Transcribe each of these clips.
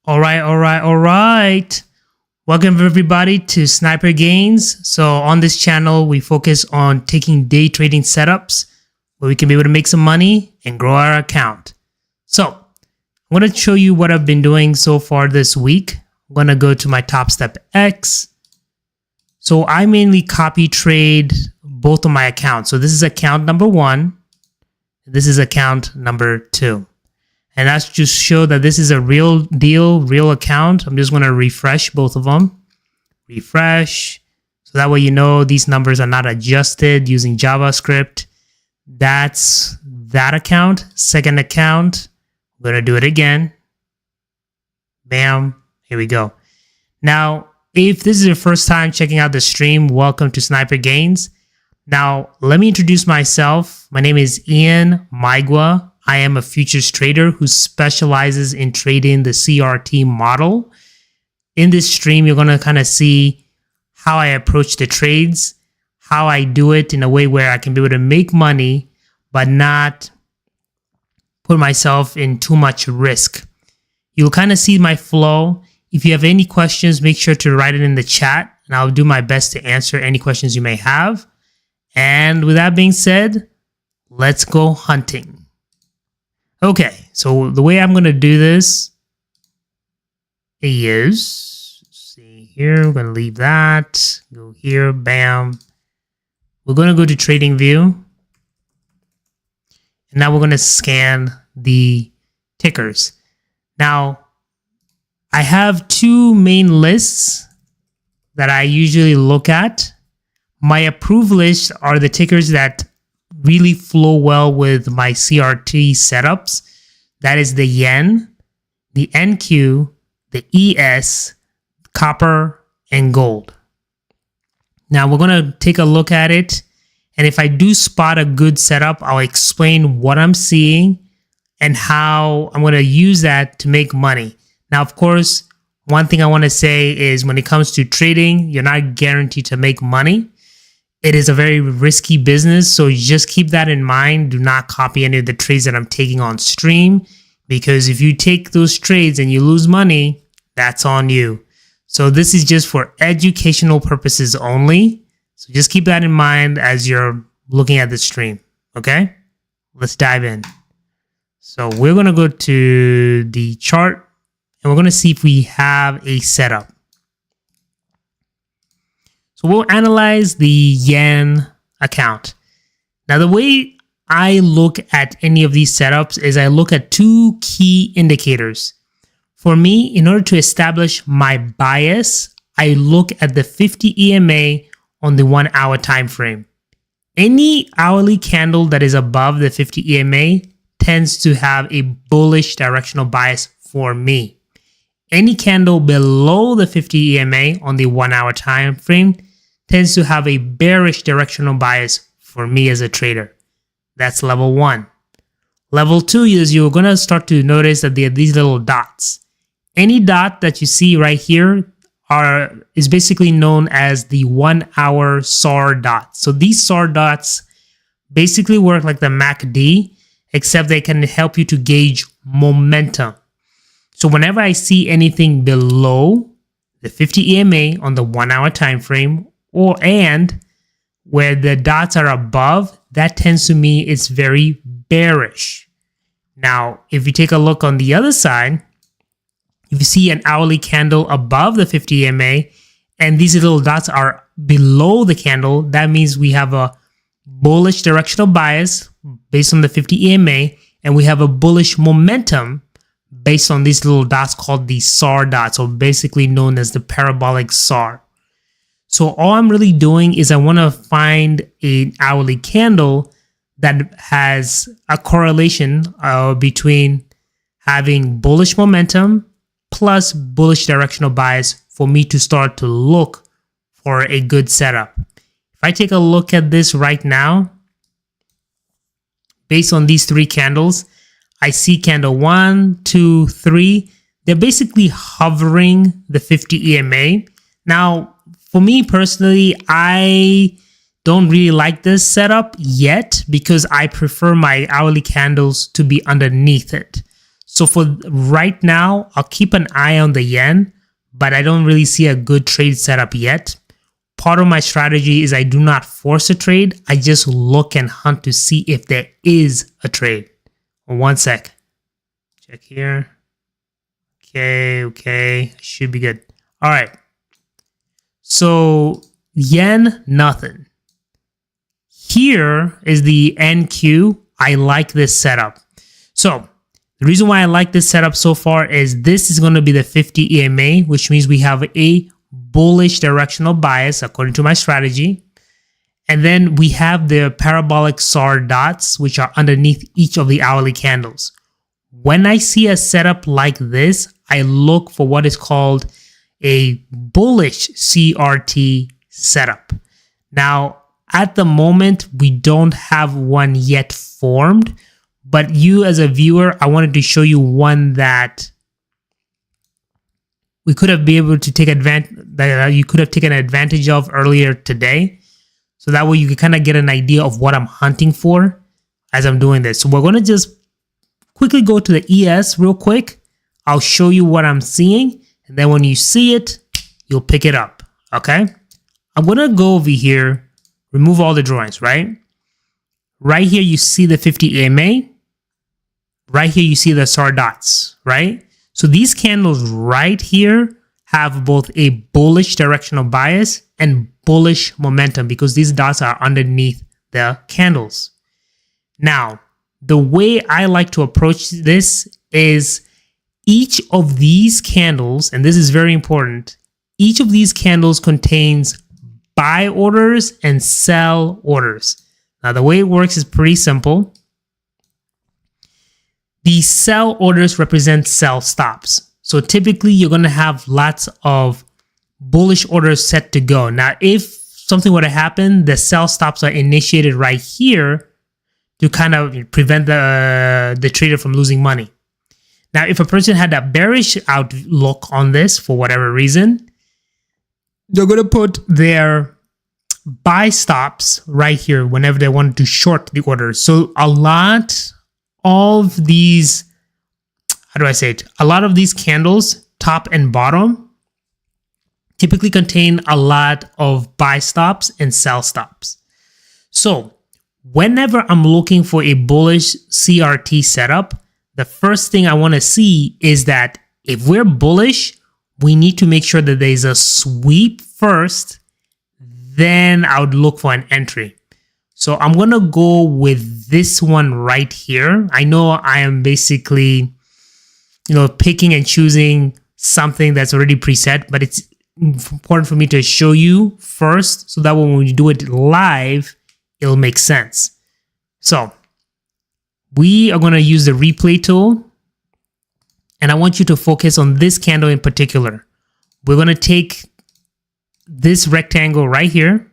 All right. Welcome everybody to Sniper Gains. So on this channel, we focus on taking day trading setups where we can be able to make some money and grow our account. So I'm going to show you what I've been doing so far this week. I'm going to go to my Topstep X. So I mainly copy trade both of my accounts. So this is account number 1. This is account number 2. And that's just show that this is a real deal, real account. I'm just going to refresh both of them. Refresh. So that way you know these numbers are not adjusted using JavaScript. That's that account. Second account. I'm going to do it again. Bam. Here we go. Now, if this is your first time checking out the stream, welcome to Sniper Gains. Now, let me introduce myself. My name is Ian Maigua. I am a futures trader who specializes in trading the CRT model. In this stream, you're going to kind of see how I approach the trades, how I do it in a way where I can be able to make money, but not put myself in too much risk. You'll kind of see my flow. If you have any questions, make sure to write it in the chat, and I'll do my best to answer any questions you may have. And with that being said, let's go hunting. Okay, so the way I'm going to do this is, see here, we're going to leave that, go here, bam. We're going to go to trading view. And now we're going to scan the tickers. Now, I have two main lists that I usually look at. My approved lists are the tickers that really flow well with my CRT setups. That is the yen, the NQ, the ES, copper, and gold. Now we're going to take a look at it. And if I do spot a good setup, I'll explain what I'm seeing and how I'm going to use that to make money. Now, of course, one thing I want to say is when it comes to trading, you're not guaranteed to make money. It is a very risky business, so just keep that in mind. Do not copy any of the trades that I'm taking on stream, because if you take those trades and you lose money, that's on you. So this is just for educational purposes only. So just keep that in mind as you're looking at the stream, okay? Let's dive in. So we're going to go to the chart, and we're going to see if we have a setup. So we'll analyze the yen account. Now, the way I look at any of these setups is I look at two key indicators. For me, in order to establish my bias, I look at the 50 EMA on the 1 hour time frame. Any hourly candle that is above the 50 EMA tends to have a bullish directional bias for me. Any candle below the 50 EMA on the 1 hour time frame tends to have a bearish directional bias for me as a trader. That's level 1. Level 2 is you're going to start to notice that there are these little dots. Any dot that you see right here is basically known as the 1 hour SAR dot. So these SAR dots basically work like the MACD, except they can help you to gauge momentum. So whenever I see anything below the 50 EMA on the 1 hour time frame, and where the dots are above, that tends to mean it's very bearish. Now, if you take a look on the other side, if you see an hourly candle above the 50 EMA and these little dots are below the candle, that means we have a bullish directional bias based on the 50 EMA, and we have a bullish momentum based on these little dots called the SAR dots, or basically known as the parabolic SAR. So all I'm really doing is I want to find an hourly candle that has a correlation between having bullish momentum plus bullish directional bias for me to start to look for a good setup. If I take a look at this right now, based on these 3 candles, I see candle 1, 2, 3. They're basically hovering the 50 EMA. Now, for me personally, I don't really like this setup yet because I prefer my hourly candles to be underneath it. So for right now, I'll keep an eye on the yen, but I don't really see a good trade setup yet. Part of my strategy is I do not force a trade. I just look and hunt to see if there is a trade. 1 sec. Check here. Okay. Should be good. All right. So yen, nothing. Here is the NQ. I like this setup. So the reason why I like this setup so far is this is going to be the 50 EMA, which means we have a bullish directional bias according to my strategy. And then we have the parabolic SAR dots, which are underneath each of the hourly candles. When I see a setup like this, I look for what is called a bullish CRT setup. Now, at the moment, we don't have one yet formed, but you as a viewer, I wanted to show you one that we could have been able to take advantage, that you could have taken advantage of earlier today. So that way you can kind of get an idea of what I'm hunting for as I'm doing this. So we're going to just quickly go to the ES real quick. I'll show you what I'm seeing. And then when you see it, you'll pick it up. Okay. I'm going to go over here. Remove all the drawings, right? Right here, you see the 50 EMA. Right here, you see the SAR dots, right? So these candles right here have both a bullish directional bias and bullish momentum because these dots are underneath the candles. Now, the way I like to approach this is each of these candles, and this is very important, each of these candles contains buy orders and sell orders. Now, the way it works is pretty simple. The sell orders represent sell stops. So typically, you're going to have lots of bullish orders set to go. Now, if something were to happen, the sell stops are initiated right here to kind of prevent the trader from losing money. Now, if a person had a bearish outlook on this for whatever reason, they're going to put their buy stops right here whenever they want to short the order. So a lot of these, how do I say it? A lot of these candles, top and bottom, typically contain a lot of buy stops and sell stops. So whenever I'm looking for a bullish CRT setup, the first thing I want to see is that if we're bullish, we need to make sure that there's a sweep first, then I would look for an entry. So I'm going to go with this one right here. I know I am basically, picking and choosing something that's already preset, but it's important for me to show you first so that when we do it live, it'll make sense. So we are going to use the replay tool. And I want you to focus on this candle in particular. We're going to take this rectangle right here.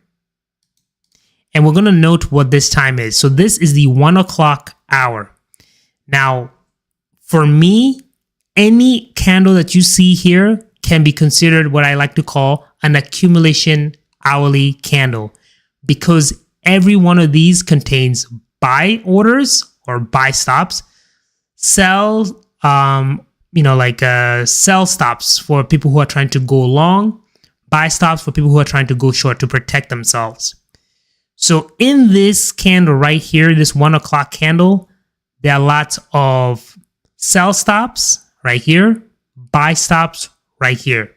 And we're going to note what this time is. So this is the 1 o'clock hour. Now, for me, any candle that you see here can be considered what I like to call an accumulation hourly candle. Because every one of these contains buy orders or buy stops, sell, sell stops for people who are trying to go long, buy stops for people who are trying to go short to protect themselves. So in this candle right here, this 1 o'clock candle, there are lots of sell stops right here, buy stops right here.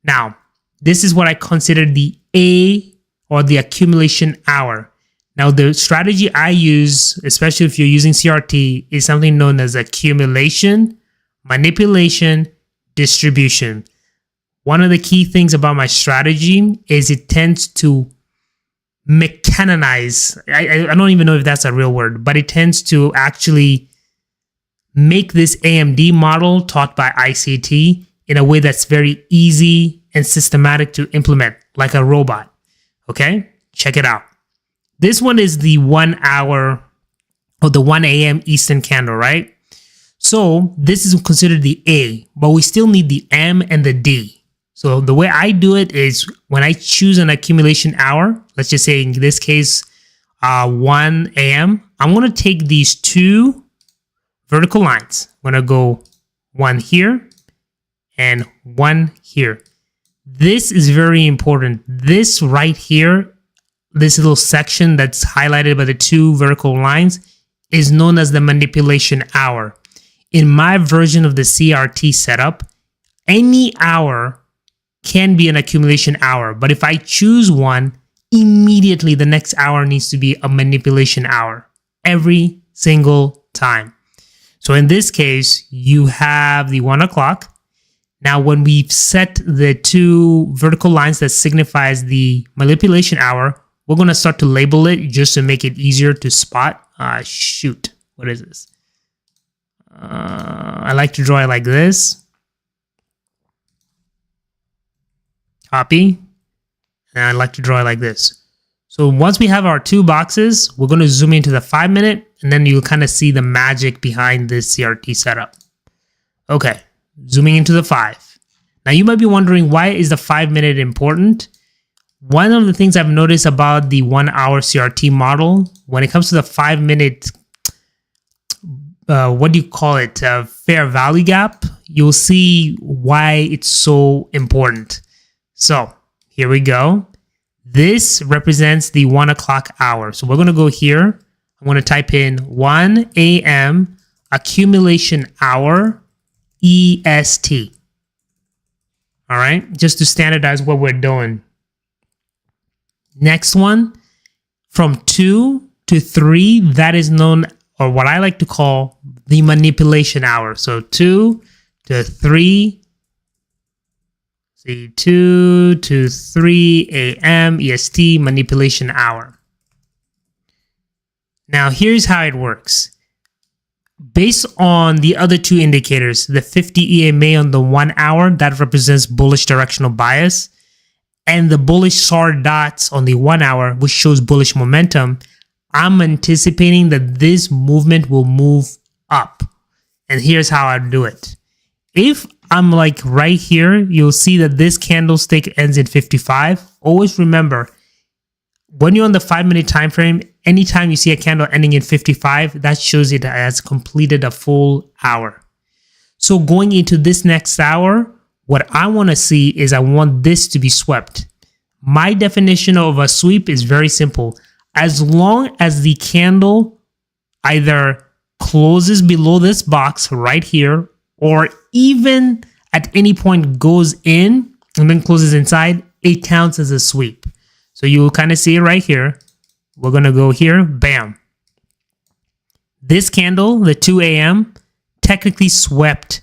Now, this is what I consider the A or the accumulation hour. Now, the strategy I use, especially if you're using CRT, is something known as accumulation, manipulation, distribution. One of the key things about my strategy is it tends to mechanize. I don't even know if that's a real word, but it tends to actually make this AMD model taught by ICT in a way that's very easy and systematic to implement, like a robot. Okay, check it out. This one is the 1 hour or the 1 a.m. Eastern candle, right? So this is considered the A, but we still need the M and the D. So the way I do it is when I choose an accumulation hour, let's just say in this case, 1 a.m., I'm going to take these two vertical lines. I'm going to go one here and one here. This is very important. This right here, this little section that's highlighted by the two vertical lines is known as the manipulation hour. In my version of the CRT setup, any hour can be an accumulation hour, but if I choose one, immediately the next hour needs to be a manipulation hour every single time. So in this case, you have the 1 o'clock. Now, when we've set the two vertical lines that signifies the manipulation hour, we're going to start to label it just to make it easier to spot. Shoot, what is this? I like to draw it like this. Copy. And I like to draw it like this. So once we have our two boxes, we're going to zoom into the 5 minute, and then you'll kind of see the magic behind this CRT setup. Okay, zooming into the 5. Now you might be wondering, why is the 5 minute important? One of the things I've noticed about the 1 hour CRT model, when it comes to the 5 minute, what do you call it? Fair value gap, you'll see why it's so important. So here we go. This represents the 1 o'clock hour. So we're going to go here. I'm going to type in 1 a.m. accumulation hour EST. All right, just to standardize what we're doing. Next one, from 2 to 3, that is known, or what I like to call, the manipulation hour. So 2 to 3, see, 2 to 3 a.m. EST manipulation hour. Now, here's how it works. Based on the other two indicators, the 50 EMA on the 1 hour, that represents bullish directional bias, and the bullish SAR dots on the 1 hour, which shows bullish momentum, I'm anticipating that this movement will move up. And here's how I do it. If I'm like right here, you'll see that this candlestick ends in 55. Always remember, when you're on the 5 minute time frame, anytime you see a candle ending in 55, that shows it has completed a full hour. So going into this next hour, what I want to see is I want this to be swept. My definition of a sweep is very simple. As long as the candle either closes below this box right here, or even at any point goes in and then closes inside, it counts as a sweep. So you'll kind of see it right here. We're going to go here. Bam. This candle, the 2 a.m., technically swept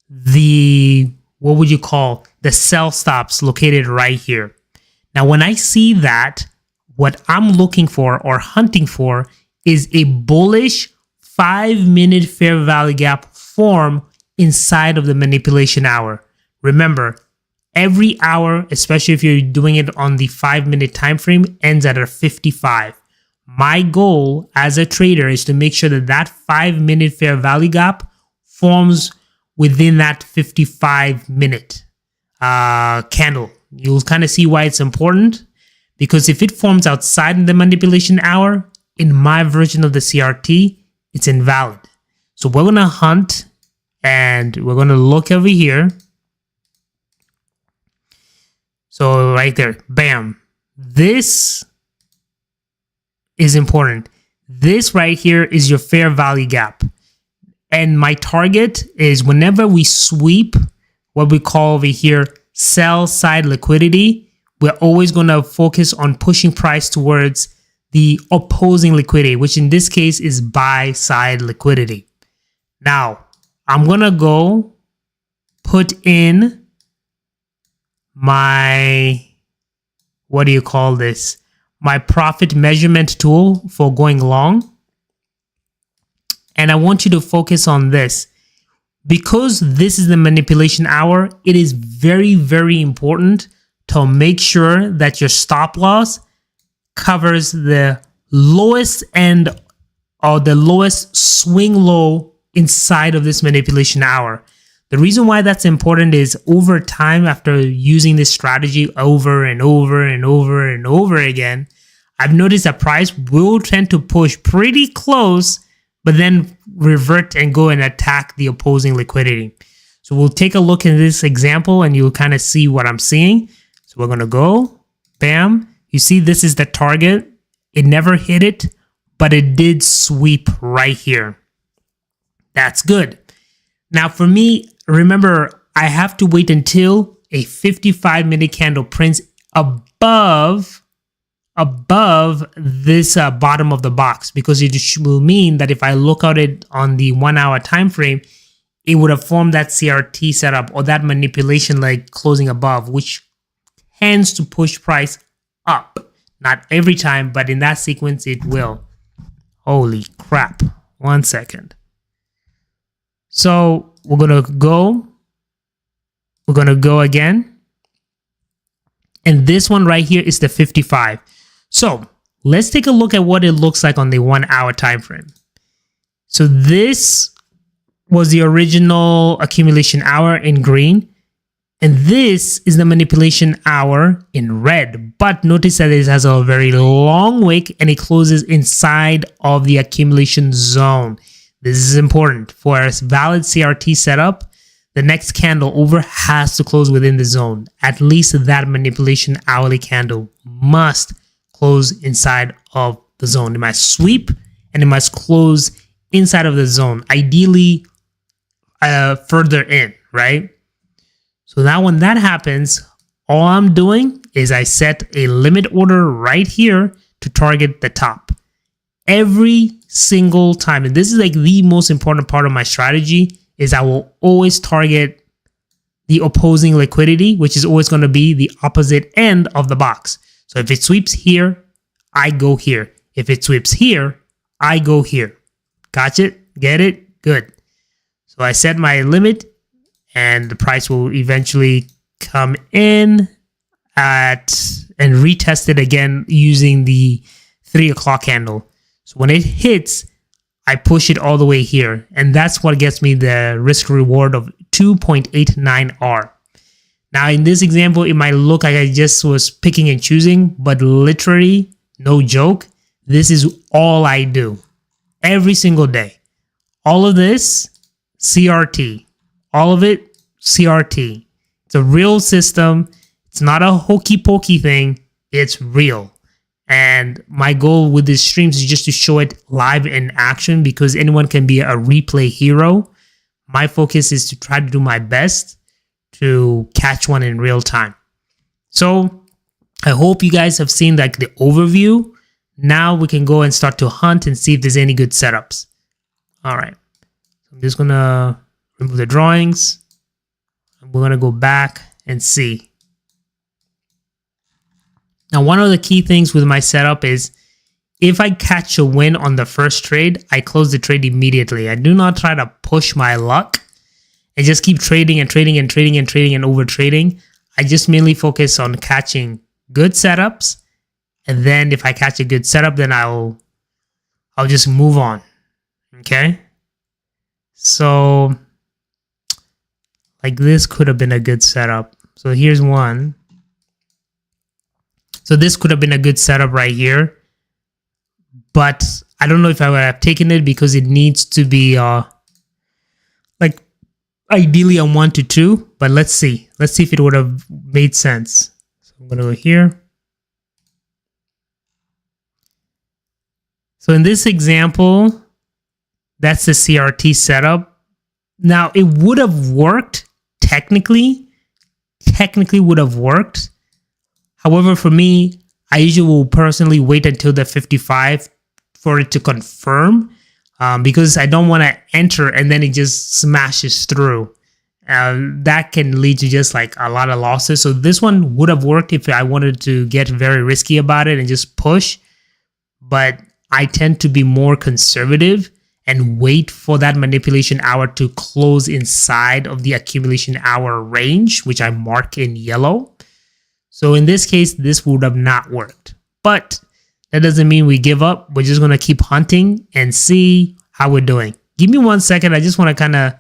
the, what would you call, the sell stops located right here. Now, when I see that, what I'm looking for or hunting for is a bullish 5 minute fair value gap form inside of the manipulation hour. Remember, every hour, especially if you're doing it on the 5 minute time frame, ends at a 55. My goal as a trader is to make sure that that 5 minute fair value gap forms within that 55 minute candle. You'll kind of see why it's important, because if it forms outside the manipulation hour, in my version of the CRT, it's invalid. So we're going to hunt and we're going to look over here. So right there, bam. This is important. This right here is your fair value gap. And my target is whenever we sweep what we call over here sell side liquidity, we're always going to focus on pushing price towards the opposing liquidity, which in this case is buy side liquidity. Now, I'm going to go put in my, what do you call this? My profit measurement tool for going long. And I want you to focus on this. Because this is the manipulation hour, it is very, very important to make sure that your stop loss covers the lowest end or the lowest swing low inside of this manipulation hour. The reason why that's important is over time, after using this strategy over and over and over and over again, I've noticed that price will tend to push pretty close, but then revert and go and attack the opposing liquidity. So we'll take a look in this example and you'll kind of see what I'm seeing. So we're going to go, bam. You see this is the target. It never hit it, but it did sweep right here. That's good. Now for me, remember, I have to wait until a 55-minute candle prints above this bottom of the box, because it will mean that if I look at it on the 1 hour time frame, it would have formed that CRT setup or that manipulation leg closing above, which tends to push price up. Not every time, but in that sequence it will. Holy crap. 1 second. So we're gonna go again. And this one right here is the 55. So let's take a look at what it looks like on the 1 hour time frame. So this was the original accumulation hour in green, and this is the manipulation hour in red. But notice that it has a very long wick and it closes inside of the accumulation zone. This is important. For a valid CRT setup, the next candle over has to close within the zone. At least that manipulation hourly candle must close inside of the zone. It must sweep and it must close inside of the zone, ideally further in, right? So now when that happens, all I'm doing is I set a limit order right here to target the top. Every single time, and this is like the most important part of my strategy, is I will always target the opposing liquidity, which is always going to be the opposite end of the box. So if it sweeps here, I go here. If it sweeps here, I go here. Gotcha? Get it? Good. So I set my limit and the price will eventually come in and retest it again using the 3 o'clock candle. So when it hits, I push it all the way here. And that's what gets me the risk reward of 2.89R. Now in this example, it might look like I just was picking and choosing, but literally, no joke, this is all I do every single day. All of this, CRT. All of it, CRT. It's a real system. It's not a hokey pokey thing. It's real. And my goal with these streams is just to show it live in action, because anyone can be a replay hero. My focus is to try to do my best to catch one in real time. So I hope you guys have seen like the overview. Now we can go and start to hunt and see if there's any good setups. All right. I'm just going to remove the drawings. We're going to go back and see. Now, one of the key things with my setup is if I catch a win on the first trade, I close the trade immediately. I do not try to push my luck. I just keep trading and trading and trading and trading and over trading. I just mainly focus on catching good setups. And then if I catch a good setup, then I'll just move on. Okay. So like this could have been a good setup. So here's one. So this could have been a good setup right here, but I don't know if I would have taken it because it needs to be like ideally a 1 to 2, but let's see. Let's see if it would have made sense. So I'm going to go here. So in this example, that's the CRT setup. Now it would have worked technically would have worked. However, for me, I usually will personally wait until the 55 for it to confirm because I don't want to enter and then it just smashes through. That can lead to just like a lot of losses. So this one would have worked if I wanted to get very risky about it and just push. But I tend to be more conservative and wait for that manipulation hour to close inside of the accumulation hour range, which I mark in yellow. So in this case, this would have not worked, but that doesn't mean we give up. We're just going to keep hunting and see how we're doing. Give me 1 second. I just want to kind of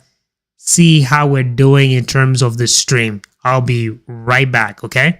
see how we're doing in terms of the stream. I'll be right back. Okay.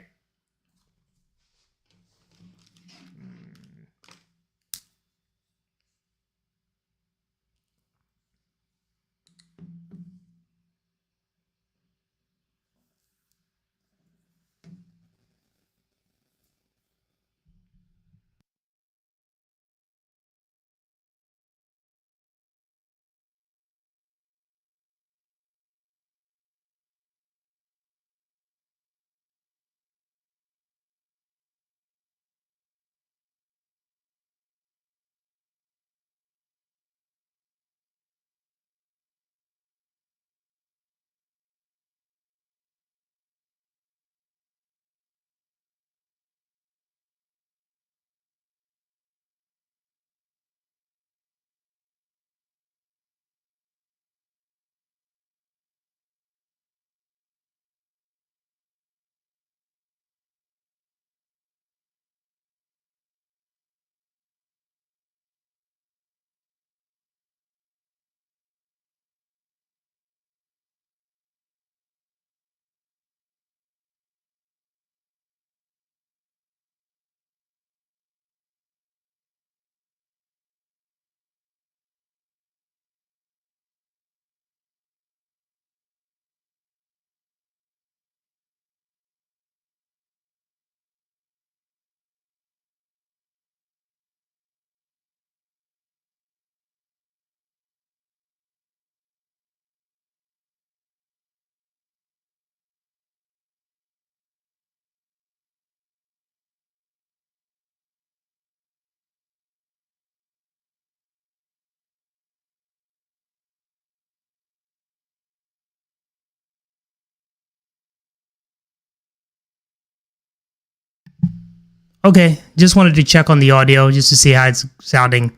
Okay, just wanted to check on the audio just to see how it's sounding.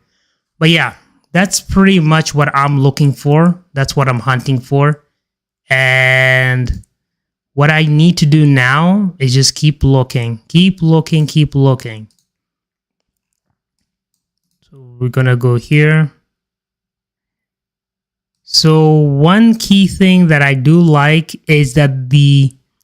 But yeah, that's pretty much what I'm looking for. That's what I'm hunting for. And what I need to do now is just keep looking, keep looking, keep looking. So we're going to go here. So one key thing that I do like is that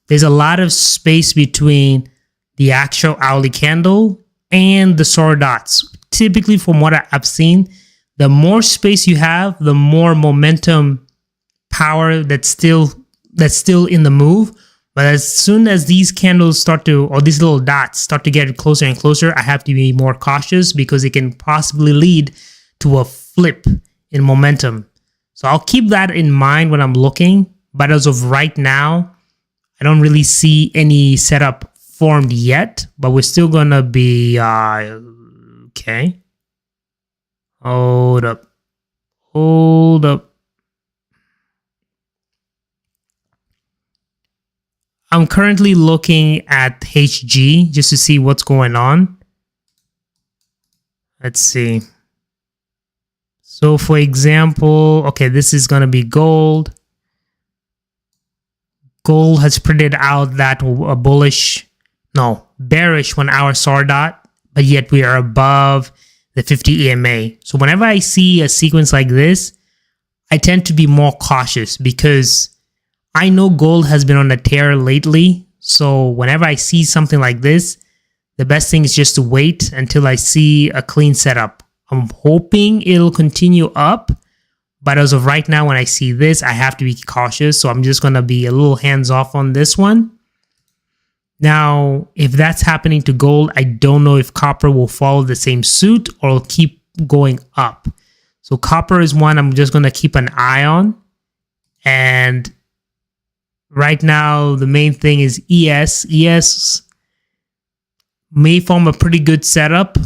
there's a lot of space between the actual hourly candle and the SOAR dots. Typically, from what I've seen, the more space you have, the more momentum power that's still in the move. But as soon as these candles start to, or these little dots start to get closer and closer, I have to be more cautious because it can possibly lead to a flip in momentum. So I'll keep that in mind when I'm looking. But as of right now, I don't really see any setup formed yet, but we're still gonna be okay. Hold up. I'm currently looking at HG just to see what's going on. Let's see. So for example, okay, this is gonna be gold. Gold has printed out that bearish 1 hour SOAR dot, but yet we are above the 50 EMA. So whenever I see a sequence like this, I tend to be more cautious because I know gold has been on a tear lately. So whenever I see something like this, the best thing is just to wait until I see a clean setup. I'm hoping it'll continue up. But as of right now, when I see this, I have to be cautious. So I'm just going to be a little hands off on this one. Now, if that's happening to gold, I don't know if copper will follow the same suit or will keep going up. So copper is one I'm just going to keep an eye on. And right now, the main thing is ES. ES may form a pretty good setup,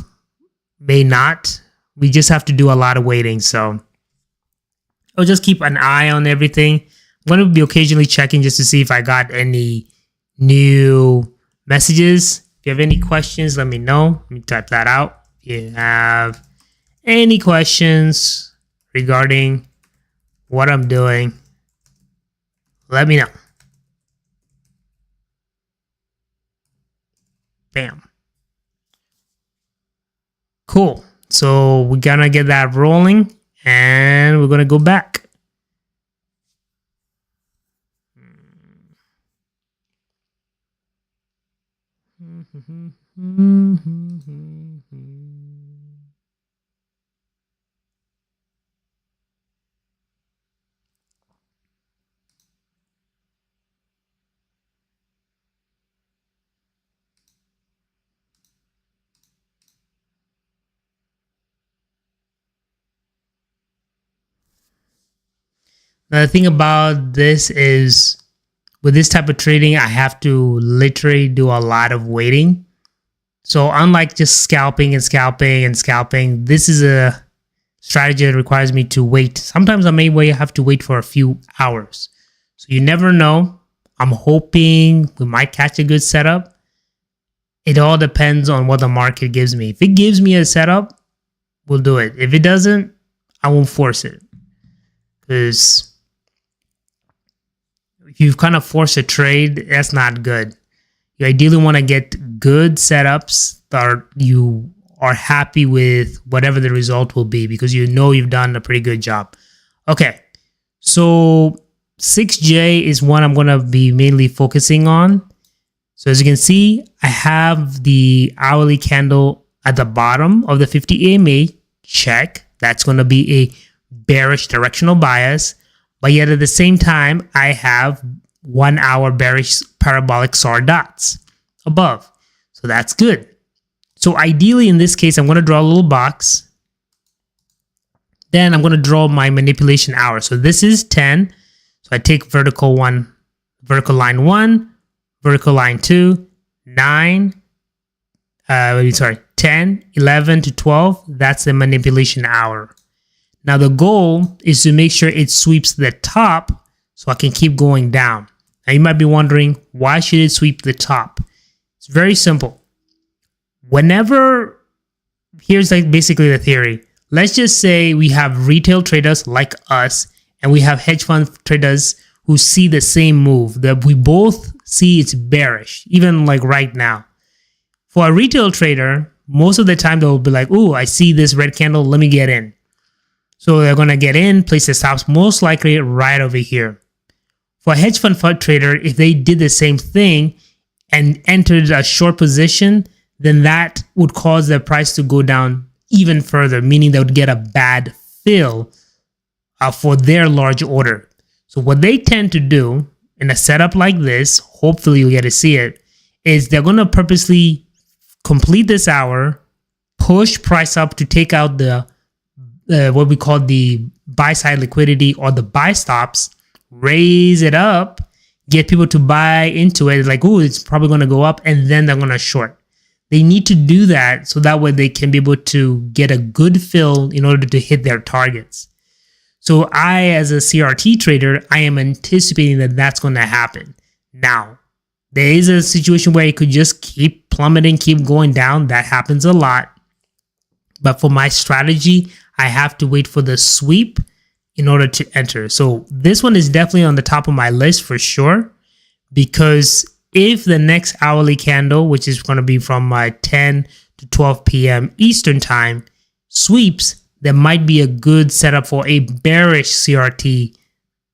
may not. We just have to do a lot of waiting. So I'll just keep an eye on everything. I'm going to be occasionally checking just to see if I got any new messages. If you have any questions, let me know. Let me type that out. If you have any questions regarding what I'm doing, let me know. Bam. Cool. So we're going to get that rolling and we're going to go back. Now, the thing about this is with this type of trading, I have to literally do a lot of waiting. So unlike just scalping and scalping and scalping, this is a strategy that requires me to wait. Sometimes I may have to wait for a few hours. So you never know. I'm hoping we might catch a good setup. It all depends on what the market gives me. If it gives me a setup, we'll do it. If it doesn't, I won't force it. Because if you kind of force a trade, that's not good. You ideally want to get good setups that you are happy with whatever the result will be because you know you've done a pretty good job. Okay, so 6J is one I'm going to be mainly focusing on. So as you can see, I have the hourly candle at the bottom of the 50 EMA. Check. That's going to be a bearish directional bias. But yet at the same time, I have 1 hour bearish parabolic SOAR dots above. So that's good. So ideally in this case, I'm going to draw a little box. Then I'm going to draw my manipulation hour. So this is 10. So I take vertical line 1, vertical line 2, 10, 11 to 12. That's the manipulation hour. Now the goal is to make sure it sweeps the top so I can keep going down. Now you might be wondering, why should it sweep the top? It's very simple. Whenever, here's like basically the theory. Let's just say we have retail traders like us, and we have hedge fund traders who see the same move, that we both see it's bearish, even like right now. For a retail trader, most of the time they'll be like, "Oh, I see this red candle, let me get in." So they're going to get in, place the stops most likely right over here. For a hedge fund trader, if they did the same thing and entered a short position, then that would cause the price to go down even further, meaning they would get a bad fill for their large order. So what they tend to do in a setup like this, hopefully you'll get to see it, is they're going to purposely complete this hour, push price up to take out the what we call the buy side liquidity or the buy stops, raise it up, get people to buy into it. Like, oh, it's probably going to go up, and then they're going to short. They need to do that so that way they can be able to get a good fill in order to hit their targets. So I, as a CRT trader, I am anticipating that that's going to happen. Now, there is a situation where it could just keep plummeting, keep going down. That happens a lot. But for my strategy, I have to wait for the sweep in order to enter. So this one is definitely on the top of my list for sure, because if the next hourly candle, which is going to be from 10 to 12 p.m. Eastern time, sweeps, there might be a good setup for a bearish CRT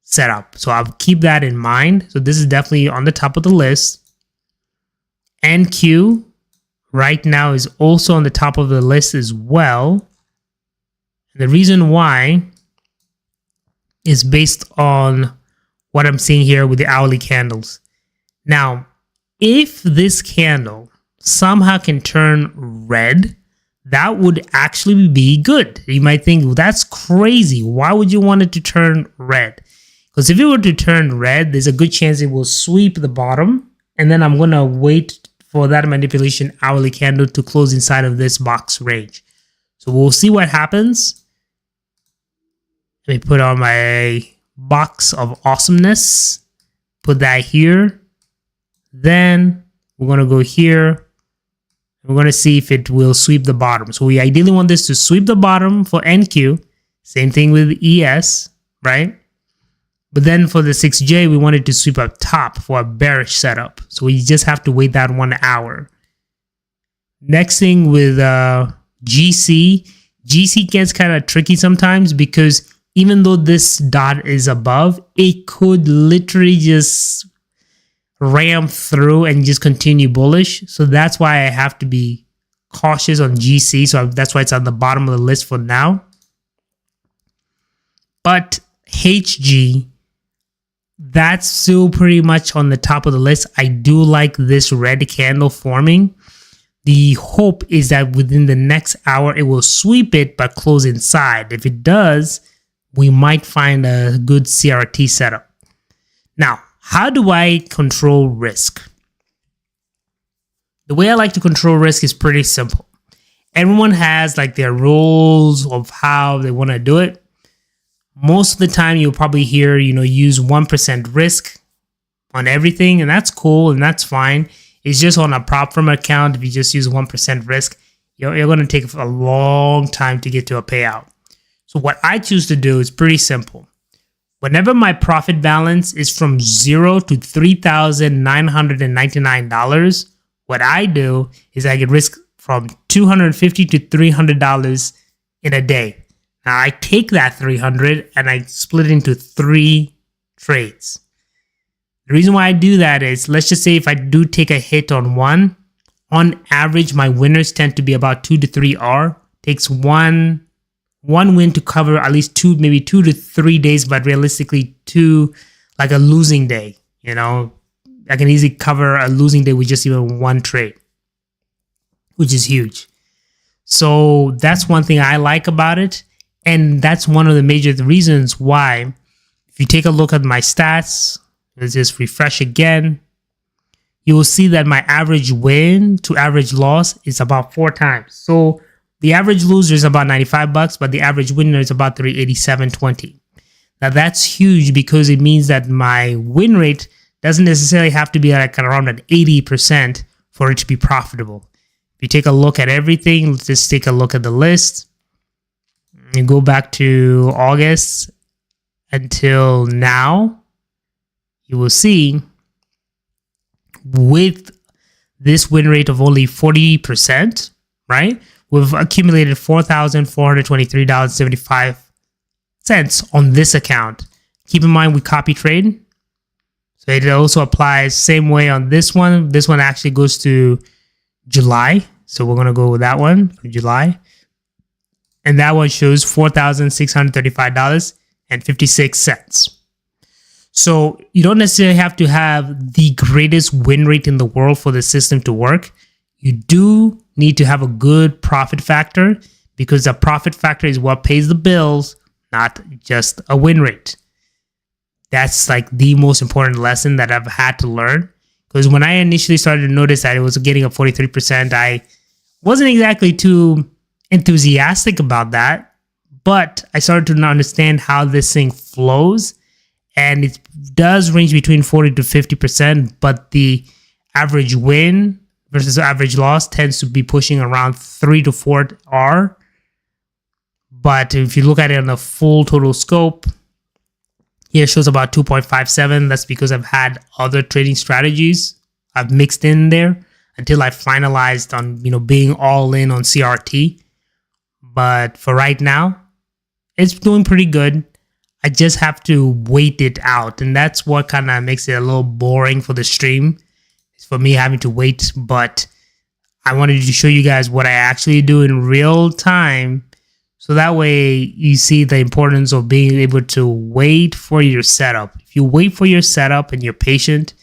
setup. So I'll keep that in mind. So this is definitely on the top of the list. NQ right now is also on the top of the list as well. The reason why is based on what I'm seeing here with the hourly candles. Now, if this candle somehow can turn red, that would actually be good. You might think, well, that's crazy. Why would you want it to turn red? Because if it were to turn red, there's a good chance it will sweep the bottom. And then I'm going to wait for that manipulation hourly candle to close inside of this box range. So we'll see what happens. Let me put on my box of awesomeness. Put that here. Then we're going to go here. We're going to see if it will sweep the bottom. So we ideally want this to sweep the bottom for NQ. Same thing with ES, right? But then for the 6J, we want it to sweep up top for a bearish setup. So we just have to wait that 1 hour. Next thing with GC. GC gets kind of tricky sometimes because even though this dot is above, it could literally just ram through and just continue bullish. So that's why I have to be cautious on GC. So that's why it's on the bottom of the list for now. But HG, that's still pretty much on the top of the list. I do like this red candle forming. The hope is that within the next hour, it will sweep it but close inside. If it does, we might find a good CRT setup. Now, how do I control risk? The way I like to control risk is pretty simple. Everyone has like their rules of how they want to do it. Most of the time, you'll probably hear, use 1% risk on everything, and that's cool and that's fine. It's just on a prop firm account. If you just use 1% risk, you're going to take a long time to get to a payout. So what I choose to do is pretty simple. Whenever my profit balance is from $0 to $3,999, what I do is I get risk from $250 to $300 in a day. Now I take that $300 and I split it into 3 trades. The reason why I do that is, let's just say if I do take a hit on one, on average, my winners tend to be about 2 to 3 R. Takes one win to cover at least maybe 2 to 3 days, but realistically 2, like a losing day. I can easily cover a losing day with just even 1 trade, which is huge. So that's one thing I like about it. And that's one of the major reasons why, if you take a look at my stats, let's just refresh again, you will see that my average win to average loss is about 4 times. So the average loser is about $95, but the average winner is about $387.20. Now that's huge because it means that my win rate doesn't necessarily have to be like around at 80% for it to be profitable. you take a look at everything, let's just take a look at the list. You go back to August until now, you will see with this win rate of only 40%, right? We've accumulated $4,423.75 on this account. Keep in mind we copy trade. So it also applies same way on this one. This one actually goes to July. So we're going to go with that one for July. And that one shows $4,635.56. So you don't necessarily have to have the greatest win rate in the world for the system to work. You do need to have a good profit factor, because the profit factor is what pays the bills, not just a win rate. That's like the most important lesson that I've had to learn. Because when I initially started to notice that it was getting a 43%, I wasn't exactly too enthusiastic about that. But I started to understand how this thing flows. And it does range between 40 to 50%, but the average win versus average loss tends to be pushing around 3 to 4 R. But if you look at it on the full total scope, here it shows about 2.57. That's because I've had other trading strategies I've mixed in there until I finalized on, being all in on CRT. But for right now, it's doing pretty good. I just have to wait it out. And that's what kind of makes it a little boring for the stream. It's for me having to wait. But I wanted to show you guys what I actually do in real time. So that way you see the importance of being able to wait for your setup. If you wait for your setup and you're patient,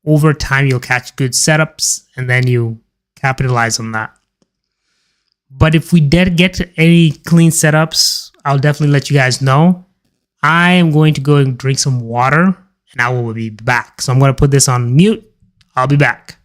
over time you'll catch good setups and then you capitalize on that. But if we did get any clean setups, I'll definitely let you guys know. I am going to go and drink some water and I will be back. So I'm going to put this on mute. I'll be back.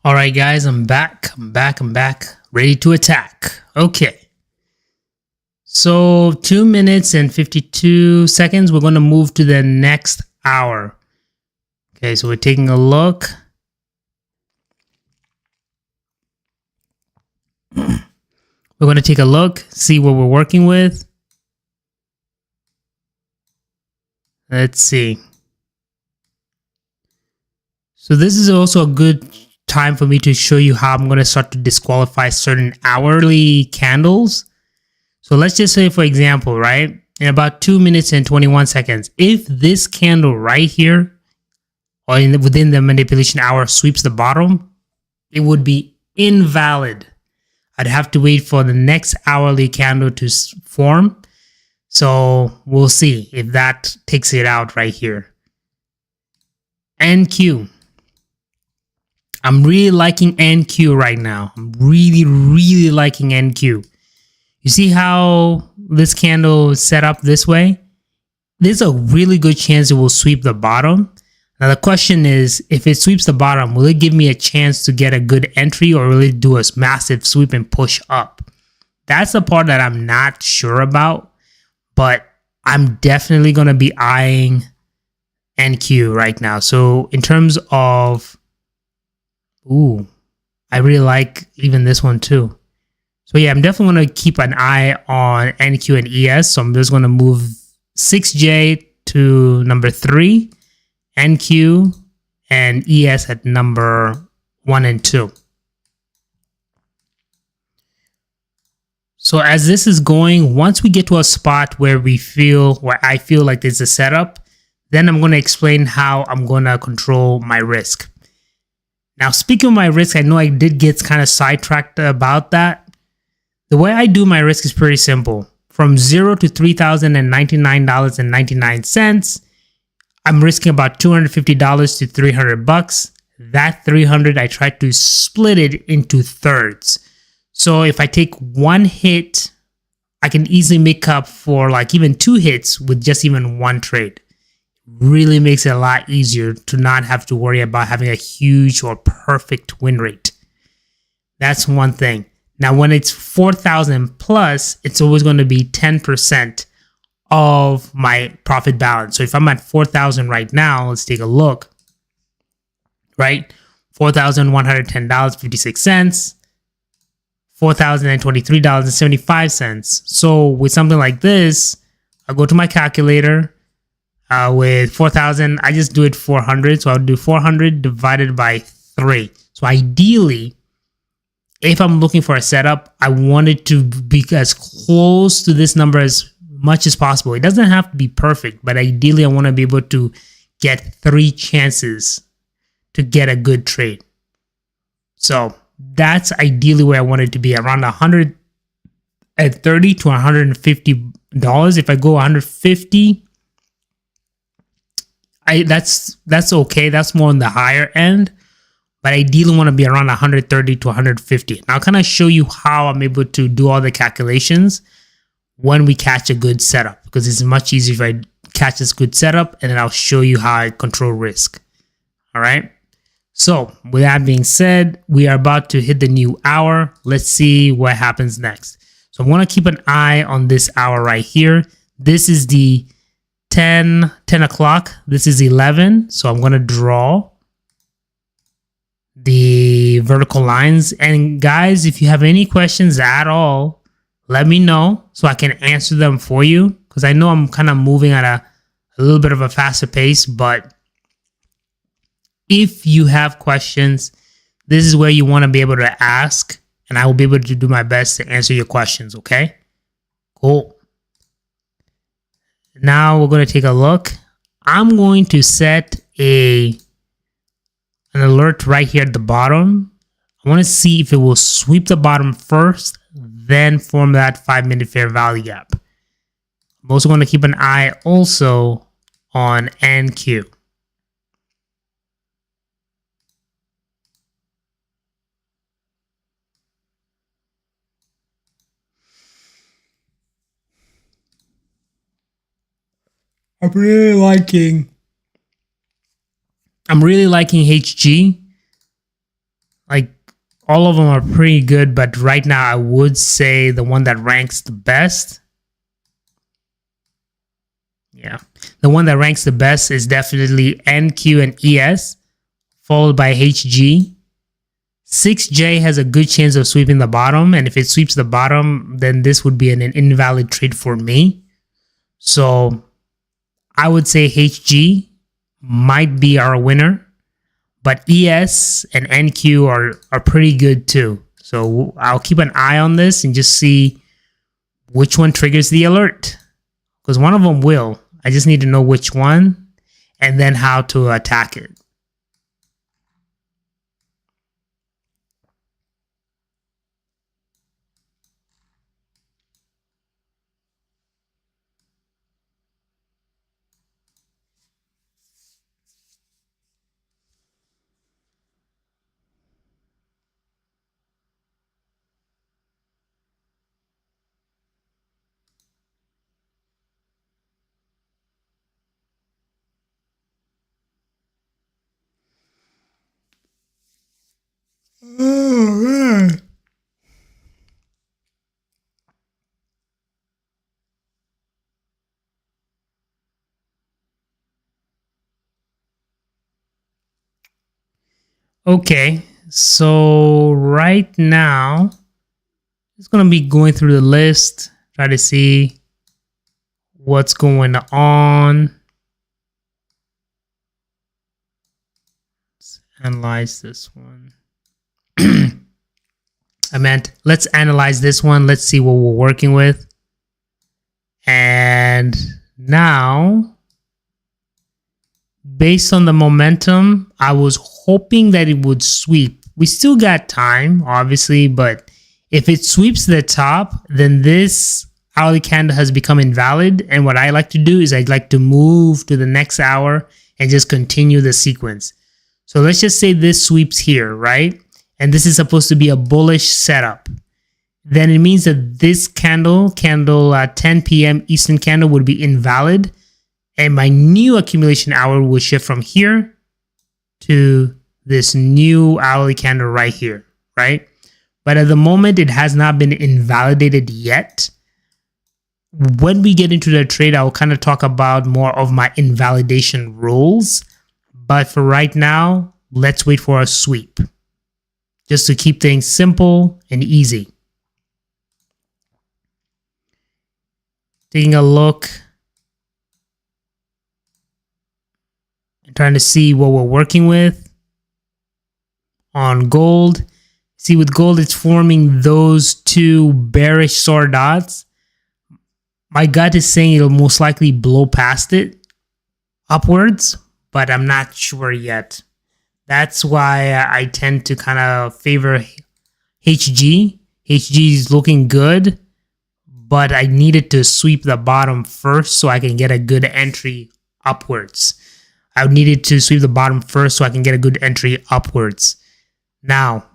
All right, guys, I'm back. I'm back. Ready to attack. Okay. So 2 minutes and 52 seconds. We're going to move to the next hour. Okay, so we're taking a look. We're going to take a look, see what we're working with. Let's see. So this is also a good time for me to show you how I'm going to start to disqualify certain hourly candles. So let's just say, for example, right, in about 2 minutes and 21 seconds, if this candle right here or within the manipulation hour sweeps the bottom, it would be invalid. I'd have to wait for the next hourly candle to form. So we'll see if that takes it out right here. NQ. I'm really liking NQ right now. I'm really liking NQ. You see how this candle is set up this way? There's a really good chance it will sweep the bottom. Now the question is, if it sweeps the bottom, will it give me a chance to get a good entry, or will it do a massive sweep and push up? That's the part that I'm not sure about, but I'm definitely going to be eyeing NQ right now. So in terms of, I really like even this one too. So yeah, I'm definitely going to keep an eye on NQ and ES. So I'm just going to move 6J to number 3, NQ and ES at number 1 and 2. So as this is going, once we get to a spot where I feel like there's a setup, then I'm going to explain how I'm going to control my risk. Now, speaking of my risk, I know I did get kind of sidetracked about that. The way I do my risk is pretty simple. From 0 to $3,099.99, I'm risking about $250 to $300. That $300, I try to split it into thirds. So if I take one hit, I can easily make up for like even 2 hits with just even one trade. Really makes it a lot easier to not have to worry about having a huge or perfect win rate. That's one thing. Now, when it's 4,000 plus, it's always going to be 10% of my profit balance. So if I'm at 4,000 right now, let's take a look. Right? $4,110.56. $4,023.75. So with something like this, I'll go to my calculator. With 4,000, I just do it 400. So I'll do 400 divided by 3. So ideally, if I'm looking for a setup, I want it to be as close to this number as much as possible. It doesn't have to be perfect, but ideally I want to be able to get 3 chances to get a good trade. So that's ideally where I want it to be, around $130 to $150. If I go 150, that's okay. That's more on the higher end. But I ideally want to be around 130 to 150. Now I'll kind of show you how I'm able to do all the calculations when we catch a good setup, because it's much easier if I catch this good setup, and then I'll show you how I control risk. All right. So with that being said, we are about to hit the new hour. Let's see what happens next. So I'm going to keep an eye on this hour right here. This is the 10 o'clock. This is 11. So I'm going to draw the vertical lines. And guys, if you have any questions at all, let me know so I can answer them for you, because I know I'm kind of moving at a little bit of a faster pace. But if you have questions, this is where you want to be able to ask, and I will be able to do my best to answer your questions. Okay, cool. Now we're going to take a look. I'm going to set an alert right here at the bottom. I want to see if it will sweep the bottom first, then form that 5-minute fair value gap. I'm also going to keep an eye also on NQ. I'm really liking HG. Like, all of them are pretty good, but right now I would say the one that ranks the best. Yeah. The one that ranks the best is definitely NQ and ES, followed by HG. 6J has a good chance of sweeping the bottom, and if it sweeps the bottom, then this would be an invalid trade for me. So I would say HG might be our winner, but ES and NQ are pretty good too. So I'll keep an eye on this and just see which one triggers the alert, because one of them will. I just need to know which one and then how to attack it. Oh, man. Okay, so right now, it's going to be going through the list, try to see what's going on. Let's analyze this one. I meant, let's analyze this one. Let's see what we're working with. And now, based on the momentum, I was hoping that it would sweep. We still got time, obviously, but if it sweeps the top, then this hourly candle has become invalid. And what I like to do is I'd like to move to the next hour and just continue the sequence. So let's just say this sweeps here, right? And this is supposed to be a bullish setup. Then it means that this candle 10 p.m. Eastern candle would be invalid. And my new accumulation hour will shift from here to this new hourly candle right here, right? But at the moment, it has not been invalidated yet. When we get into the trade, I'll kind of talk about more of my invalidation rules. But for right now, let's wait for a sweep, just to keep things simple and easy. Taking a look and trying to see what we're working with on gold. See, with gold, it's forming those two bearish sword dots. My gut is saying it'll most likely blow past it upwards, but I'm not sure yet. That's why I tend to kind of favor HG. HG is looking good, but I needed to sweep the bottom first so I can get a good entry upwards. I needed to sweep the bottom first so I can get a good entry upwards. Now,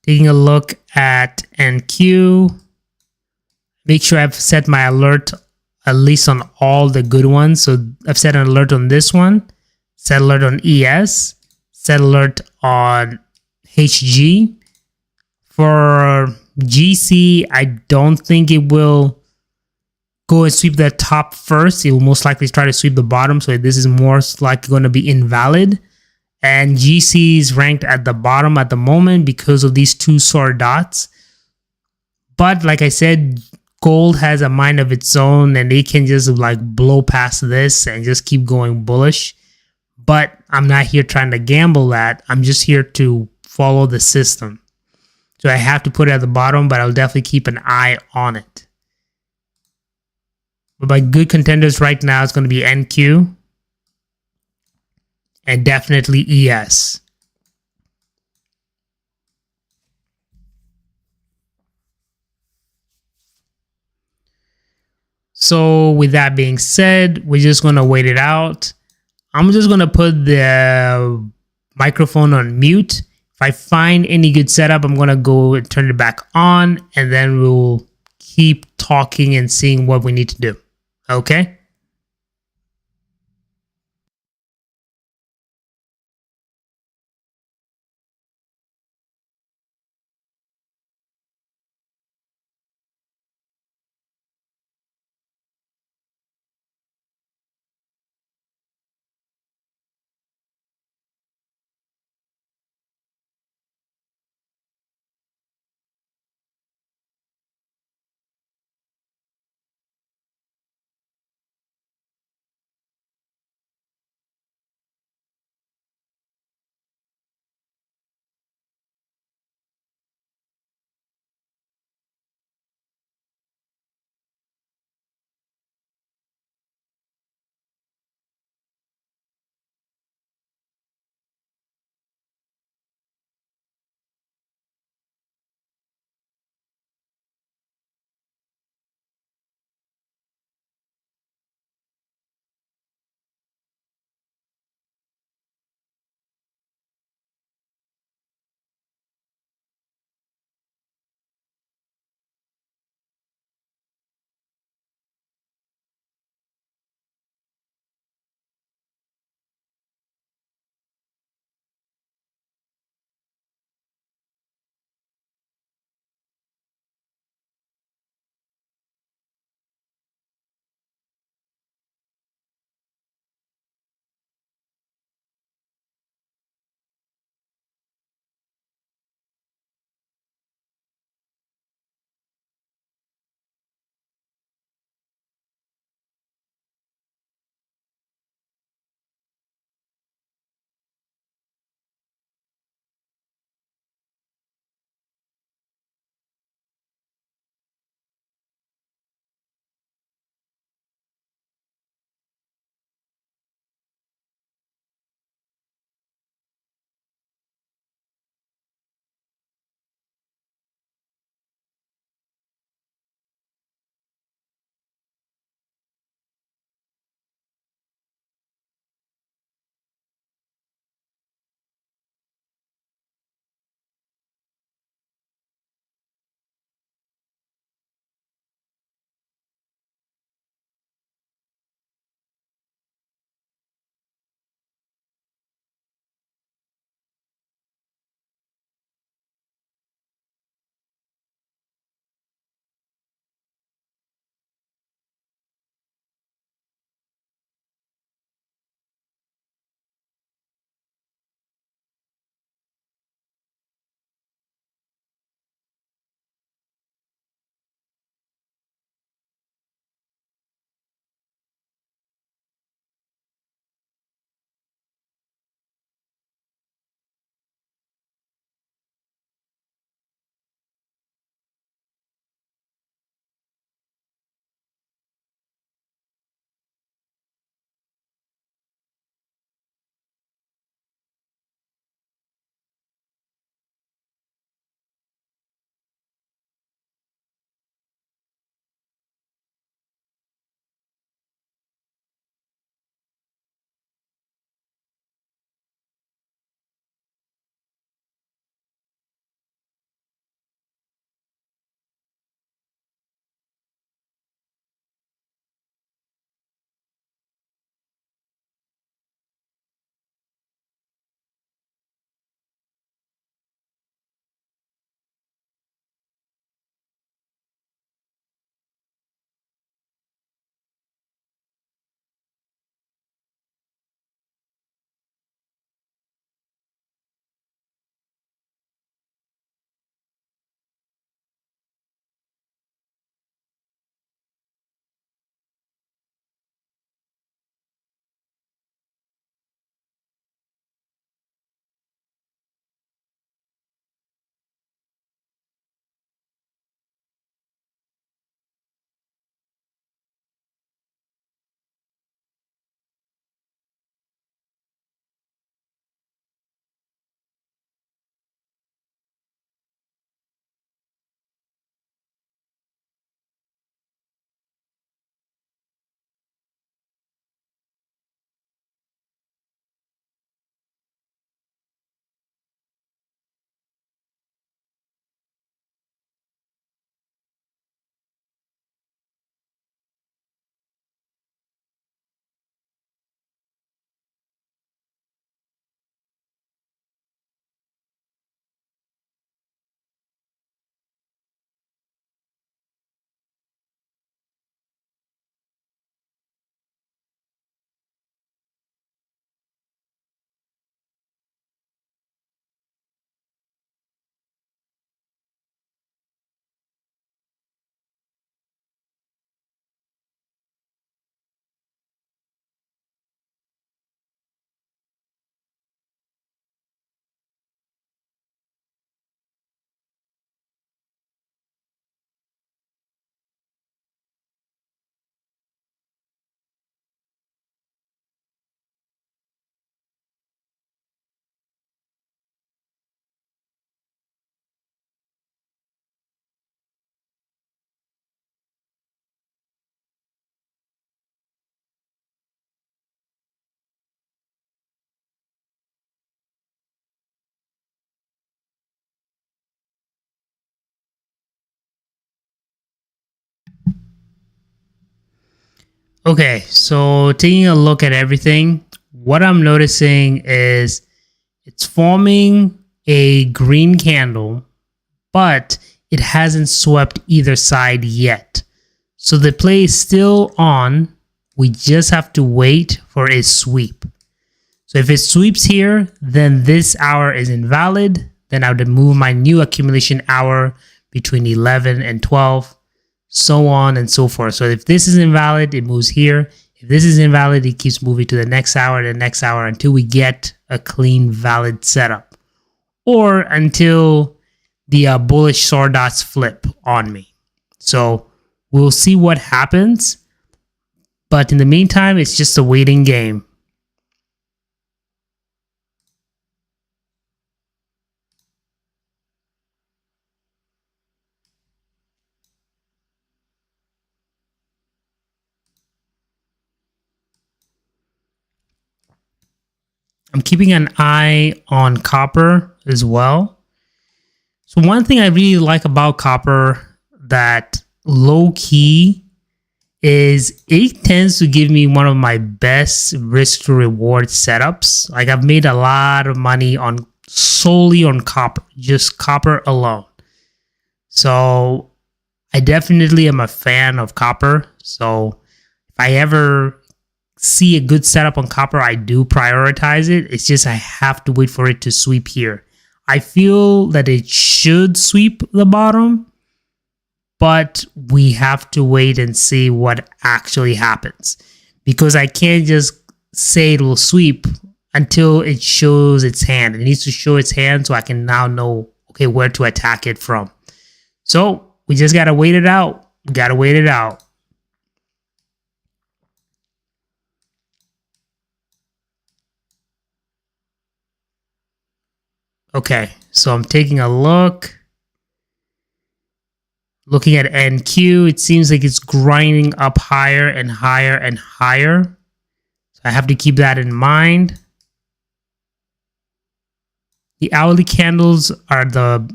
taking a look at NQ, make sure I've set my alert at least on all the good ones. So I've set an alert on this one, set alert on ES, set alert on HG. For GC, I don't think it will go and sweep the top first. It will most likely try to sweep the bottom. So this is most likely going to be invalid. And GC is ranked at the bottom at the moment because of these two sword dots. But like I said, gold has a mind of its own and it can just like blow past this and just keep going bullish. But I'm not here trying to gamble that. I'm just here to follow the system. So I have to put it at the bottom, but I'll definitely keep an eye on it. But my good contenders right now is going to be NQ and definitely ES. So with that being said, we're just going to wait it out. I'm just going to put the microphone on mute. If I find any good setup, I'm going to go and turn it back on, and then we'll keep talking and seeing what we need to do. Okay? Okay, so taking a look at everything, what I'm noticing is it's forming a green candle, but it hasn't swept either side yet. So the play is still on. We just have to wait for a sweep. So if it sweeps here, then this hour is invalid. Then I would move my new accumulation hour between 11 and 12, so on and so forth. So if this is invalid, it moves here. If this is invalid, it keeps moving to the next hour, until we get a clean, valid setup. Or until the bullish sword dots flip on me. So we'll see what happens. But in the meantime, it's just a waiting game. I'm keeping an eye on copper as well. So one thing I really like about copper that low key is it tends to give me one of my best risk to reward setups. Like I've made a lot of money on solely on copper, just copper alone. So I definitely am a fan of copper. So if I ever see a good setup on copper, I do prioritize it. It's just I have to wait for it to sweep here. I feel that it should sweep the bottom, but we have to wait and see what actually happens, because I can't just say it will sweep until it shows its hand. It needs to show its hand so I can now know, okay, where to attack it from. So we just got to wait it out. We got to wait it out. Okay, so I'm taking a look. Looking at NQ, it seems like it's grinding up higher and higher and higher. So I have to keep that in mind. The hourly candles are the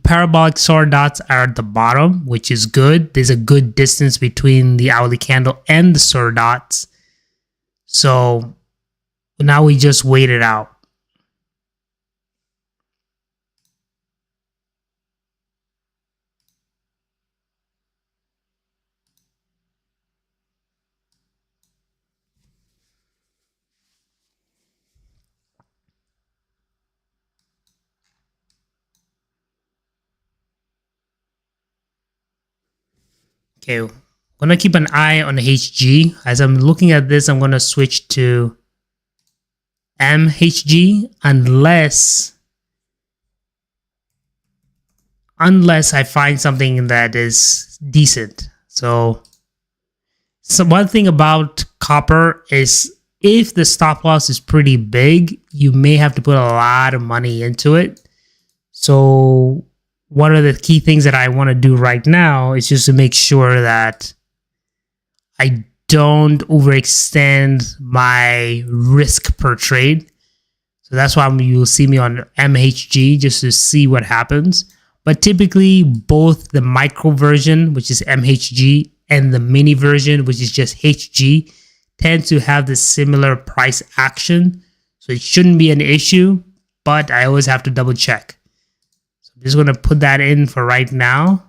parabolic sword dots are at the bottom, which is good. There's a good distance between the hourly candle and the sword dots. So now we just wait it out. Okay, I'm gonna keep an eye on HG. As I'm looking at this, I'm gonna switch to MHG unless I find something that is decent. So one thing about copper is if the stop loss is pretty big, you may have to put a lot of money into it. So one of the key things that I want to do right now is just to make sure that I don't overextend my risk per trade. So that's why you'll see me on MHG just to see what happens. But typically, both the micro version, which is MHG, and the mini version, which is just HG, tend to have the similar price action. So it shouldn't be an issue, but I always have to double check. So I'm just going to put that in for right now.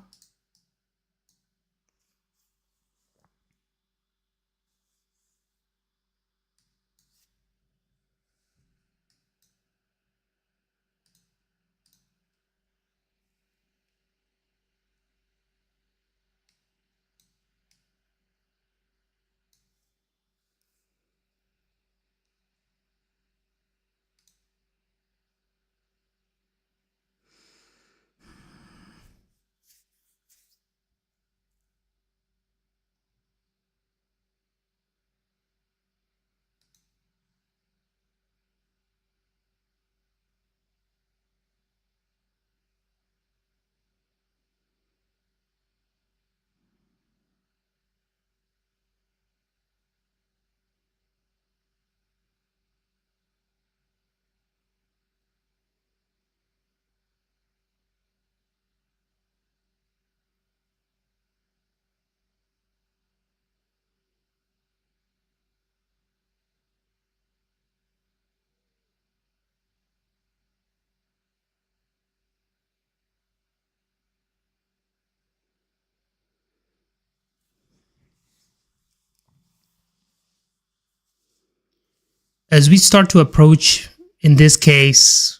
As we start to approach, in this case,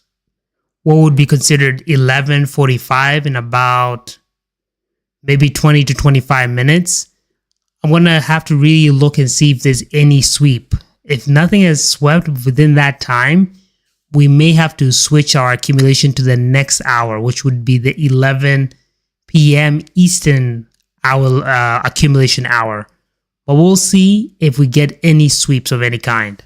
what would be considered 11:45 in about maybe 20 to 25 minutes, I'm going to have to really look and see if there's any sweep. If nothing has swept within that time, we may have to switch our accumulation to the next hour, which would be the 11 p.m. Eastern hour accumulation hour. But we'll see if we get any sweeps of any kind.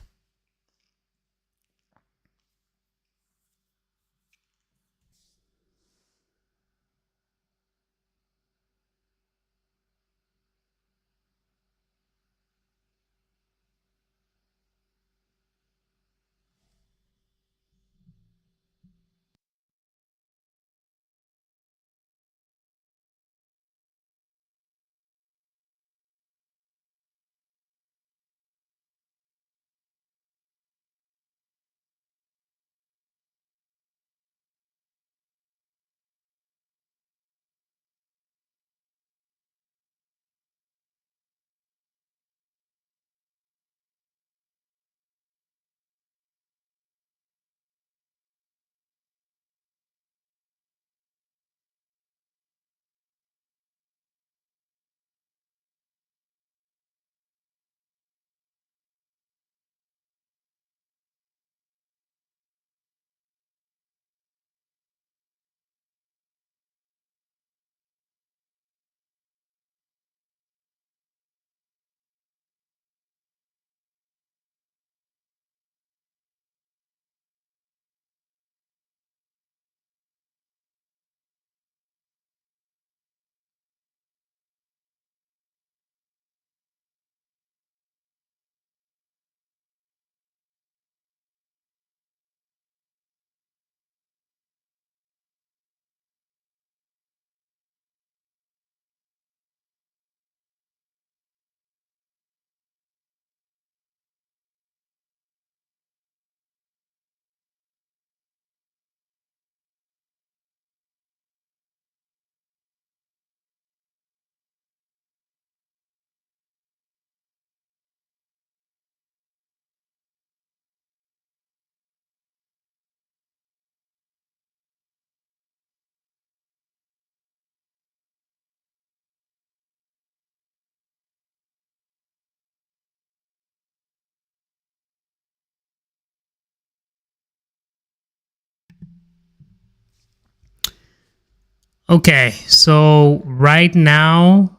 Okay, so right now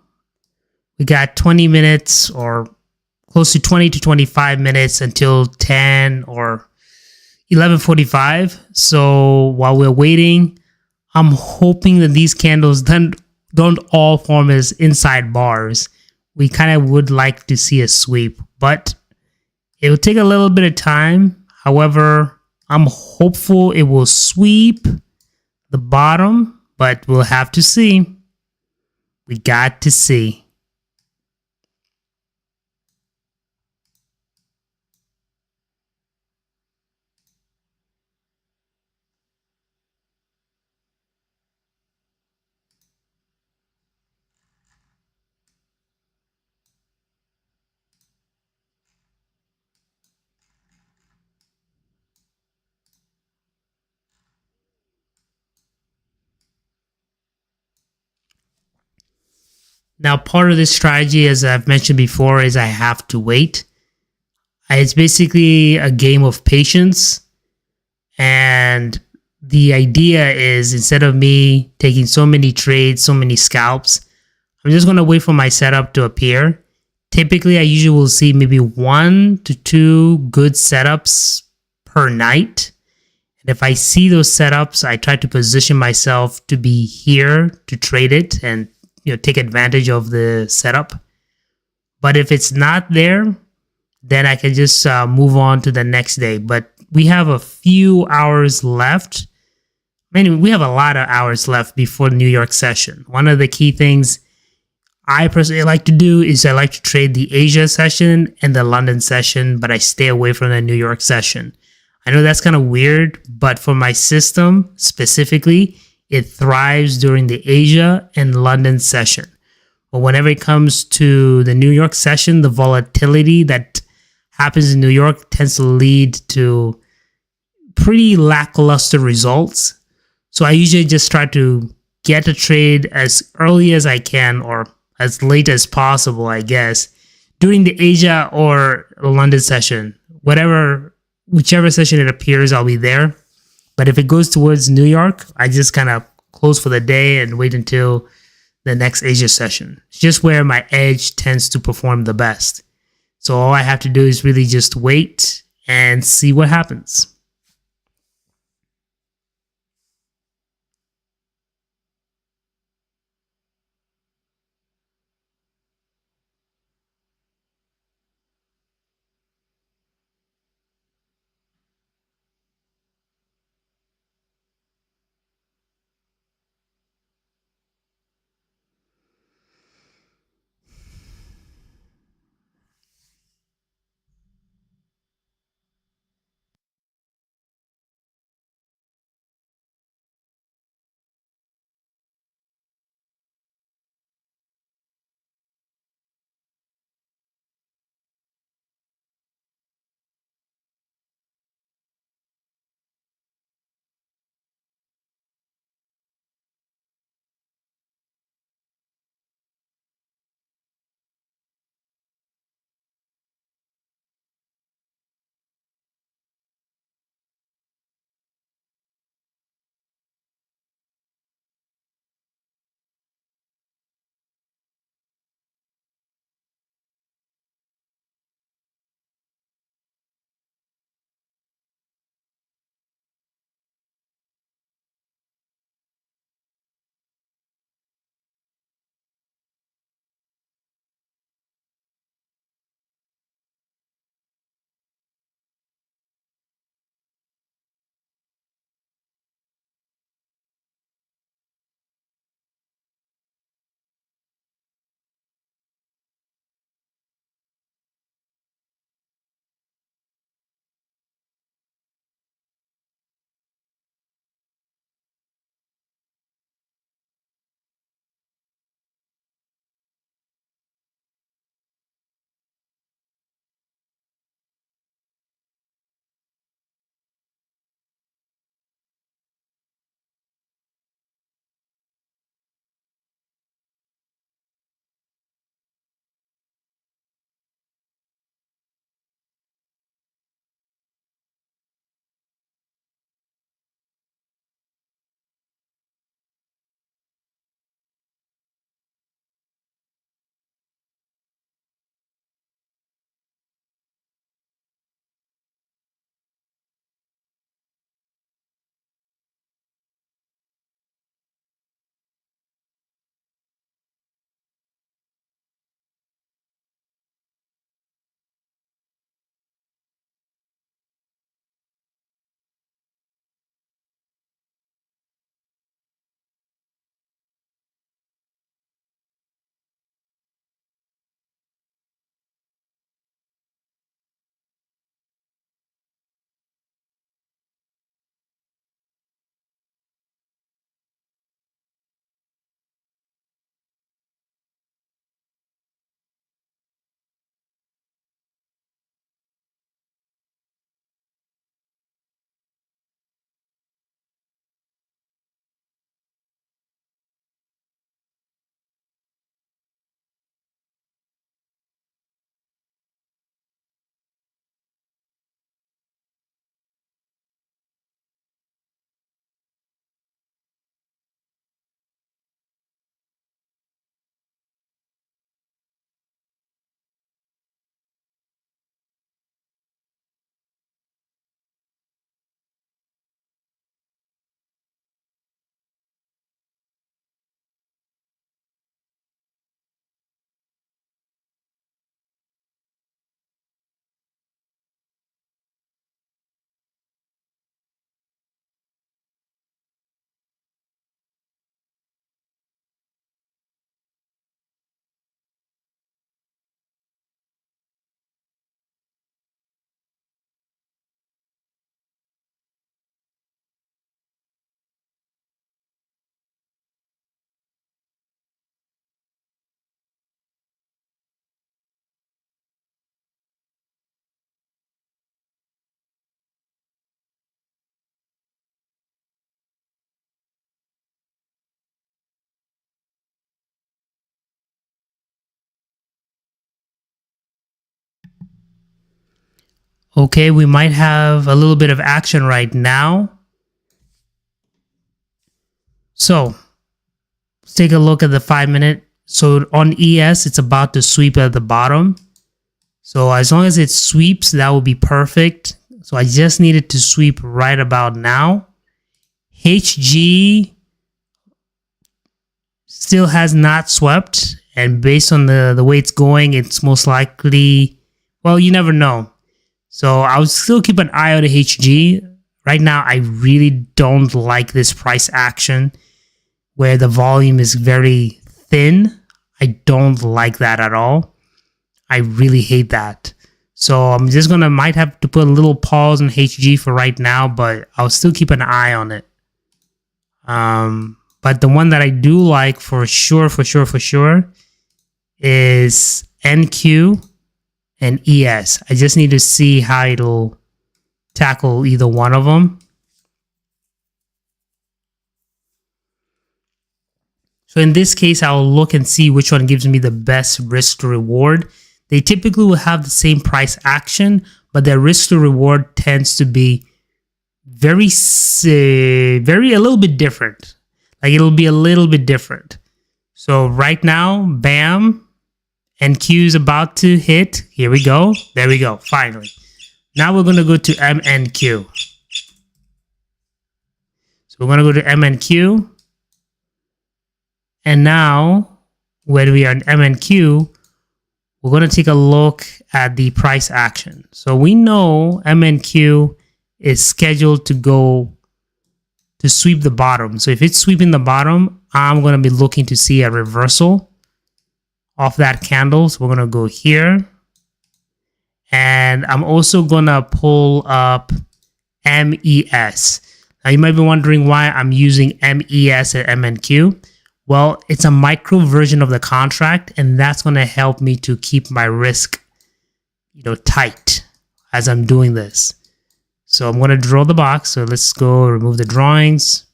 we got 20 minutes or close to 20 to 25 minutes until 10 or 11:45. So while we're waiting, I'm hoping that these candles don't all form as inside bars. We kind of would like to see a sweep, but it will take a little bit of time. However, I'm hopeful it will sweep the bottom, but we'll have to see. We got to see. Now, part of this strategy, as I've mentioned before, is I have to wait. It's basically a game of patience. And the idea is, instead of me taking so many trades, so many scalps, I'm just going to wait for my setup to appear. Typically, I usually will see maybe 1 to 2 good setups per night. And if I see those setups, I try to position myself to be here to trade it and take advantage of the setup. But if it's not there, then I can just move on to the next day. But we have a few hours left. I mean, we have a lot of hours left before the New York session. One of the key things I personally like to do is I like to trade the Asia session and the London session, but I stay away from the New York session. I know that's kind of weird, but for my system specifically, it thrives during the Asia and London session. But whenever it comes to the New York session, the volatility that happens in New York tends to lead to pretty lackluster results. So I usually just try to get a trade as early as I can or as late as possible, I guess, during the Asia or London session. Whichever session it appears, I'll be there. But if it goes towards New York, I just kind of close for the day and wait until the next Asia session. It's just where my edge tends to perform the best. So all I have to do is really just wait and see what happens. Okay, we might have a little bit of action right now. So let's take a look at the 5-minute. So on ES, it's about to sweep at the bottom. So as long as it sweeps, that will be perfect. So I just needed to sweep right about now. HG still has not swept. And based on the way it's going, it's most likely, well, you never know. So I'll still keep an eye on the HG. Right now, I really don't like this price action where the volume is very thin. I don't like that at all. I really hate that. So I'm just might have to put a little pause on HG for right now, but I'll still keep an eye on it. But the one that I do like for sure is NQ and ES. I just need to see how it'll tackle either one of them. So in this case, I'll look and see which one gives me the best risk to reward. They typically will have the same price action, but their risk to reward tends to be very a little bit different. Like it'll be a little bit different. So right now, bam, NQ is about to hit. Here we go. There we go. Finally. Now we're going to go to MNQ. So we're going to go to MNQ. And now, when we are in MNQ, we're going to take a look at the price action. So we know MNQ is scheduled to go to sweep the bottom. So if it's sweeping the bottom, I'm going to be looking to see a reversal of that candle. So we're going to go here. And I'm also going to pull up MES. Now you might be wondering why I'm using MES at MNQ. Well, it's a micro version of the contract, and that's going to help me to keep my risk, tight as I'm doing this. So I'm going to draw the box. So let's go remove the drawings.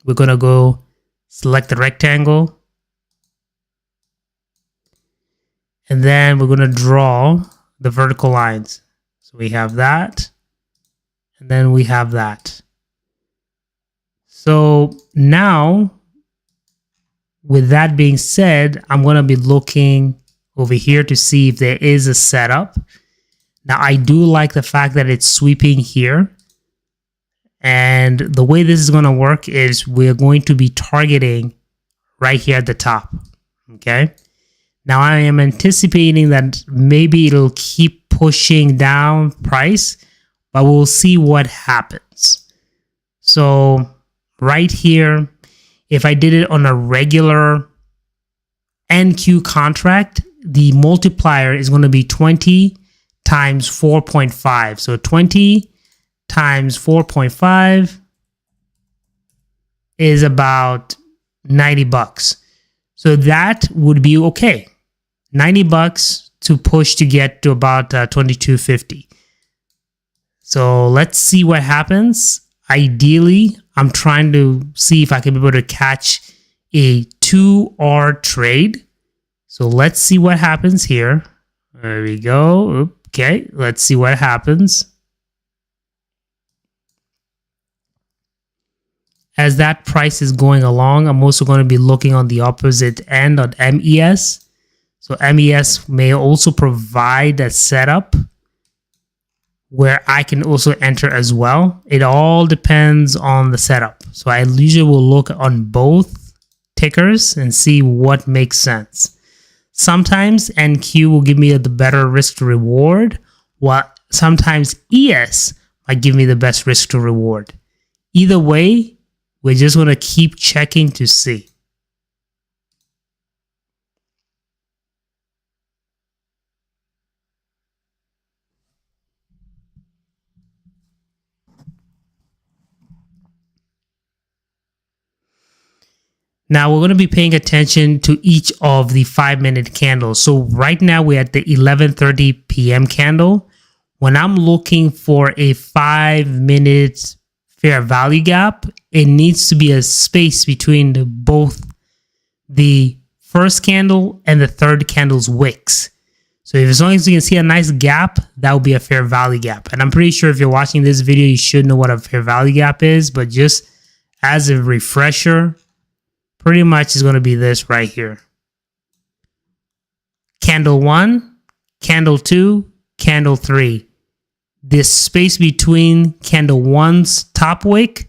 We're going to go select the rectangle. And then we're going to draw the vertical lines. So we have that. And then we have that. So now, with that being said, I'm going to be looking over here to see if there is a setup. Now, I do like the fact that it's sweeping here. And the way this is going to work is we're going to be targeting right here at the top. Okay. Now, I am anticipating that maybe it'll keep pushing down price, but we'll see what happens. So right here, if I did it on a regular NQ contract, the multiplier is going to be 20 times 4.5. So 20 times 4.5 is about $90. So that would be okay. $90 to push to get to about $22.50. So let's see what happens. Ideally, I'm trying to see if I can be able to catch a 2R trade. So let's see what happens here. There we go. Okay, let's see what happens. As that price is going along, I'm also going to be looking on the opposite end on MES. So MES may also provide a setup where I can also enter as well. It all depends on the setup. So I usually will look on both tickers and see what makes sense. Sometimes NQ will give me the better risk to reward, while sometimes ES might give me the best risk to reward. Either way, we're just going to keep checking to see. Now we're going to be paying attention to each of the 5-minute candles. So right now we're at the 11:30 p.m. candle. When I'm looking for a 5-minute fair value gap, it needs to be a space between both the first candle and the third candle's wicks. So if as long as you can see a nice gap, that would be a fair value gap. And I'm pretty sure if you're watching this video, you should know what a fair value gap is. But just as a refresher, pretty much is going to be this right here. Candle 1, candle 2, candle 3. This space between candle 1's top wick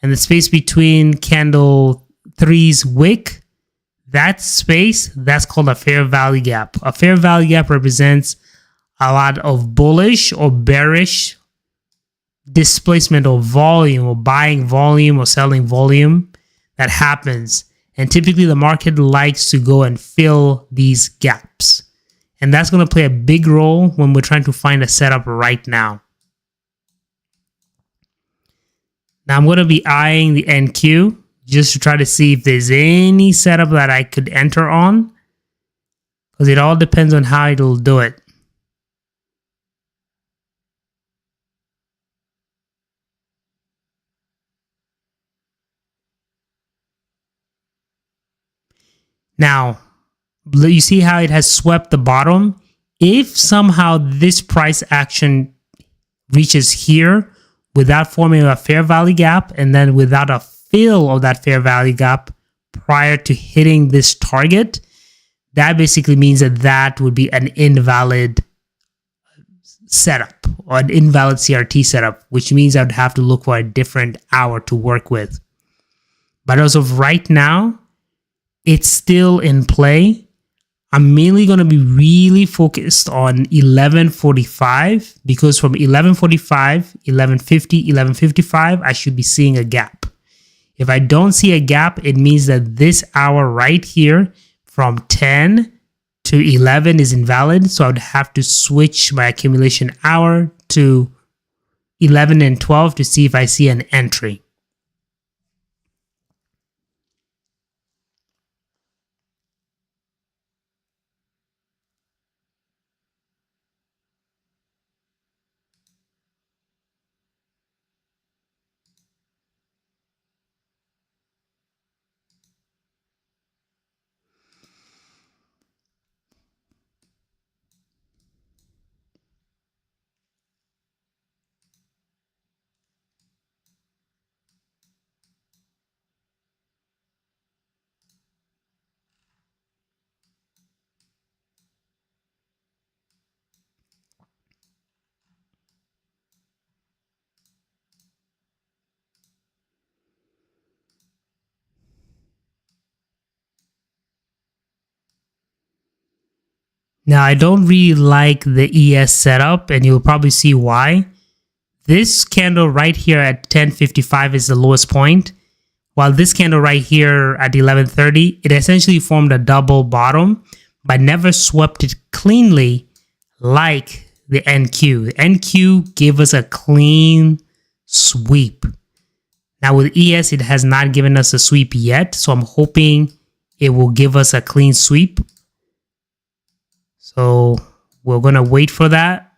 and the space between candle 3's wick, that space, that's called a fair value gap. A fair value gap represents a lot of bullish or bearish displacement or volume, or buying volume or selling volume that happens. And typically the market likes to go and fill these gaps. And that's going to play a big role when we're trying to find a setup right now. Now I'm going to be eyeing the NQ just to try to see if there's any setup that I could enter on, because it all depends on how it'll do it. Now, you see how it has swept the bottom? If somehow this price action reaches here without forming a fair value gap and then without a fill of that fair value gap prior to hitting this target, that basically means that that would be an invalid setup or an invalid CRT setup, which means I would have to look for a different hour to work with. But as of right now, it's still in play. I'm mainly going to be really focused on 1145 because from 1145, 1150, 1155, I should be seeing a gap. If I don't see a gap, it means that this hour right here from 10 to 11 is invalid. So I would have to switch my accumulation hour to 11 and 12 to see if I see an entry. Now, I don't really like the ES setup, and you'll probably see why. This candle right here at 1055 is the lowest point, while this candle right here at 1130, it essentially formed a double bottom, but never swept it cleanly like the NQ. The NQ gave us a clean sweep. Now with ES, it has not given us a sweep yet, so I'm hoping it will give us a clean sweep. So we're going to wait for that.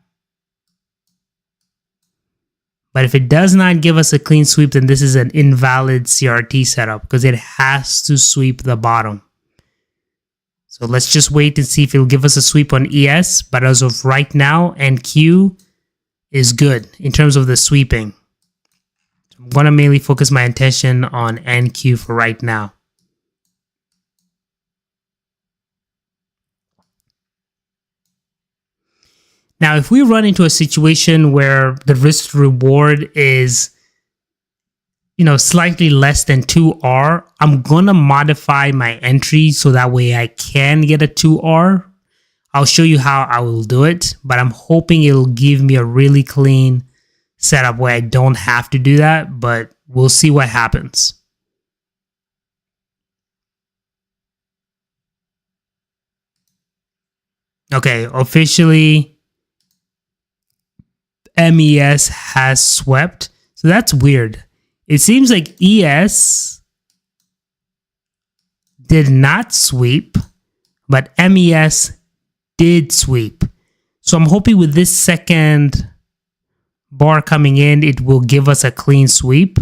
But if it does not give us a clean sweep, then this is an invalid CRT setup because it has to sweep the bottom. So let's just wait and see if it'll give us a sweep on ES. But as of right now, NQ is good in terms of the sweeping. So I'm going to mainly focus my attention on NQ for right now. Now, if we run into a situation where the risk reward is, slightly less than 2R, I'm going to modify my entry so that way I can get a 2R. I'll show you how I will do it, but I'm hoping it'll give me a really clean setup where I don't have to do that, but we'll see what happens. Okay, officially MES has swept. So that's weird. It seems like ES did not sweep, but MES did sweep. So I'm hoping with this second bar coming in, it will give us a clean sweep.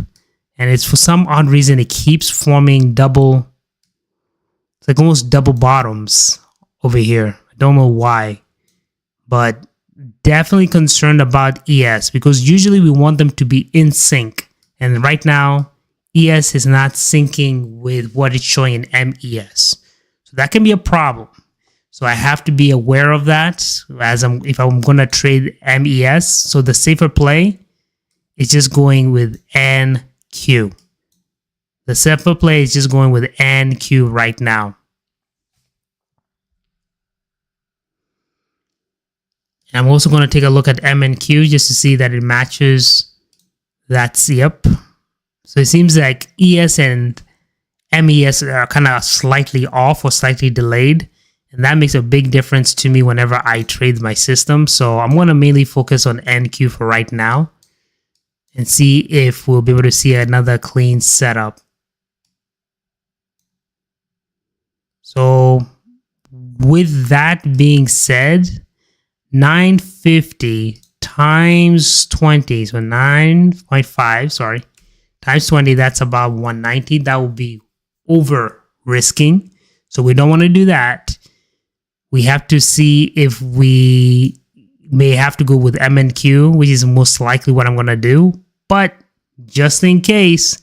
And it's for some odd reason, it keeps forming it's like almost double bottoms over here. I don't know why. but definitely concerned about ES because usually we want them to be in sync. And right now, ES is not syncing with what it's showing in MES. So that can be a problem. So I have to be aware of that if I'm going to trade MES. So the safer play is just going with NQ. The safer play is just going with NQ right now. And I'm also going to take a look at MNQ just to see that it matches that SIP. So it seems like ES and MES are kind of slightly off or slightly delayed. And that makes a big difference to me whenever I trade my system. So I'm going to mainly focus on NQ for right now and see if we'll be able to see another clean setup. So with that being said, 950 times 20, so 9.5, sorry, times 20, that's about 190. That will be over risking. So we don't want to do that. We have to see if we may have to go with MNQ, which is most likely what I'm going to do. But just in case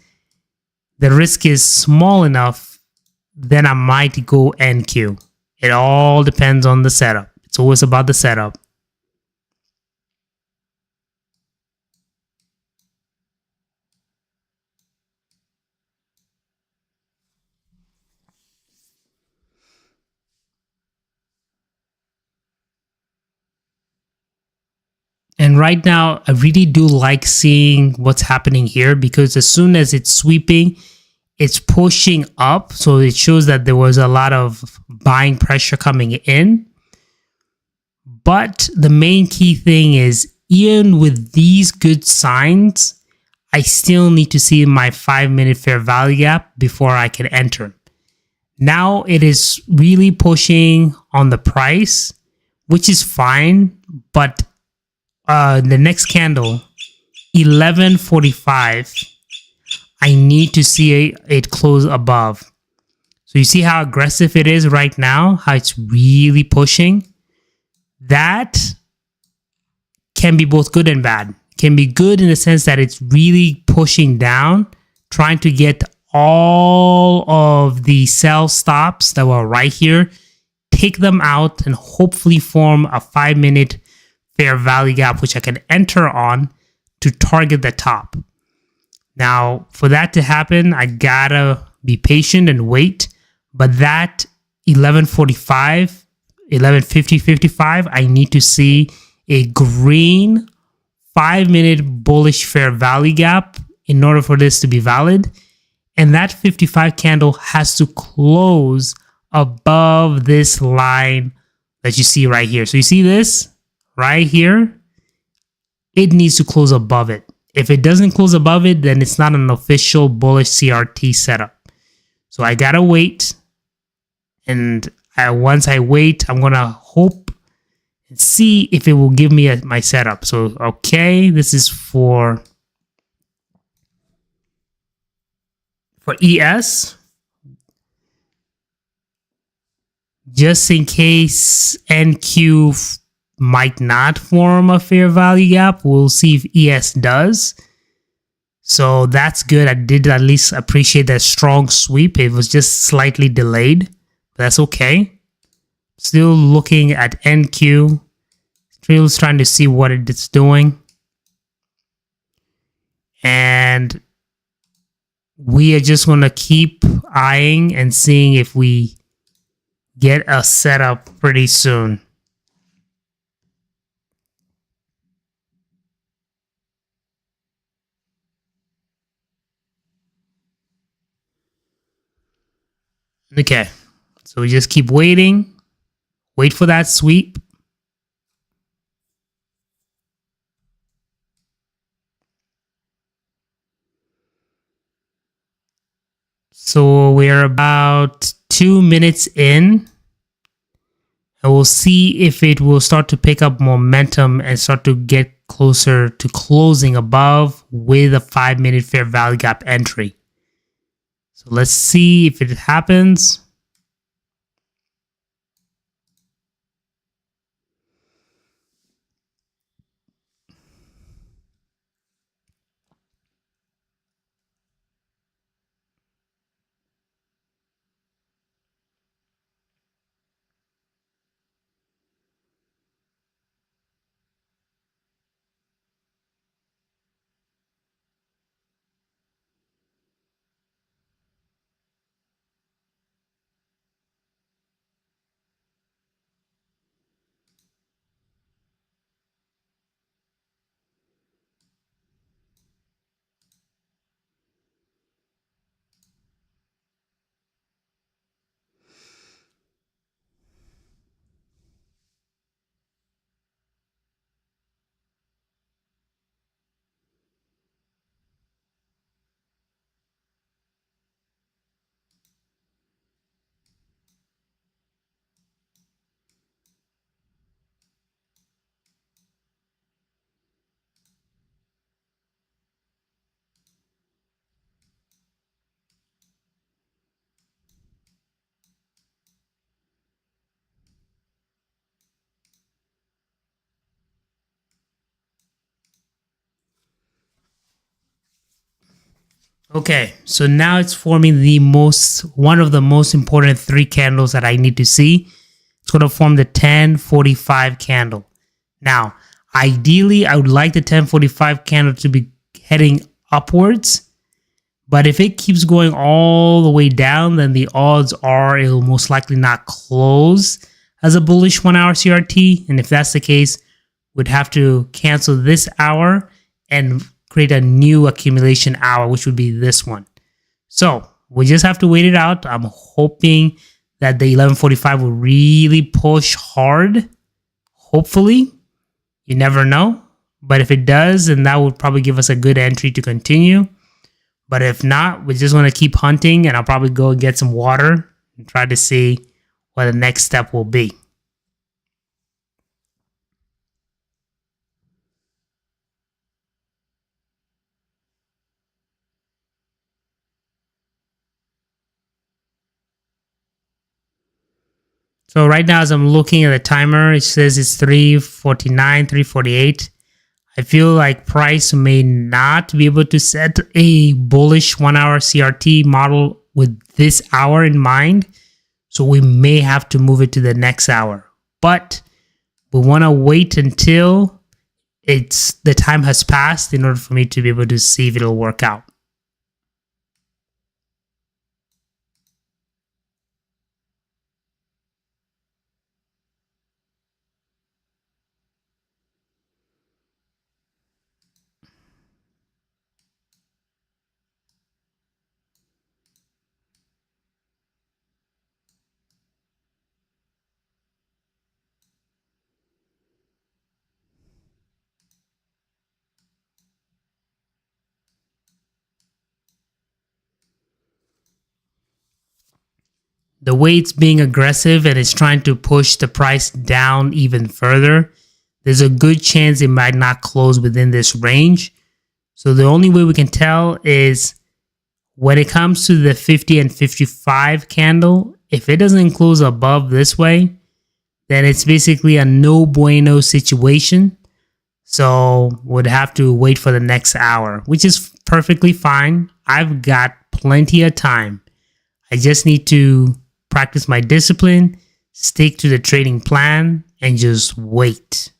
the risk is small enough, then I might go NQ. It all depends on the setup. It's always about the setup. And right now, I really do like seeing what's happening here because as soon as it's sweeping, it's pushing up. So it shows that there was a lot of buying pressure coming in. But the main key thing is, even with these good signs, I still need to see my 5-minute fair value gap before I can enter. Now it is really pushing on the price, which is fine, but the next candle, 11:45, I need to see it close above. So you see how aggressive it is right now, how it's really pushing. That can be both good and bad. It can be good in the sense that it's really pushing down, trying to get all of the sell stops that were right here, take them out, and hopefully form a 5-minute fair value gap, which I can enter on to target the top. Now, for that to happen, I gotta be patient and wait. But that 11:45, 11:50, 55, I need to see a green 5-minute bullish fair value gap in order for this to be valid. And that 55 candle has to close above this line that you see right here. So you see this right here? It needs to close above it. If it doesn't close above it, then it's not an official bullish CRT setup. So I gotta wait. And once I wait, I'm gonna hope and see if it will give me my setup. So, okay, this is for ES. Just in case NQ might not form a fair value gap, we'll see if ES does. So that's good. I did at least appreciate that strong sweep. It was just slightly delayed, but that's okay. Still looking at NQ. Still trying to see what it's doing. And we are just going to keep eyeing and seeing if we get a setup pretty soon. Okay, so we just keep waiting. Wait for that sweep. So we're about 2 minutes in. And we'll see if it will start to pick up momentum and start to get closer to closing above with a 5-minute fair value gap entry. So let's see if it happens. Okay, so now it's forming one of the most important three candles that I need to see. It's going to form the 1045 candle. Now, ideally, I would like the 1045 candle to be heading upwards, but if it keeps going all the way down, then the odds are it will most likely not close as a bullish 1 hour CRT. And if that's the case, we'd have to cancel this hour and create a new accumulation hour, which would be this one. So we just have to wait it out. I'm hoping that the 1145 will really push hard. Hopefully, you never know. But if it does, then that would probably give us a good entry to continue. But if not, we're just going to keep hunting, and I'll probably go and get some water and try to see what the next step will be. So right now, as I'm looking at the timer, it says it's 349, 348. I feel like price may not be able to set a bullish 1 hour CRT model with this hour in mind. So we may have to move it to the next hour. But we want to wait until the time has passed in order for me to be able to see if it'll work out. The way it's being aggressive and it's trying to push the price down even further, there's a good chance it might not close within this range. So the only way we can tell is when it comes to the 50 and 55 candle, if it doesn't close above this way, then it's basically a no bueno situation. So would have to wait for the next hour, which is perfectly fine. I've got plenty of time. I just need to practice my discipline, stick to the trading plan, and just wait.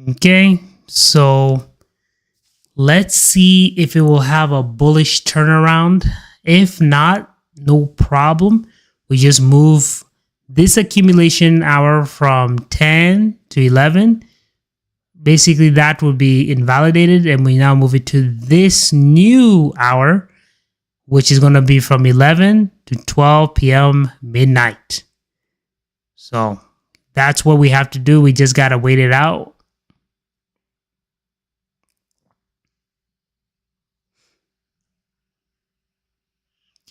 Okay, so let's see if it will have a bullish turnaround. If not, no problem. We just move this accumulation hour from 10 to 11. Basically, that would be invalidated, and we now move it to this new hour, which is going to be from 11 to 12 p.m. midnight. So that's what we have to do. We just got to wait it out.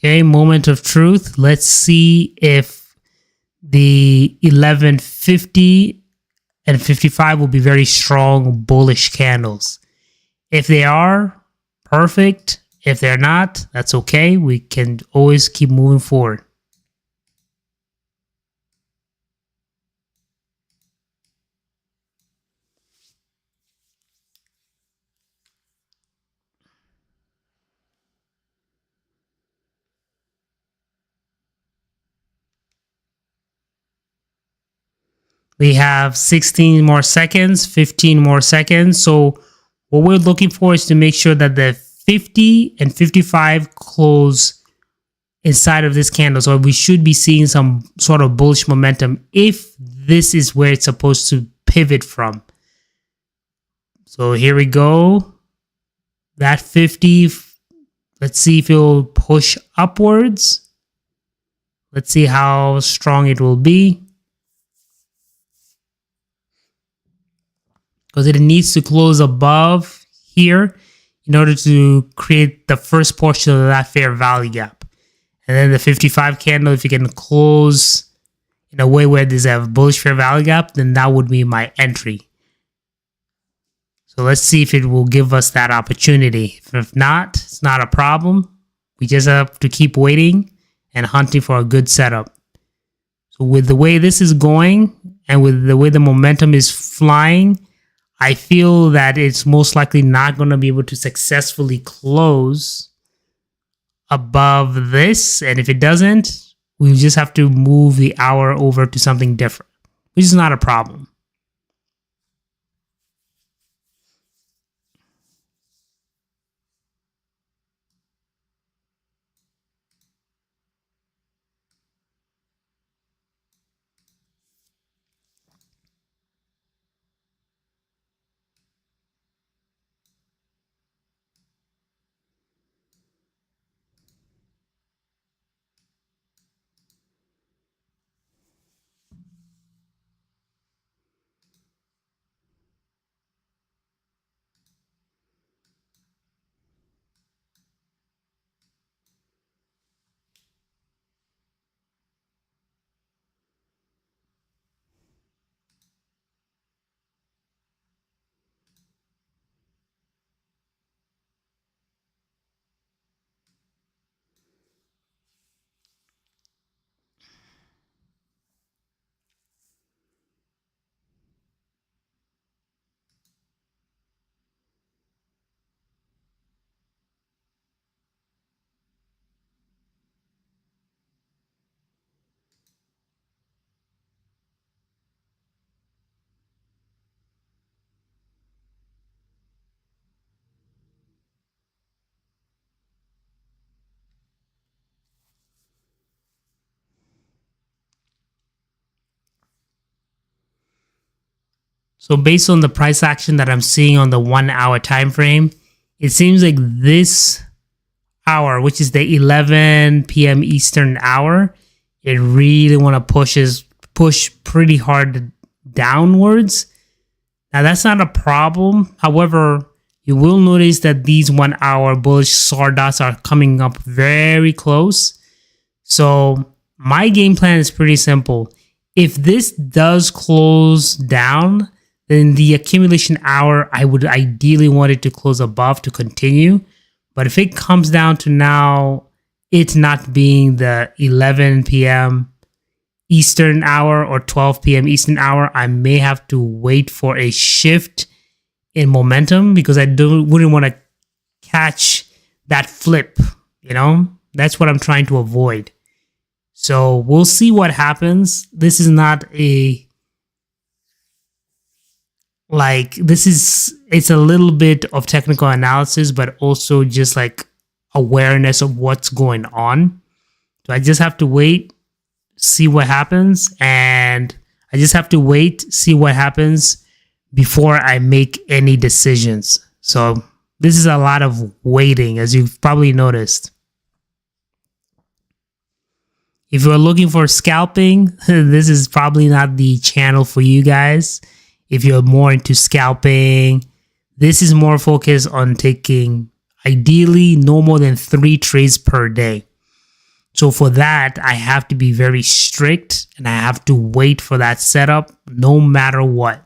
Okay, moment of truth. Let's see if the 1150 and 55 will be very strong bullish candles. If they are, perfect. If they're not, that's okay. We can always keep moving forward. We have 16 more seconds, 15 more seconds. So what we're looking for is to make sure that the 50 and 55 close inside of this candle. So we should be seeing some sort of bullish momentum if this is where it's supposed to pivot from. So here we go. That 50, let's see if it'll push upwards. Let's see how strong it will be. Because it needs to close above here in order to create the first portion of that fair value gap. And then the 55 candle, if you can close in a way where there's a bullish fair value gap, then that would be my entry. So let's see if it will give us that opportunity. If not, it's not a problem. We just have to keep waiting and hunting for a good setup. So with the way this is going and with the way the momentum is flying, I feel that it's most likely not going to be able to successfully close above this. And if it doesn't, we just have to move the hour over to something different, which is not a problem. So based on the price action that I'm seeing on the 1 hour time frame, it seems like this hour, which is the 11 p.m. Eastern hour, it really want to push pretty hard downwards. Now that's not a problem. However, you will notice that these 1 hour bullish sawdust are coming up very close. So my game plan is pretty simple. If this does close down, then the accumulation hour, I would ideally want it to close above to continue. But if it comes down to now it not being the 11 p.m. Eastern hour or 12 p.m. Eastern hour, I may have to wait for a shift in momentum because I wouldn't want to catch that flip, you know? That's what I'm trying to avoid. So we'll see what happens. This is not it's a little bit of technical analysis, but also just like awareness of what's going on. So I just have to wait, see what happens, and I just have to wait, see what happens before I make any decisions. So this is a lot of waiting, as you've probably noticed. If you're looking for scalping, this is probably not the channel for you guys. If you're more into scalping, this is more focused on taking ideally no more than 3 trades per day. So for that, I have to be very strict and I have to wait for that setup no matter what.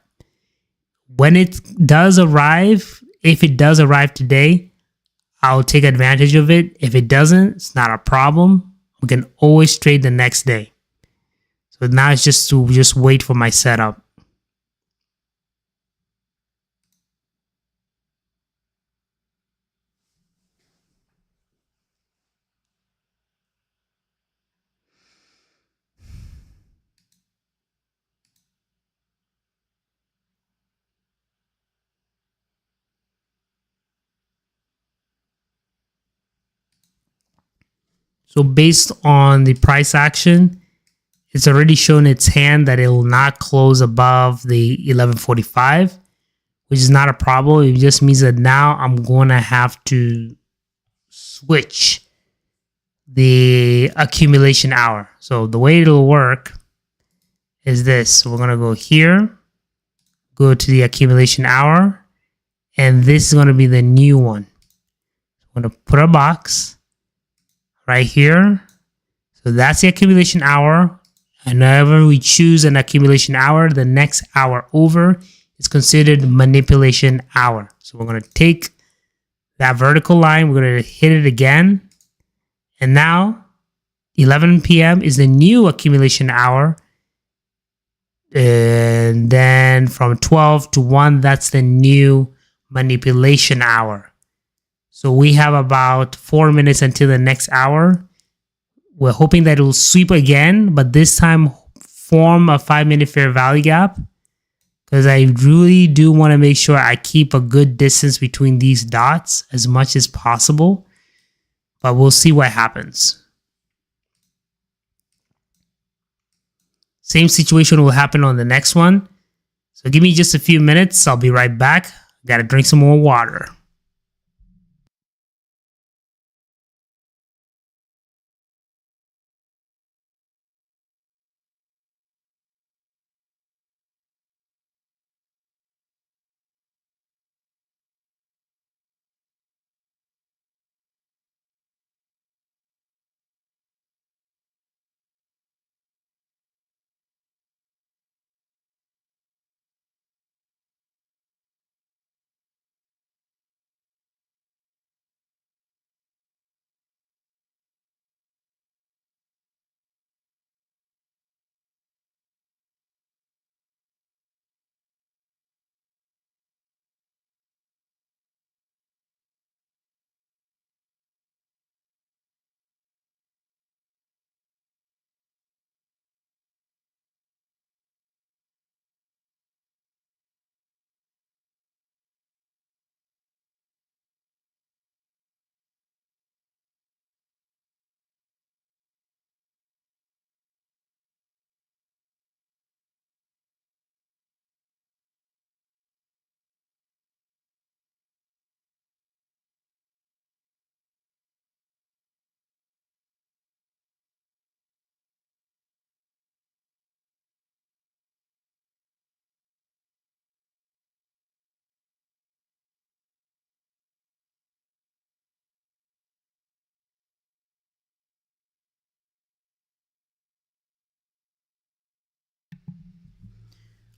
When it does arrive, if it does arrive today, I'll take advantage of it. If it doesn't, it's not a problem. We can always trade the next day. So now it's just to wait for my setup. So based on the price action, it's already shown its hand that it will not close above the 1145. which is not a problem. It just means that now I'm going to have to switch the accumulation hour. So the way it'll work is this. So we're going to go here, go to the accumulation hour, and this is going to be the new one. I'm going to put a box right here. So that's the accumulation hour. And whenever we choose an accumulation hour, the next hour over is considered manipulation hour. So we're going to take that vertical line, we're going to hit it again. And now 11 p.m. is the new accumulation hour. And then from 12 to 1, that's the new manipulation hour. So we have about 4 minutes until the next hour. We're hoping that it will sweep again, but this time form a 5-minute fair value gap, because I really do want to make sure I keep a good distance between these dots as much as possible. But we'll see what happens. Same situation will happen on the next one. So give me just a few minutes. I'll be right back. Got to drink some more water.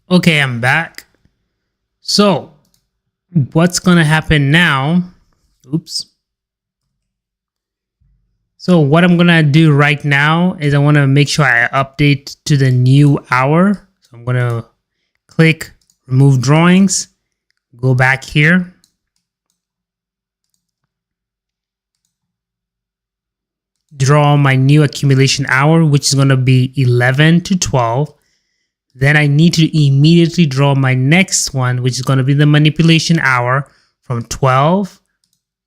Okay, I'm back. So what's going to happen now? Oops. So what I'm going to do right now is I want to make sure I update to the new hour. So I'm going to click remove drawings, go back here. Draw my new accumulation hour, which is going to be 11 to 12. Then I need to immediately draw my next one, which is going to be the manipulation hour from 12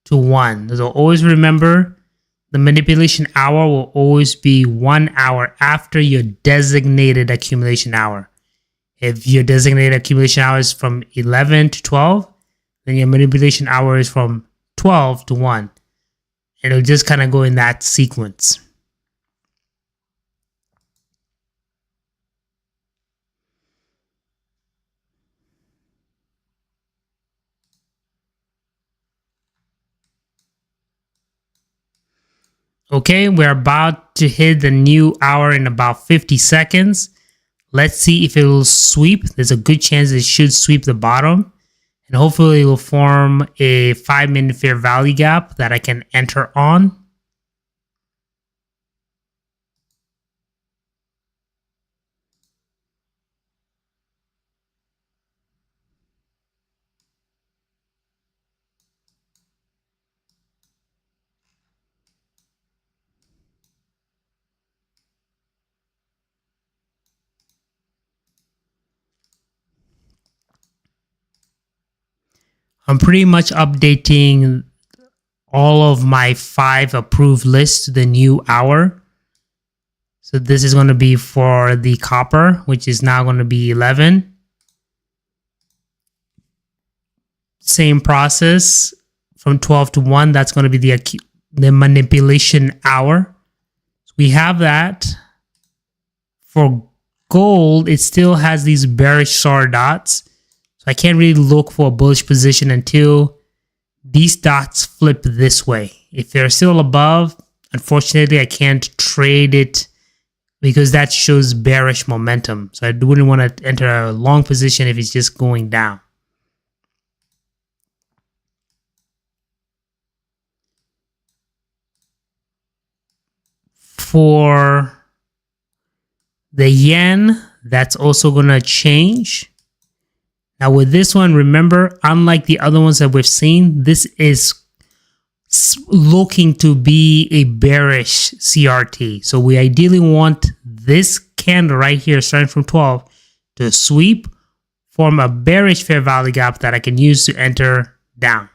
to 1. So always remember, the manipulation hour will always be 1 hour after your designated accumulation hour. If your designated accumulation hour is from 11 to 12, then your manipulation hour is from 12 to 1. It'll just kind of go in that sequence. Okay, we're about to hit the new hour in about 50 seconds. Let's see if it will sweep. There's a good chance it should sweep the bottom. And hopefully it will form a 5-minute fair value gap that I can enter on. I'm pretty much updating all of my 5 approved lists to the new hour. So this is going to be for the copper, which is now going to be 11. same process from 12 to 1. That's going to be the manipulation hour. So we have that. For gold, it still has these bearish SAR dots. So I can't really look for a bullish position until these dots flip this way. If they're still above, unfortunately, I can't trade it because that shows bearish momentum. So I wouldn't want to enter a long position if it's just going down. For the yen, that's also going to change. Now with this one, remember, unlike the other ones that we've seen, this is looking to be a bearish CRT. So we ideally want this candle right here, starting from 12, to sweep, form a bearish fair value gap that I can use to enter down.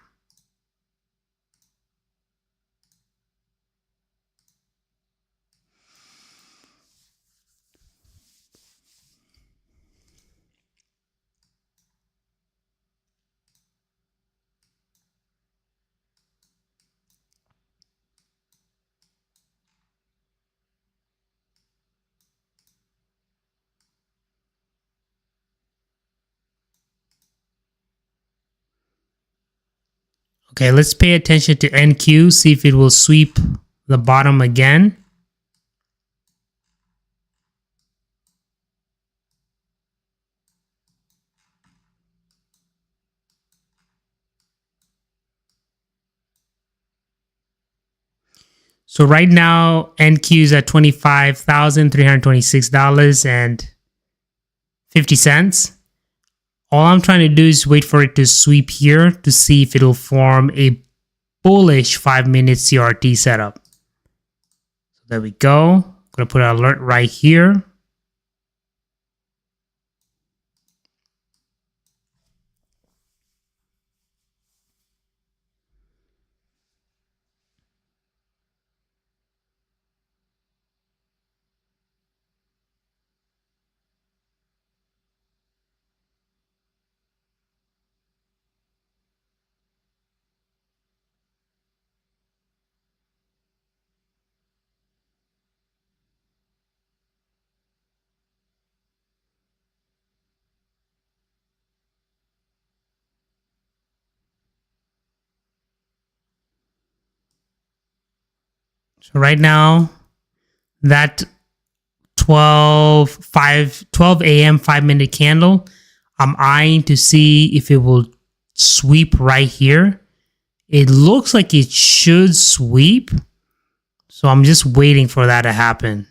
Okay, let's pay attention to NQ, see if it will sweep the bottom again. So right now, NQ is at $25,326.50. All I'm trying to do is wait for it to sweep here to see if it'll form a bullish 5-minute CRT setup. So there we go. I'm going to put an alert right here. So right now, that 12 a.m. 5-minute candle, I'm eyeing to see if it will sweep right here. It looks like it should sweep. So I'm just waiting for that to happen.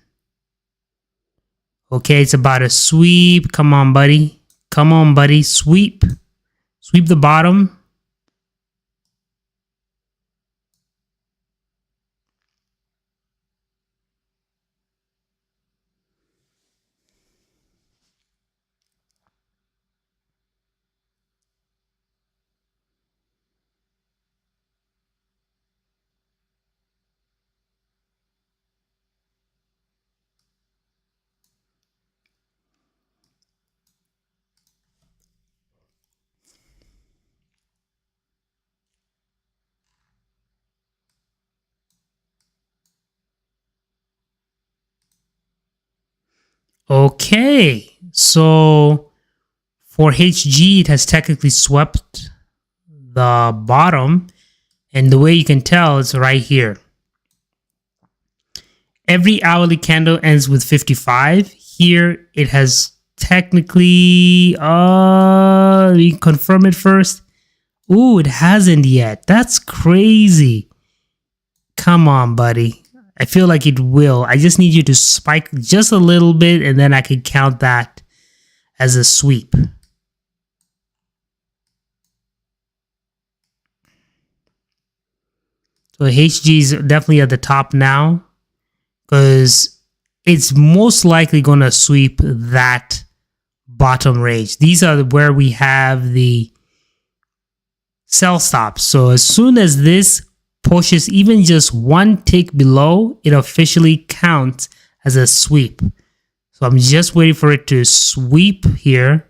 Okay, it's about to sweep. Come on, buddy. Come on, buddy. Sweep. Sweep the bottom. Okay, so for HG, it has technically swept the bottom, and the way you can tell is right here. Every hourly candle ends with 55. Here, it has technically, let me confirm it first. Ooh, it hasn't yet. That's crazy. Come on, buddy. I feel like it will. I just need you to spike just a little bit, and then I can count that as a sweep. So HG is definitely at the top now because it's most likely going to sweep that bottom range. These are where we have the sell stops. So as soon as this pushes even just one tick below, it officially counts as a sweep. So I'm just waiting for it to sweep here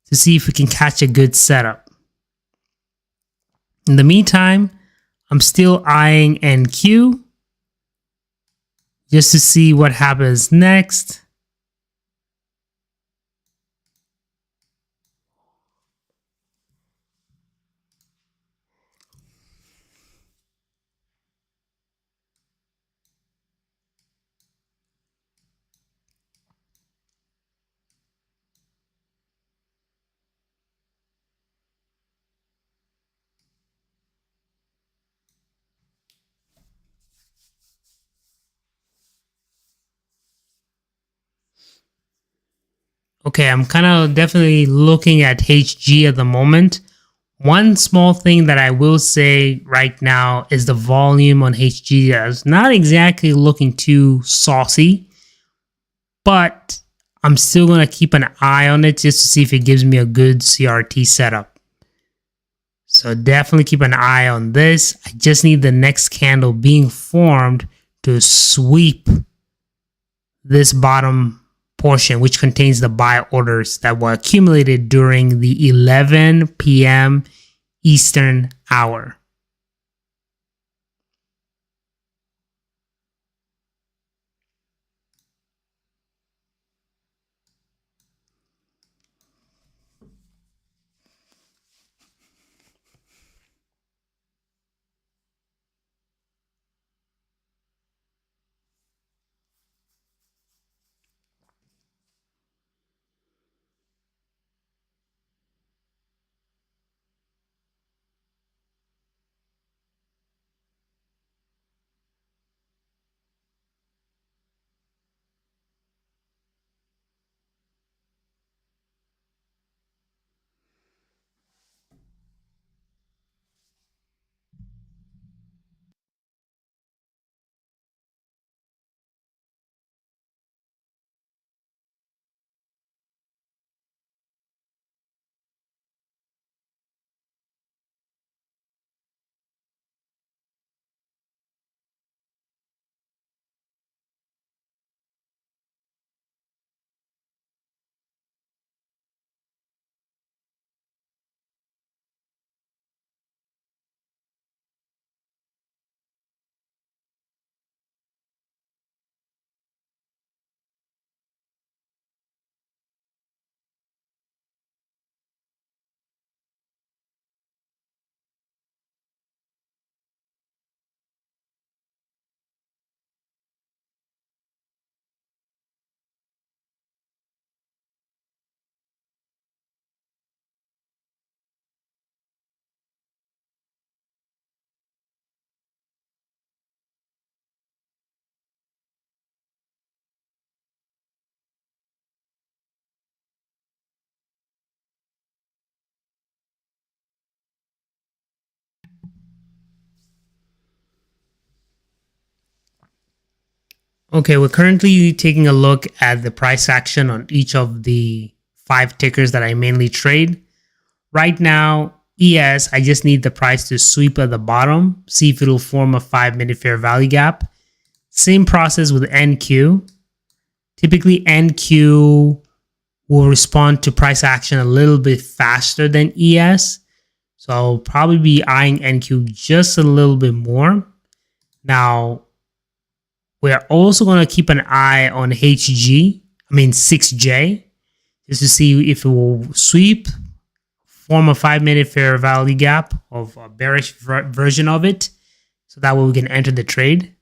to see if we can catch a good setup. In the meantime, I'm still eyeing NQ just to see what happens next. Okay, I'm kind of definitely looking at HG at the moment. One small thing that I will say right now is the volume on HG is not exactly looking too saucy, but I'm still going to keep an eye on it just to see if it gives me a good CRT setup. So definitely keep an eye on this. I just need the next candle being formed to sweep this bottom portion, which contains the buy orders that were accumulated during the 11 p.m. Eastern hour. Okay, we're currently taking a look at the price action on each of the 5 tickers that I mainly trade. Right now, ES, I just need the price to sweep at the bottom, see if it'll form a 5-minute fair value gap. Same process with NQ. Typically, NQ will respond to price action a little bit faster than ES. So I'll probably be eyeing NQ just a little bit more. Now, we're also going to keep an eye on 6J, just to see if it will sweep, form a 5-minute fair value gap of a bearish version of it. So that way we can enter the trade.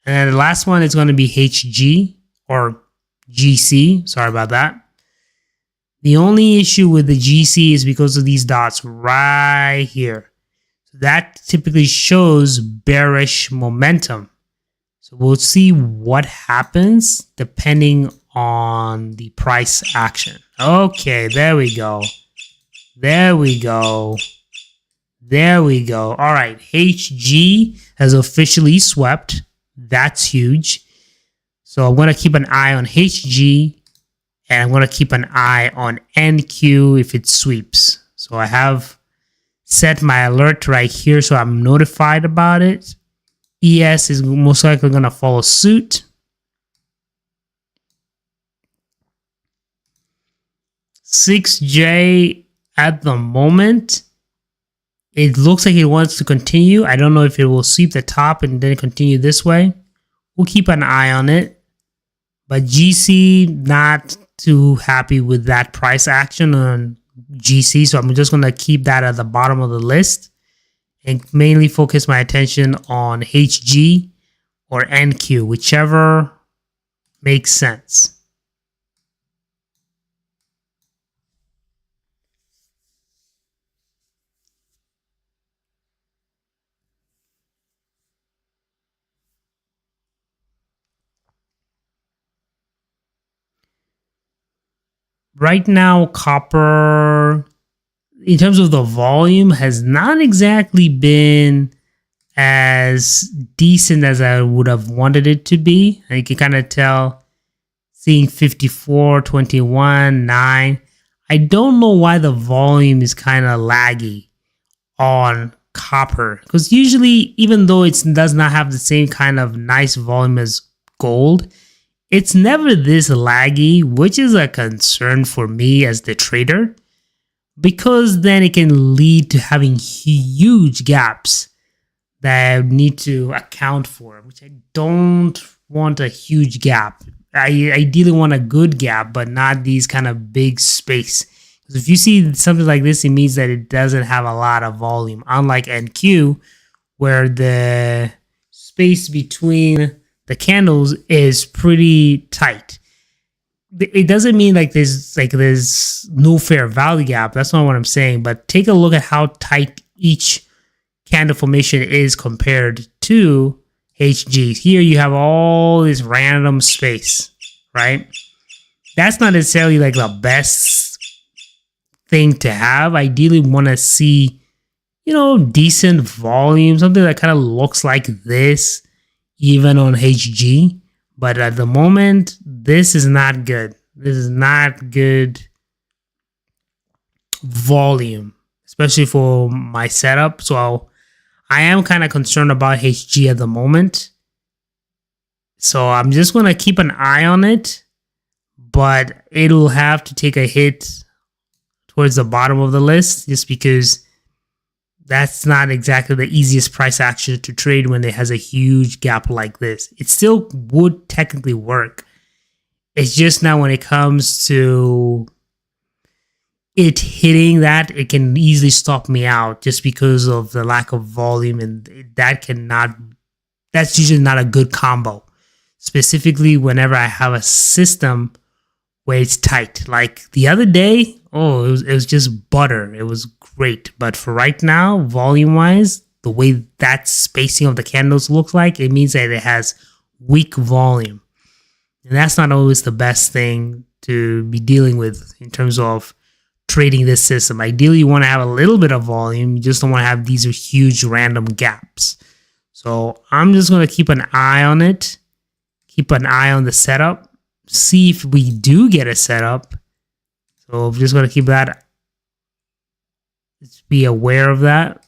And then the last one is going to be HG or GC. Sorry about that. The only issue with the GC is because of these dots right here. So that typically shows bearish momentum. So we'll see what happens depending on the price action. Okay, there we go. There we go. There we go. All right, HG has officially swept. That's huge. So I'm going to keep an eye on HG, and I'm going to keep an eye on NQ if it sweeps. So I have set my alert right here so I'm notified about it. ES is most likely going to follow suit. 6J at the moment It looks like it wants to continue. I don't know if it will sweep the top and then continue this way. We'll keep an eye on it. But GC, not too happy with that price action on GC. So I'm just going to keep that at the bottom of the list and mainly focus my attention on HG or NQ, whichever makes sense. Right now, copper, in terms of the volume, has not exactly been as decent as I would have wanted it to be. And you can kind of tell, seeing 54, 21, 9. I don't know why the volume is kind of laggy on copper, because usually, even though it does not have the same kind of nice volume as gold, it's never this laggy, which is a concern for me as the trader, because then it can lead to having huge gaps that I need to account for, which I don't want a huge gap. I ideally want a good gap, but not these kind of big space. Because if you see something like this, it means that it doesn't have a lot of volume, unlike NQ, where the space between the candles is pretty tight. It doesn't mean there's no fair value gap. That's not what I'm saying. But take a look at how tight each candle formation is compared to HG. Here you have all this random space, right? That's not necessarily like the best thing to have. Ideally, want to see, decent volume, something that kind of looks like this, even on HG. But at the moment, this is not good. This is not good volume, especially for my setup. So I am kind of concerned about HG at the moment. So I'm just going to keep an eye on it, but it'll have to take a hit towards the bottom of the list just because that's not exactly the easiest price action to trade when it has a huge gap like this. It still would technically work. It's just now when it comes to it hitting that, it can easily stop me out just because of the lack of volume, and that's usually not a good combo. Specifically whenever I have a system where it's tight. Like the other day, it was just butter. It was great. But for right now, volume wise, the way that spacing of the candles looks like, it means that it has weak volume. And that's not always the best thing to be dealing with in terms of trading this system. Ideally, you want to have a little bit of volume. You just don't want to have these huge random gaps. So I'm just going to keep an eye on it. Keep an eye on the setup. See if we do get a setup. So I'm just going to keep that. Just be aware of that.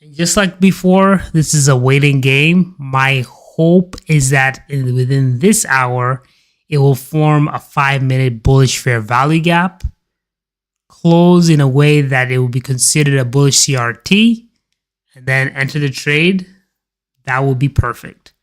And just like before, this is a waiting game. My hope is that within this hour, it will form a 5-minute bullish fair value gap, close in a way that it will be considered a bullish CRT, and then enter the trade. That will be perfect.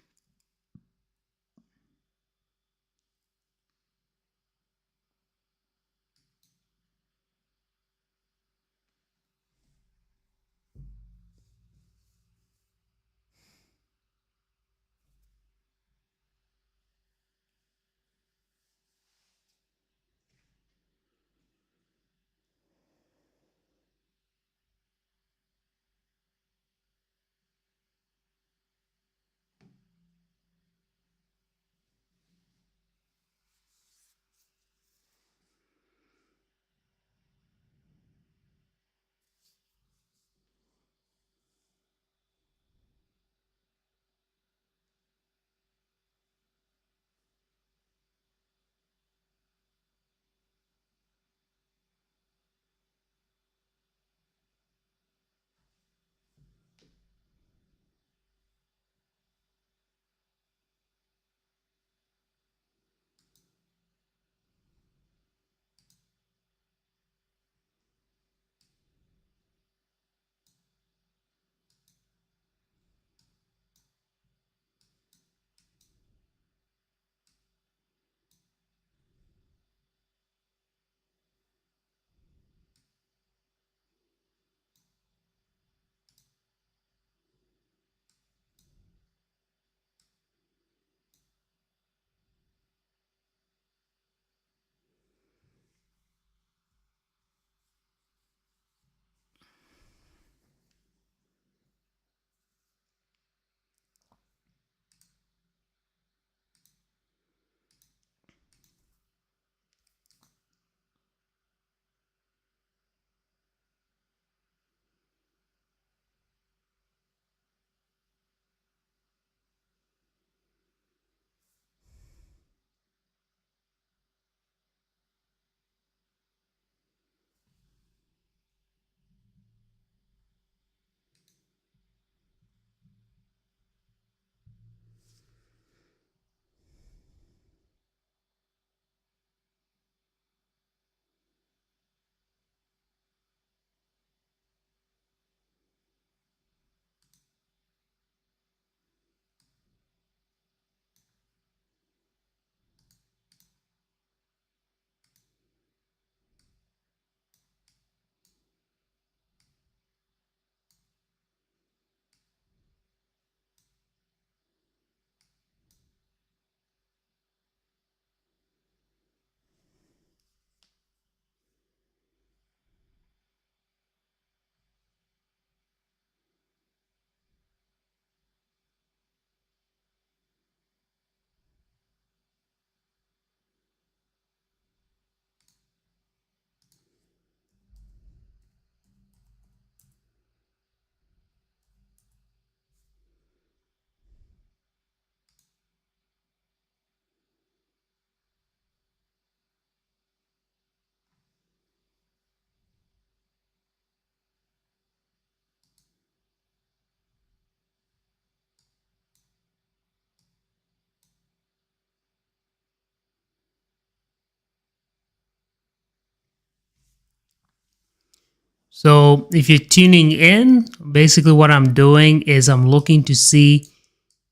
So if you're tuning in, basically what I'm doing is I'm looking to see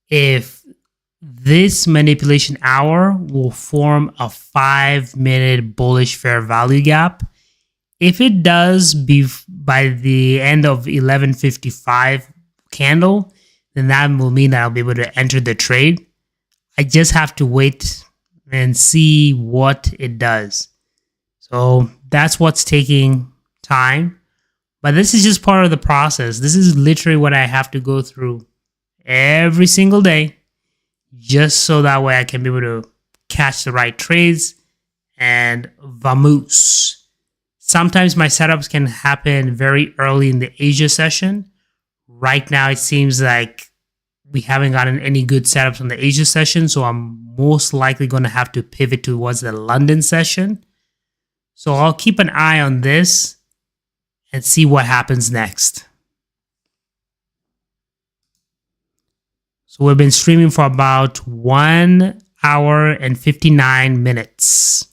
if this manipulation hour will form a 5-minute bullish fair value gap. If it does by the end of 11:55 candle, then that will mean that I'll be able to enter the trade. I just have to wait and see what it does. So that's what's taking time. But this is just part of the process. This is literally what I have to go through every single day, just so that way I can be able to catch the right trades and vamoose. Sometimes my setups can happen very early in the Asia session. Right now, it seems like we haven't gotten any good setups on the Asia session, so I'm most likely going to have to pivot towards the London session. So I'll keep an eye on this and see what happens next. So we've been streaming for about 1 hour and 59 minutes,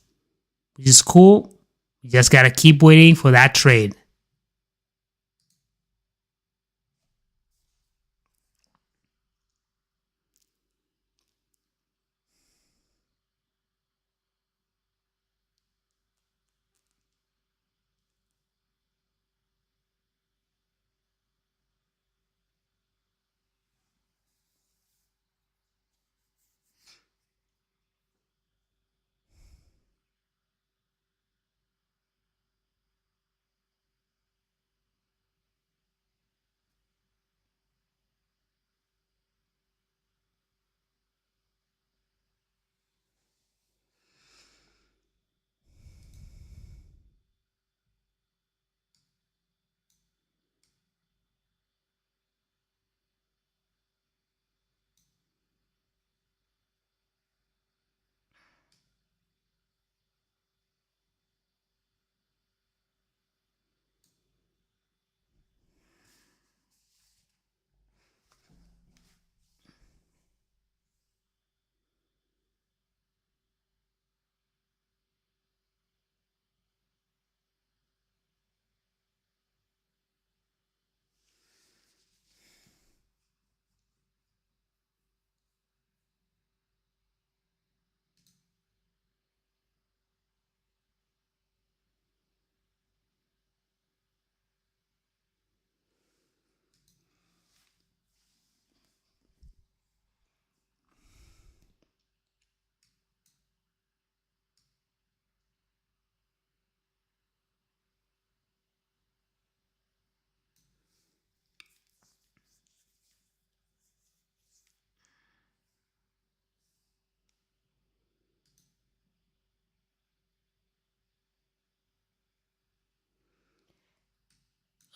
which is cool. You just got to keep waiting for that trade.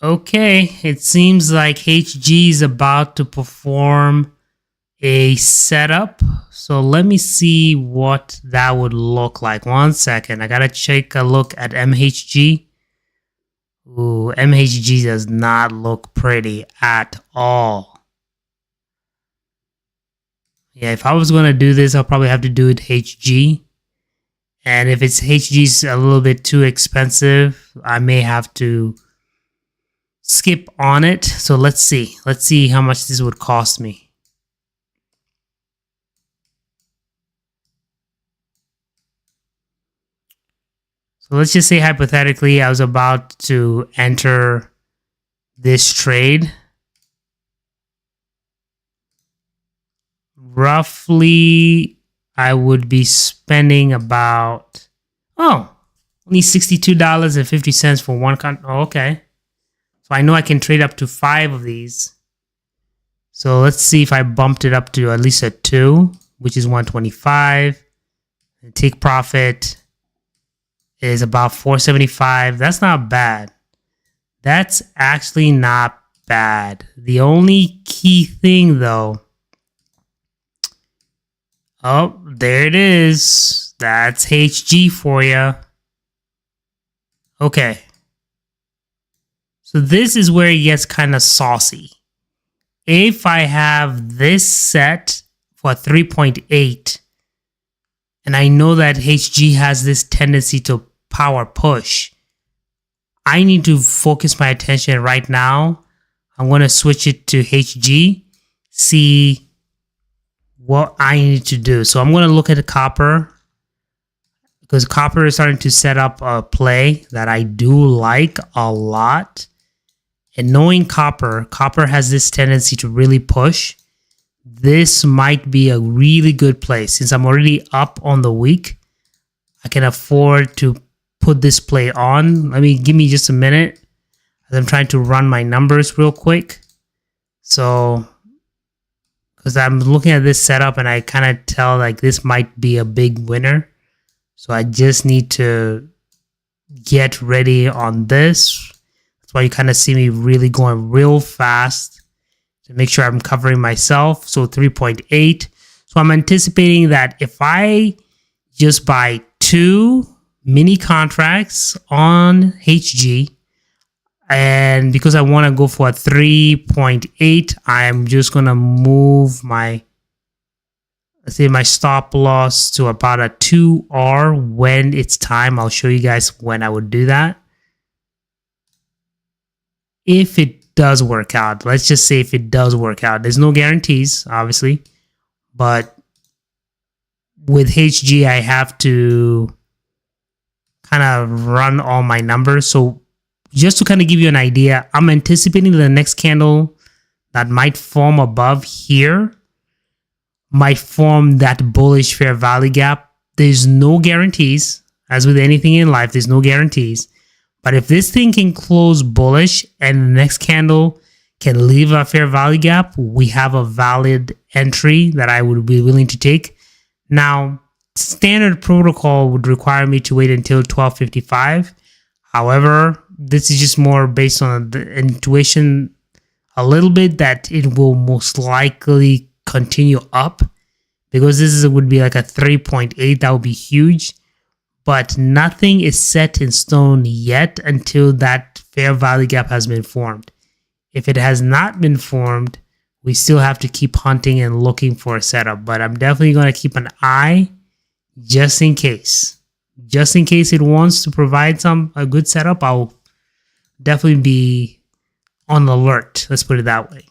Okay, it seems like HG is about to perform a setup. So let me see what that would look like. 1 second. I got to take a look at MHG. Ooh, MHG does not look pretty at all. Yeah, if I was going to do this, I'll probably have to do it HG. And if it's HG's a little bit too expensive, I may have to skip on it. So let's see. Let's see how much this would cost me. So let's just say hypothetically I was about to enter this trade. Roughly, I would be spending about, only $62.50 for one okay. So I know I can trade up to 5 of these. So let's see if I bumped it up to at least a 2, which is 125. And take profit is about 475. That's not bad. That's actually not bad. The only key thing though, oh, there it is. That's HG for you. Okay. So this is where it gets kind of saucy. If I have this set for 3.8, and I know that HG has this tendency to power push, I need to focus my attention right now. I'm going to switch it to HG, see what I need to do. So I'm going to look at the copper, because copper is starting to set up a play that I do like a lot. And knowing copper has this tendency to really push. This might be a really good play. Since I'm already up on the week, I can afford to put this play on. Give me just a minute, as I'm trying to run my numbers real quick. So, because I'm looking at this setup and I kind of tell like this might be a big winner. So I just need to get ready on this. That's why you kind of see me really going real fast to make sure I'm covering myself. So 3.8. So I'm anticipating that if I just buy 2 mini contracts on HG, and because I want to go for a 3.8, I'm just going to move my, let's say, my stop loss to about a 2R when it's time. I'll show you guys when I would do that. If it does work out, let's just say if it does work out, there's no guarantees, obviously, but with HG, I have to kind of run all my numbers. So just to kind of give you an idea, I'm anticipating the next candle that might form above here might form that bullish fair value gap. There's no guarantees. As with anything in life, there's no guarantees. But if this thing can close bullish and the next candle can leave a fair value gap, we have a valid entry that I would be willing to take. Now, standard protocol would require me to wait until 12:55. However, this is just more based on the intuition a little bit that it will most likely continue up, because this would be like a 3.8. That would be huge, but nothing is set in stone yet until that fair value gap has been formed. If it has not been formed, we still have to keep hunting and looking for a setup, but I'm definitely going to keep an eye just in case. Just in case it wants to provide a good setup, I'll definitely be on alert. Let's put it that way.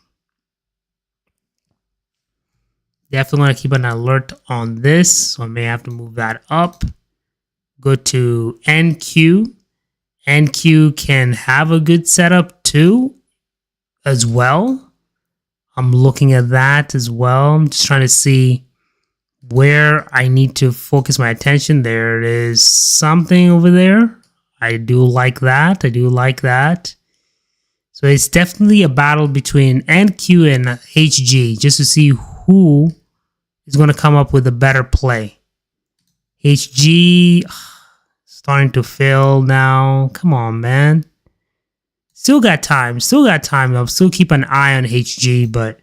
Definitely want to keep an alert on this. So I may have to move that up. Go to NQ. NQ can have a good setup too, as well. I'm looking at that as well. I'm just trying to see where I need to focus my attention. There is something over there. I do like that. I do like that. So it's definitely a battle between NQ and HG, just to see who is going to come up with a better play. HG starting to fail now. Come on, man. Still got time. Still got time. I'll still keep an eye on HG, but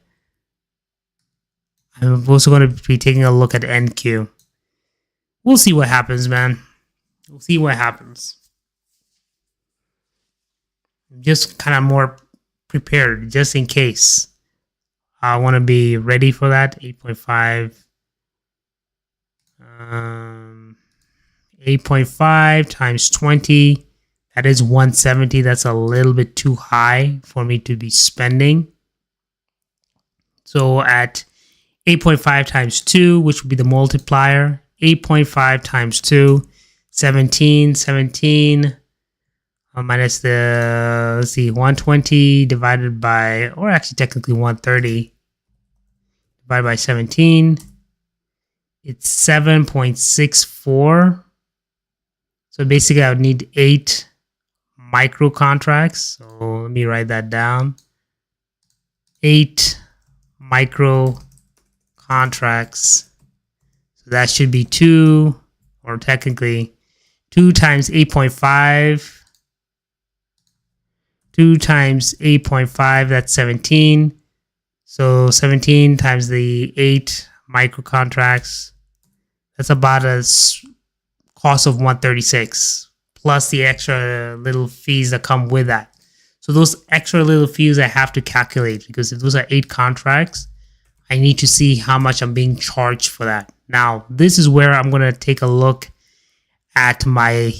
I'm also going to be taking a look at NQ. We'll see what happens, man. We'll see what happens. I'm just kind of more prepared, just in case. I want to be ready for that. 8.5. 8.5 times 20. That is 170. That's a little bit too high for me to be spending. So at 8.5 times 2, which would be the multiplier. 8.5 times 2, 17. 17 minus the, let's see, 120 divided by, or actually technically 130 divided by 17. It's 7.64. So basically I would need 8 micro contracts. So let me write that down. 8 micro contracts. So that should be 2, or technically 2 times 8.5. 2 times 8.5, that's 17. So 17 times the 8 micro contracts, that's about a cost of 136, plus the extra little fees that come with that. So those extra little fees I have to calculate, because if those are 8 contracts, I need to see how much I'm being charged for that. Now, this is where I'm going to take a look at my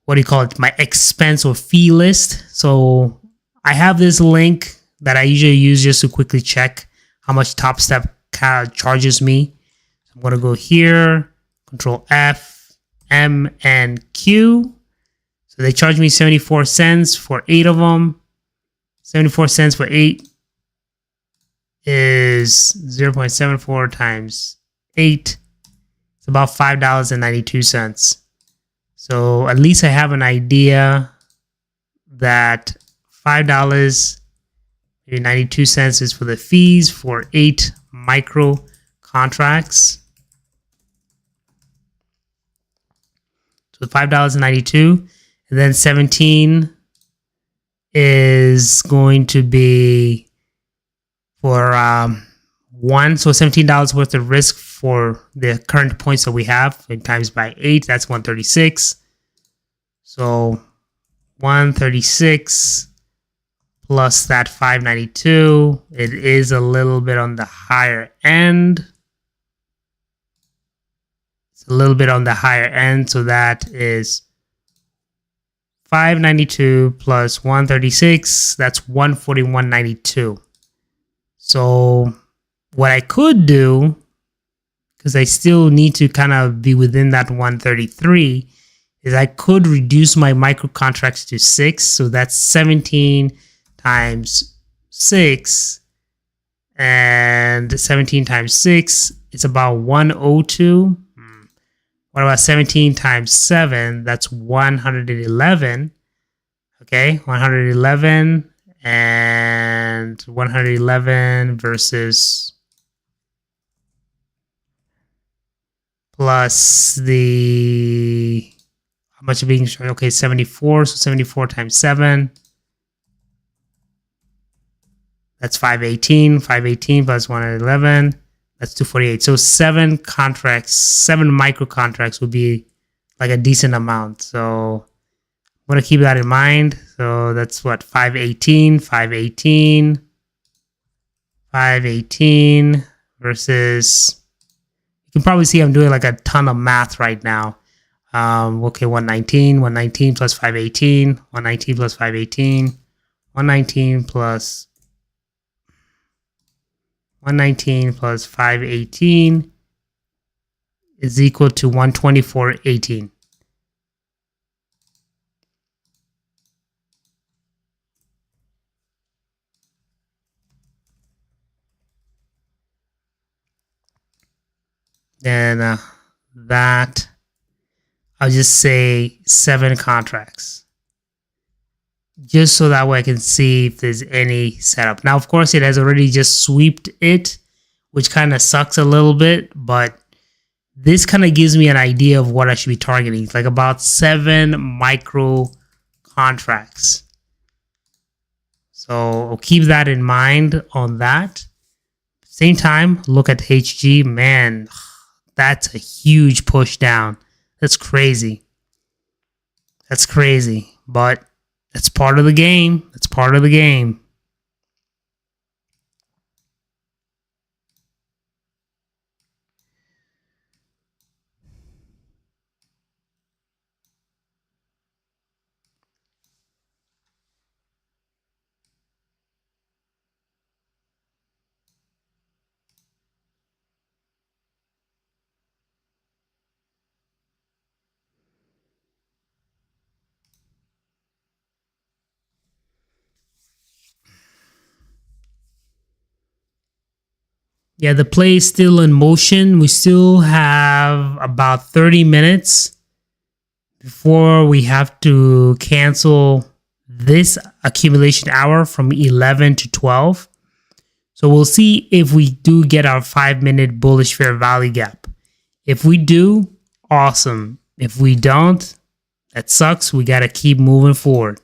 what do you call it, my expense or fee list. So I have this link that I usually use just to quickly check how much Topstep charges me. I'm going to go here, Control F, M, and Q. So they charge me 74 cents for 8 of them. 74 cents for 8 is 0.74 times 8. It's about $5.92. So at least I have an idea that $5.92 is for the fees for 8 micro contracts. So $5.92, and then 17 is going to be for one. So $17 worth of risk for the current points that we have, and times by 8, that's 136. So 136 plus that 592, it is a little bit on the higher end. It's a little bit on the higher end, so that is 592 plus 136, that's 141.92. So what I could do, because I still need to kind of be within that 133, is I could reduce my micro contracts to 6. So that's 17 times 6. And 17 times 6, it's about 102. What about 17 times 7? That's 111. Okay, 111 and 111 versus plus the, how much are being shown? Okay, 74. So 74 times 7. That's 518. 518 plus 111. That's 248. So 7 contracts, 7 micro contracts would be like a decent amount. So I'm going to keep that in mind. So that's what, 518, 518, 518 versus, you can probably see I'm doing like a ton of math right now. Okay, 119, 119 plus 518, 119 plus 518, 119 plus 119 plus 518 is equal to 124.18. Then that, I'll just say 7 contracts. Just so that way I can see if there's any setup. Now, of course, it has already just swept it, which kind of sucks a little bit, but this kind of gives me an idea of what I should be targeting. It's like about 7 micro contracts. So I'll keep that in mind on that. Same time, look at HG. Man, that's a huge push down. That's crazy. That's crazy. But that's part of the game. That's part of the game. Yeah, the play is still in motion. We still have about 30 minutes before we have to cancel this accumulation hour from 11 to 12. So we'll see if we do get our 5-minute bullish fair value gap. If we do, awesome. If we don't, that sucks. We got to keep moving forward.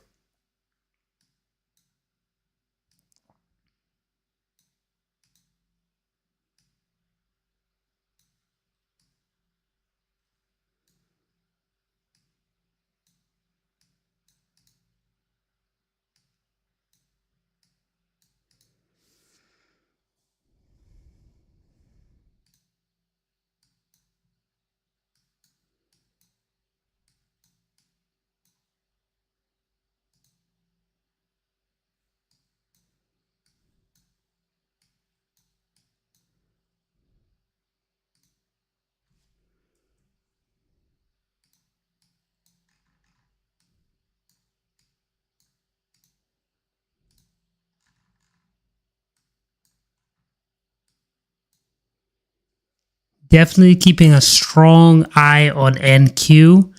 Definitely keeping a strong eye on NQ.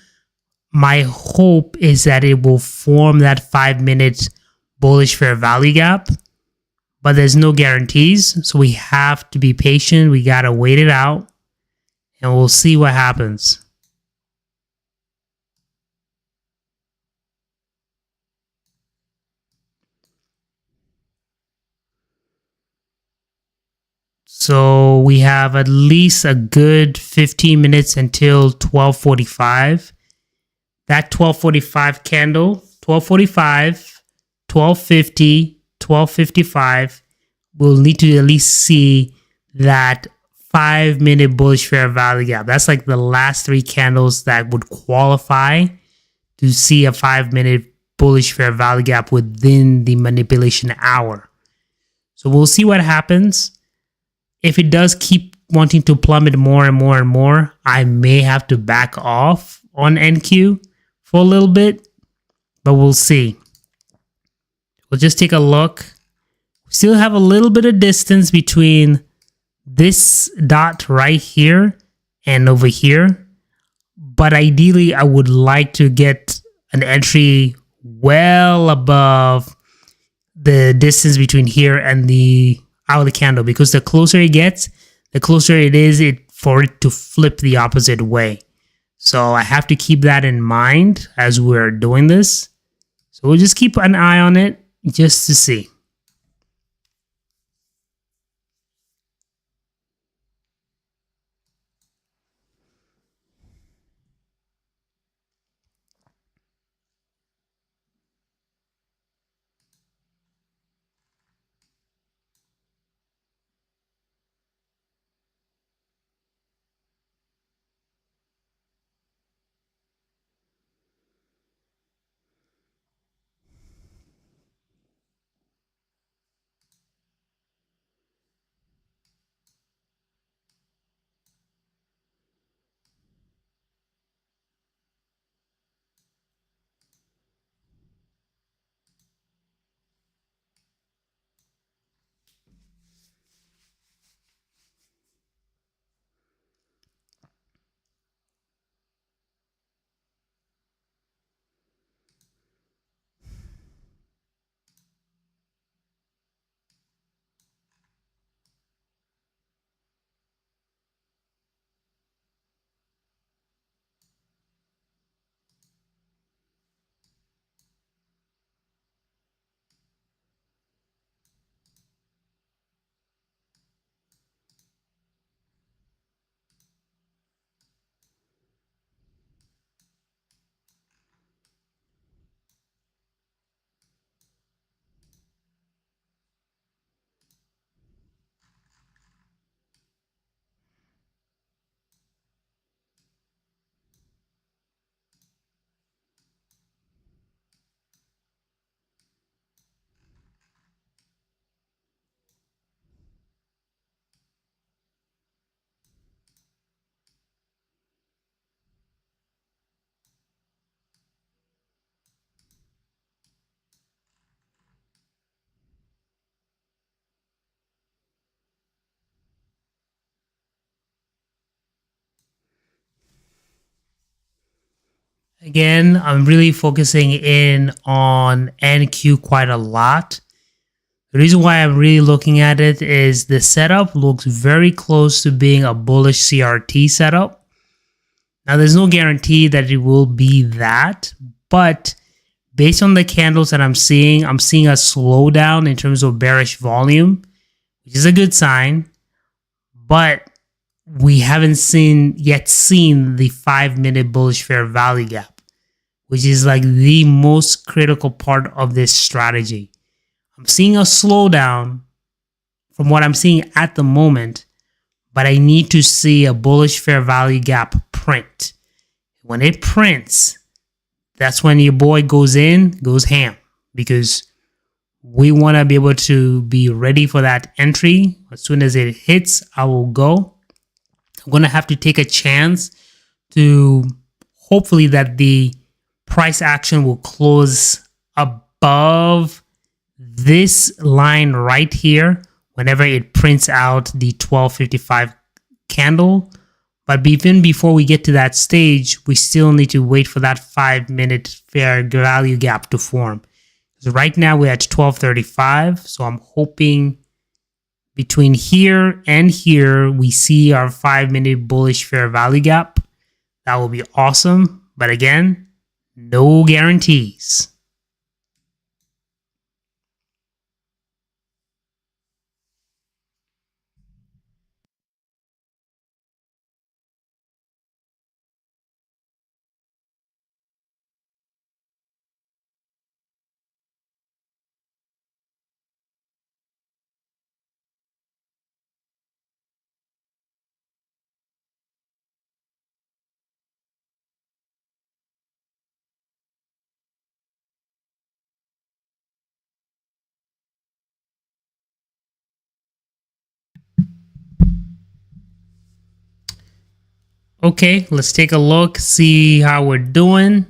My hope is that it will form that 5-minute bullish fair value gap, but there's no guarantees. So we have to be patient. We got to wait it out and we'll see what happens. So we have at least a good 15 minutes until 12:45. That 12:45 candle, 12:45, 12:50, 12:55, we'll need to at least see that 5-minute bullish fair value gap. That's like the last 3 candles that would qualify to see a 5-minute bullish fair value gap within the manipulation hour. So we'll see what happens. If it does keep wanting to plummet more and more and more, I may have to back off on NQ for a little bit, but we'll see. We'll just take a look. We still have a little bit of distance between this dot right here and over here, but ideally I would like to get an entry well above the distance between here and the hourly candle, because the closer it gets, the closer it is for it to flip the opposite way. So I have to keep that in mind as we're doing this. So we'll just keep an eye on it just to see. Again, I'm really focusing in on NQ quite a lot. The reason why I'm really looking at it is the setup looks very close to being a bullish CRT setup. Now, there's no guarantee that it will be that, but based on the candles that I'm seeing a slowdown in terms of bearish volume, which is a good sign, but we haven't yet seen the 5-minute bullish fair value gap, which is like the most critical part of this strategy. I'm seeing a slowdown from what I'm seeing at the moment, but I need to see a bullish fair value gap print. When it prints, that's when your boy goes ham, because we want to be able to be ready for that entry. As soon as it hits, I will go. I'm going to have to take a chance to hopefully that the price action will close above this line right here whenever it prints out the 1255 candle But even before we get to that stage, we still need to wait for that 5-minute fair value gap to form. So right now we're at 1235. So I'm hoping between here and here, we see our 5-minute bullish fair value gap. That will be awesome. But again, no guarantees. Okay, let's take a look, see how we're doing.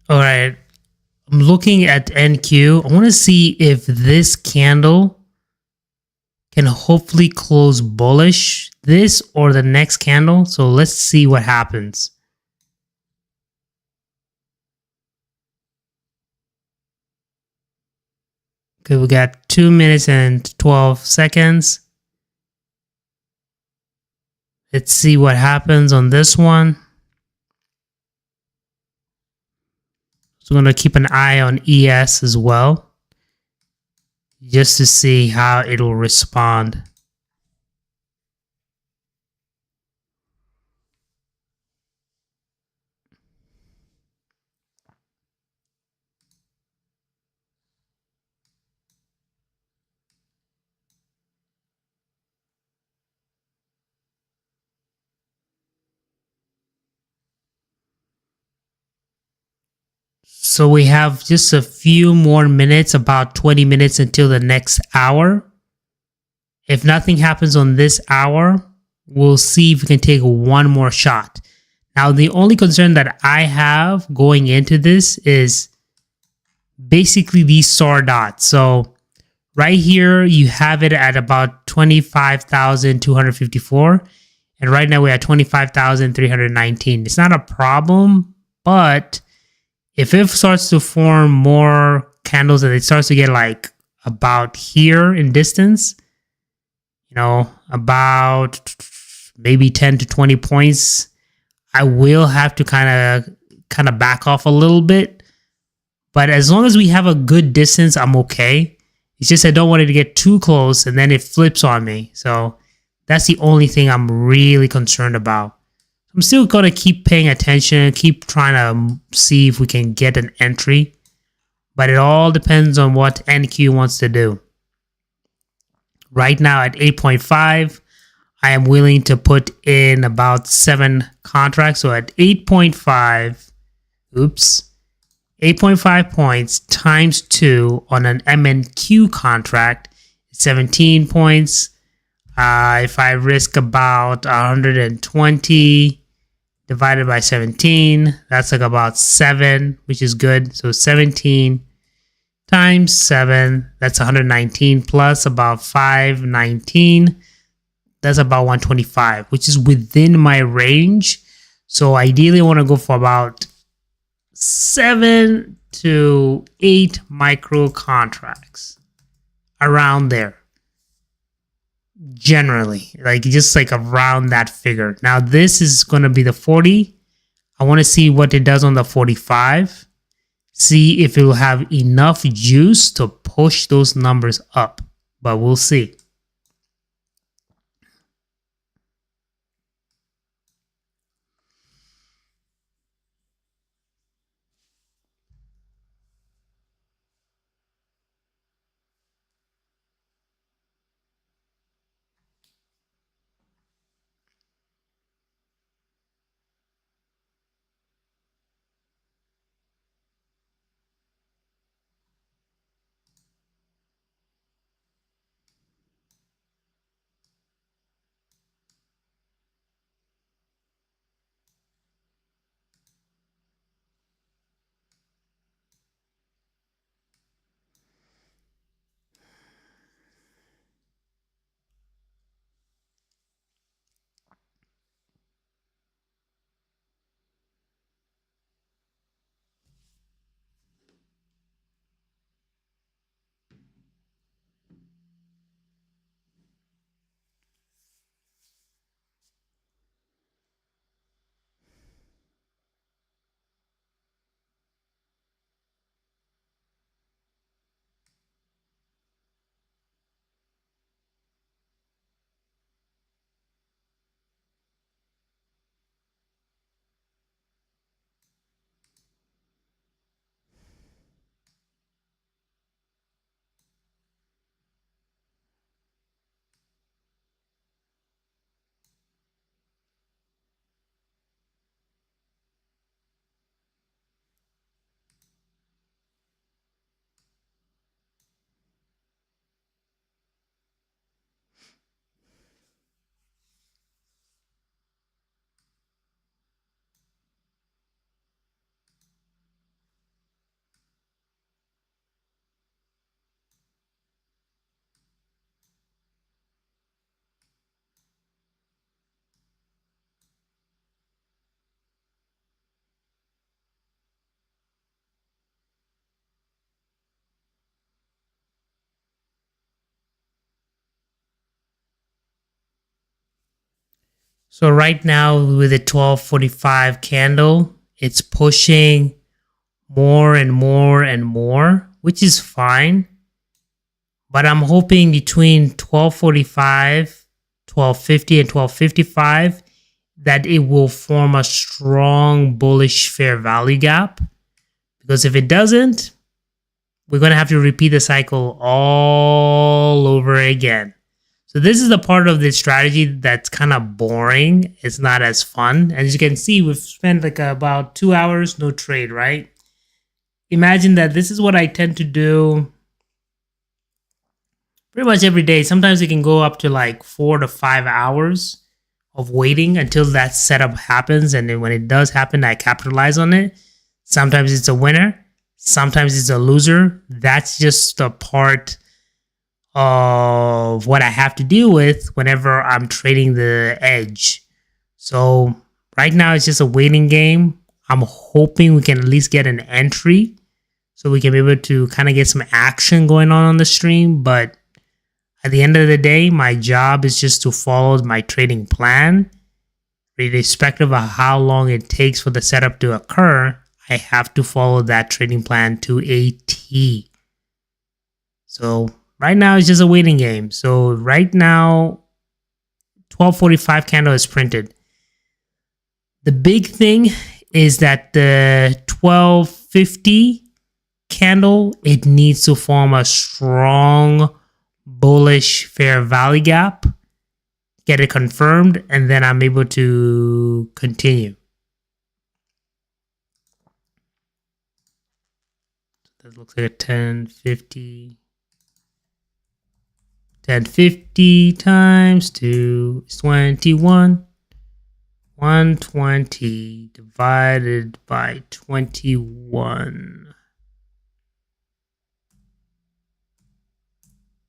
All right, I'm looking at NQ. I want to see if this candle can hopefully close bullish, this or the next candle. So let's see what happens. Okay, we got 2 minutes and 12 seconds. Let's see what happens on this one. So I'm going to keep an eye on ES as well, just to see how it will respond. So we have just a few more minutes, about 20 minutes until the next hour. If nothing happens on this hour, we'll see if we can take one more shot. Now, the only concern that I have going into this is basically these SAR dots. So right here, you have it at about 25,254. And right now we're at 25,319. It's not a problem, but if it starts to form more candles and it starts to get like about here in distance, you know, about maybe 10 to 20 points, I will have to kind of back off a little bit. But as long as we have a good distance, I'm okay. It's just I don't want it to get too close and then it flips on me. So that's the only thing I'm really concerned about. I'm still going to keep paying attention, keep trying to see if we can get an entry. But it all depends on what NQ wants to do. Right now at 8.5, I am willing to put in about 7 contracts. So at 8.5, 8.5 points times 2 on an MNQ contract, 17 points. If I risk about 120 divided by 17, that's like about 7, which is good. So 17 times 7, that's 119 plus about 519. That's about 125, which is within my range. So ideally, I want to go for about 7 to 8 micro contracts around there. Generally, like just like around that figure. Now, this is going to be the 40. I want to see what it does on the 45. See if it will have enough juice to push those numbers up, but we'll see. So right now with the 1245 candle, it's pushing more and more and more, which is fine. But I'm hoping between 1245, 1250 and 1255 that it will form a strong bullish fair value gap. Because if it doesn't, we're going to have to repeat the cycle all over again. So this is the part of the strategy that's kind of boring. It's not as fun. As you can see, we've spent like about 2 hours, no trade, right? imagine that this is what I tend to do pretty much every day. Sometimes it can go up to like 4 to 5 hours of waiting until that setup happens. And then when it does happen, I capitalize on it. Sometimes it's a winner, sometimes it's a loser. That's just a part of what I have to deal with whenever I'm trading the edge. So right now it's just a waiting game. I'm hoping we can at least get an entry so we can be able to kind of get some action going on the stream. But at the end of the day, my job is just to follow my trading plan. Irrespective of how long it takes for the setup to occur, I have to follow that trading plan to a T. So right now it's just a waiting game. So right now, 1245 candle is printed. The big thing is that the 1250 candle, it needs to form a strong bullish fair value gap, get it confirmed, and then I'm able to continue. That looks like a 1050. 1050 times 2 is 21. 120 divided by 21.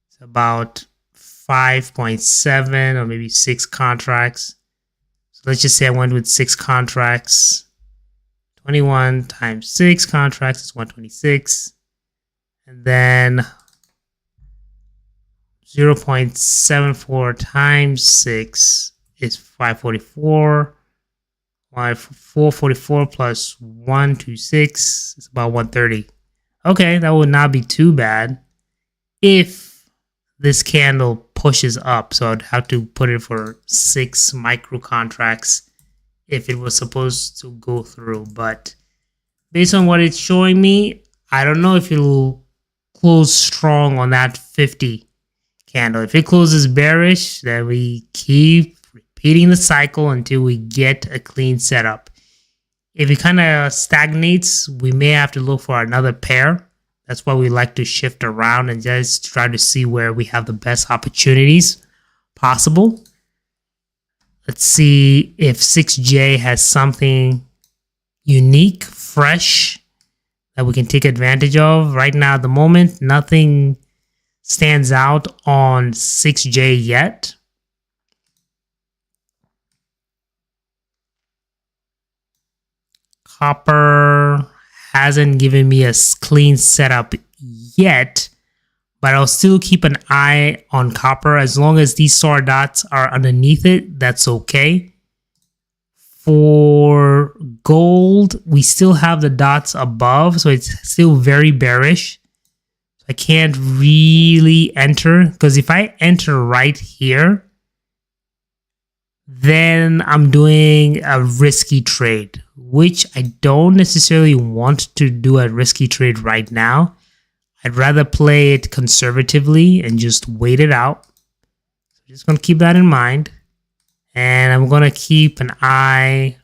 It's about 5.7 or maybe 6 contracts. So let's just say I went with 6 contracts. 21 times 6 contracts is 126. And then 0.74 times 6 is 544. 444 plus 126 is about 130. Okay, that would not be too bad if this candle pushes up. So I'd have to put it for 6 micro contracts if it was supposed to go through. But based on what it's showing me, I don't know if it'll close strong on that 50 candle. If it closes bearish, then we keep repeating the cycle until we get a clean setup. If it kind of stagnates, we may have to look for another pair. That's why we like to shift around and just try to see where we have the best opportunities possible. Let's see if 6J has something unique, fresh, that we can take advantage of. Right now, at the moment, nothing stands out on 6J yet. Copper hasn't given me a clean setup yet, but I'll still keep an eye on copper. As long as these SAR dots are underneath it, that's okay. For gold, we still have the dots above, so it's still very bearish. I can't really enter, because if I enter right here, then I'm doing a risky trade, which I don't necessarily want to do a risky trade right now. I'd rather play it conservatively and just wait it out. So just going to keep that in mind. And I'm going to keep an eye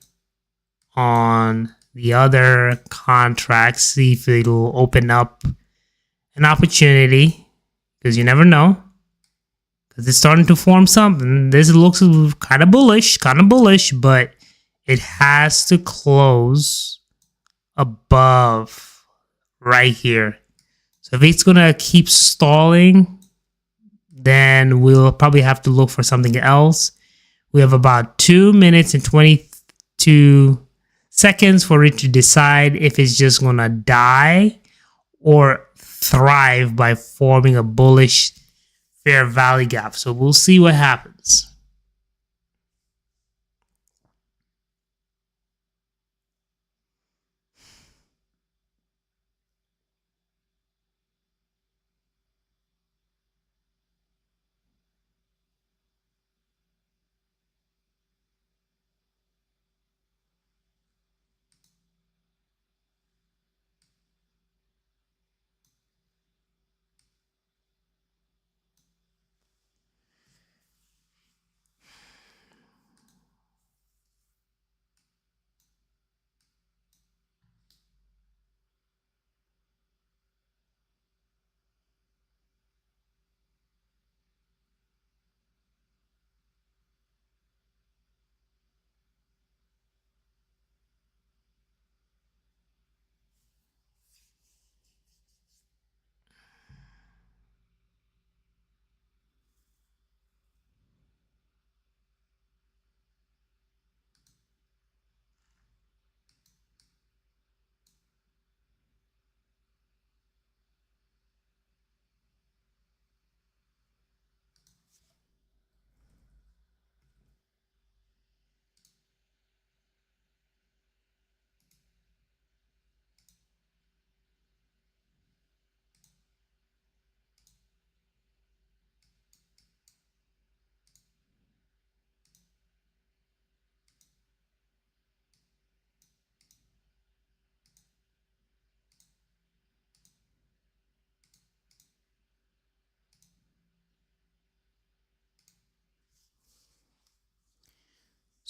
on the other contracts, see if it'll open up an opportunity, because you never know. Because it's starting to form something. This looks kind of bullish, but it has to close above right here. So if it's going to keep stalling, then we'll probably have to look for something else. We have about 2 minutes and 22 seconds for it to decide if it's just going to die or thrive by forming a bullish fair value gap. So we'll see what happens.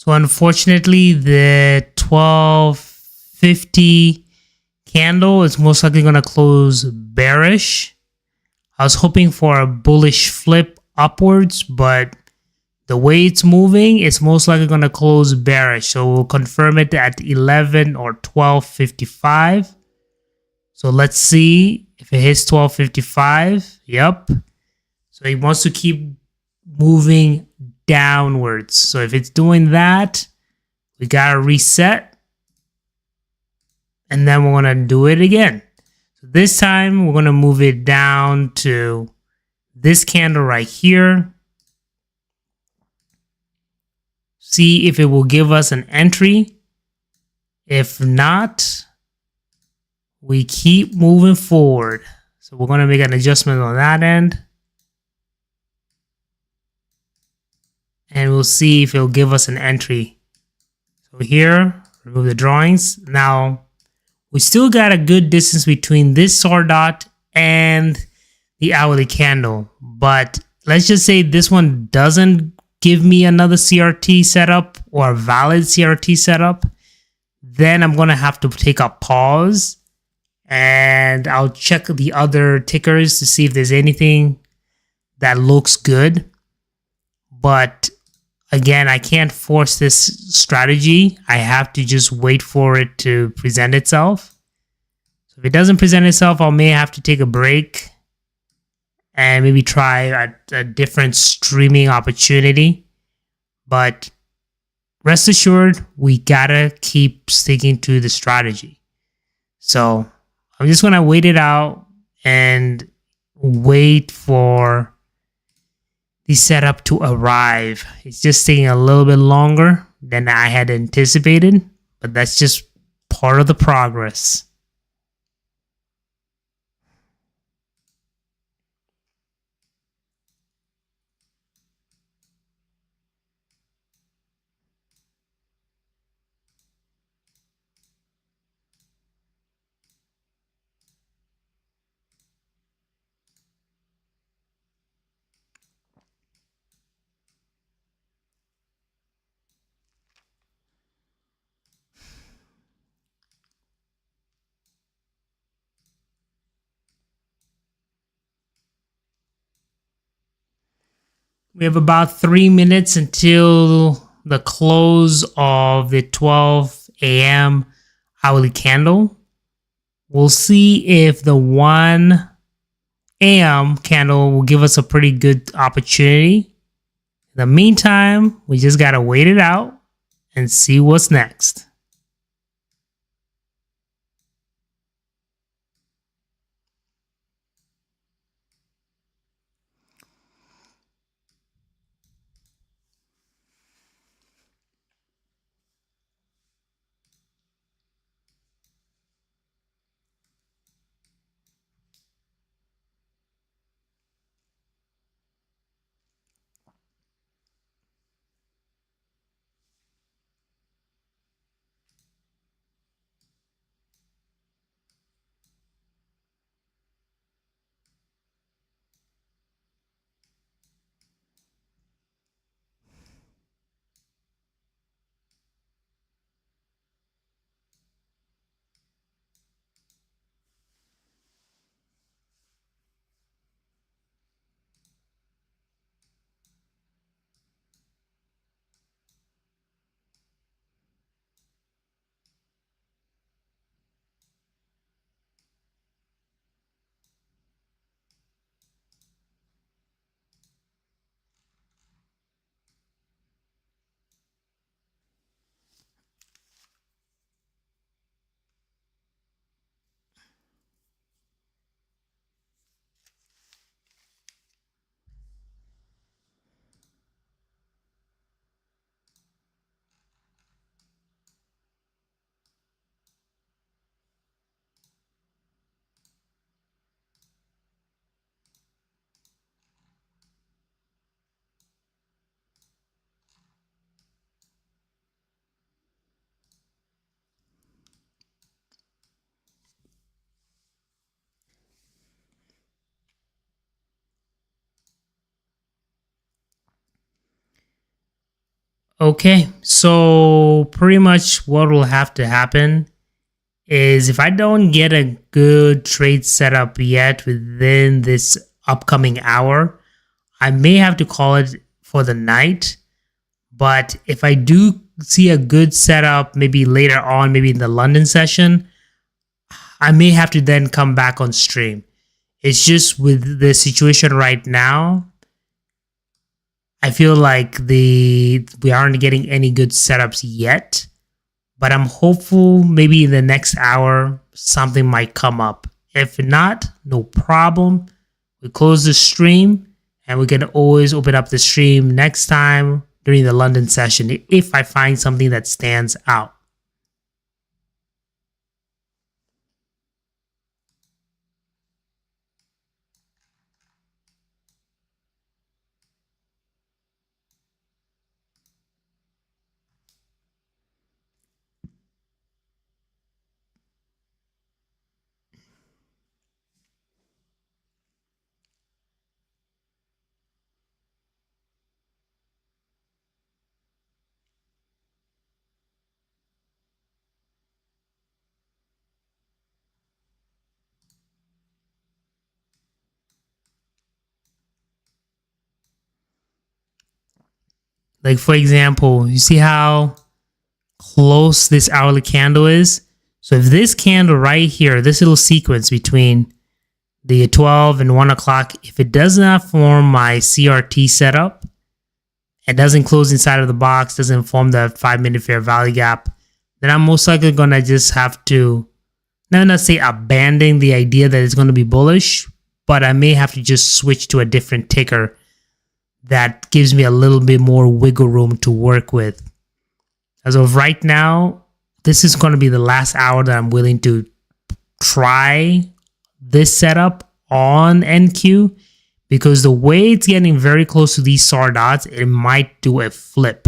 So unfortunately, the 1250 candle is most likely going to close bearish. I was hoping for a bullish flip upwards, but the way it's moving, it's most likely going to close bearish. So we'll confirm it at 11 or 1255. So let's see if it hits 1255. Yep. So it wants to keep moving downwards. So if it's doing that, we got to reset. And then we're going to do it again. So this time, we're going to move it down to this candle right here. See if it will give us an entry. If not, we keep moving forward. So we're going to make an adjustment on that end. And we'll see if it'll give us an entry. So here, remove the drawings. Now, we still got a good distance between this SAR dot and the hourly candle. But let's just say this one doesn't give me another CRT setup or a valid CRT setup. Then I'm going to have to take a pause and I'll check the other tickers to see if there's anything that looks good. But again, I can't force this strategy. I have to just wait for it to present itself. So if it doesn't present itself, I may have to take a break and maybe try a different streaming opportunity. But rest assured, we gotta keep sticking to the strategy. So I'm just gonna wait it out and wait for the setup to arrive. It's just taking a little bit longer than I had anticipated, but that's just part of the progress. We have about 3 minutes until the close of the 12 a.m. hourly candle. We'll see if the 1 a.m. candle will give us a pretty good opportunity. In the meantime, we just got to wait it out and see what's next. Okay, so pretty much what will have to happen is if I don't get a good trade setup yet within this upcoming hour, I may have to call it for the night. But if I do see a good setup, maybe later on, maybe in the London session, I may have to then come back on stream. It's just with the situation right now, I feel like we aren't getting any good setups yet. But I'm hopeful maybe in the next hour something might come up. If not, no problem. We close the stream and we can always open up the stream next time during the London session if I find something that stands out. Like for example, you see how close this hourly candle is? So if this candle right here, this little sequence between the 12 and 1 o'clock, if it does not form my CRT setup, it doesn't close inside of the box, doesn't form the 5-minute fair value gap, then I'm most likely going to just have to, not say abandon the idea that it's going to be bullish, but I may have to just switch to a different ticker that gives me a little bit more wiggle room to work with. As of right now, this is going to be the last hour that I'm willing to try this setup on NQ, because the way it's getting very close to these SAR dots, it might do a flip.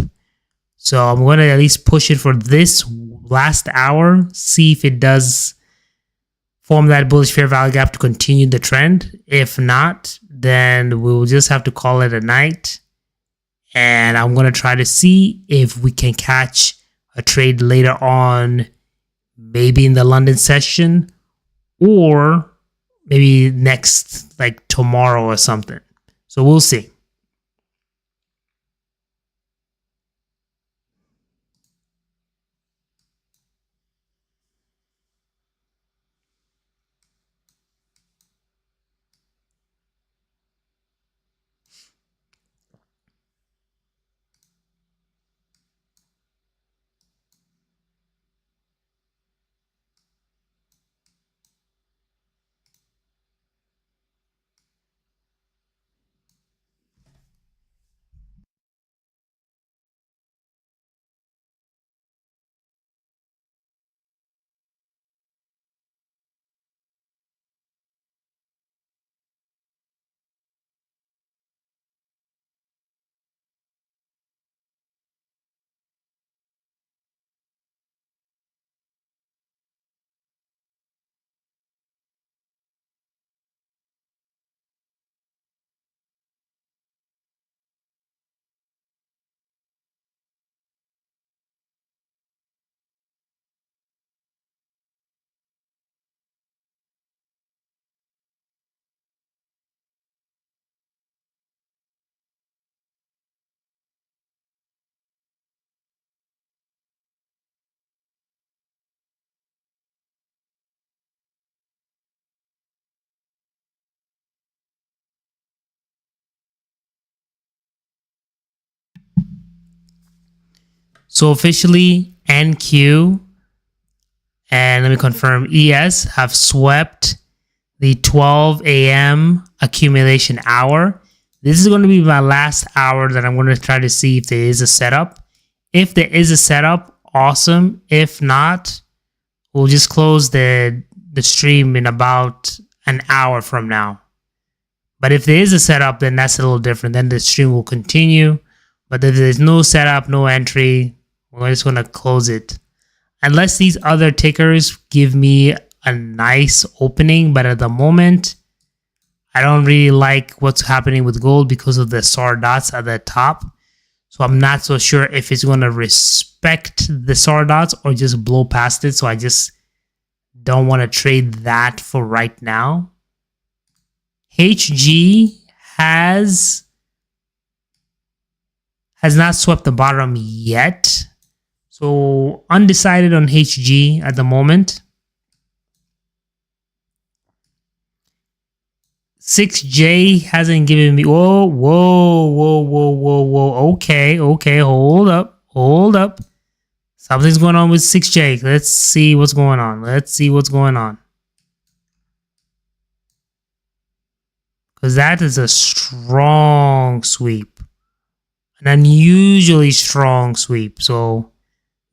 So I'm going to at least push it for this last hour, see if it does form that bullish fair value gap to continue the trend. If not, then we'll just have to call it a night. And I'm going to try to see if we can catch a trade later on, maybe in the London session, or maybe next, like tomorrow or something. So we'll see. So officially, NQ and let me confirm, ES have swept the 12 a.m. accumulation hour. This is going to be my last hour that I'm going to try to see if there is a setup. If there is a setup, awesome. If not, we'll just close the stream in about an hour from now. But if there is a setup, then that's a little different. Then the stream will continue. But if there's no setup, no entry, we're just going to close it. Unless these other tickers give me a nice opening. But at the moment, I don't really like what's happening with gold because of the SAR dots at the top. So I'm not so sure if it's going to respect the SAR dots or just blow past it. So I just don't want to trade that for right now. HG has not swept the bottom yet. So undecided on HG at the moment. 6J hasn't given me. Whoa, whoa, whoa, whoa, whoa, whoa. Okay, okay, hold up, hold up. Something's going on with 6J. Let's see what's going on. Let's see what's going on. Because that is a strong sweep. An unusually strong sweep. So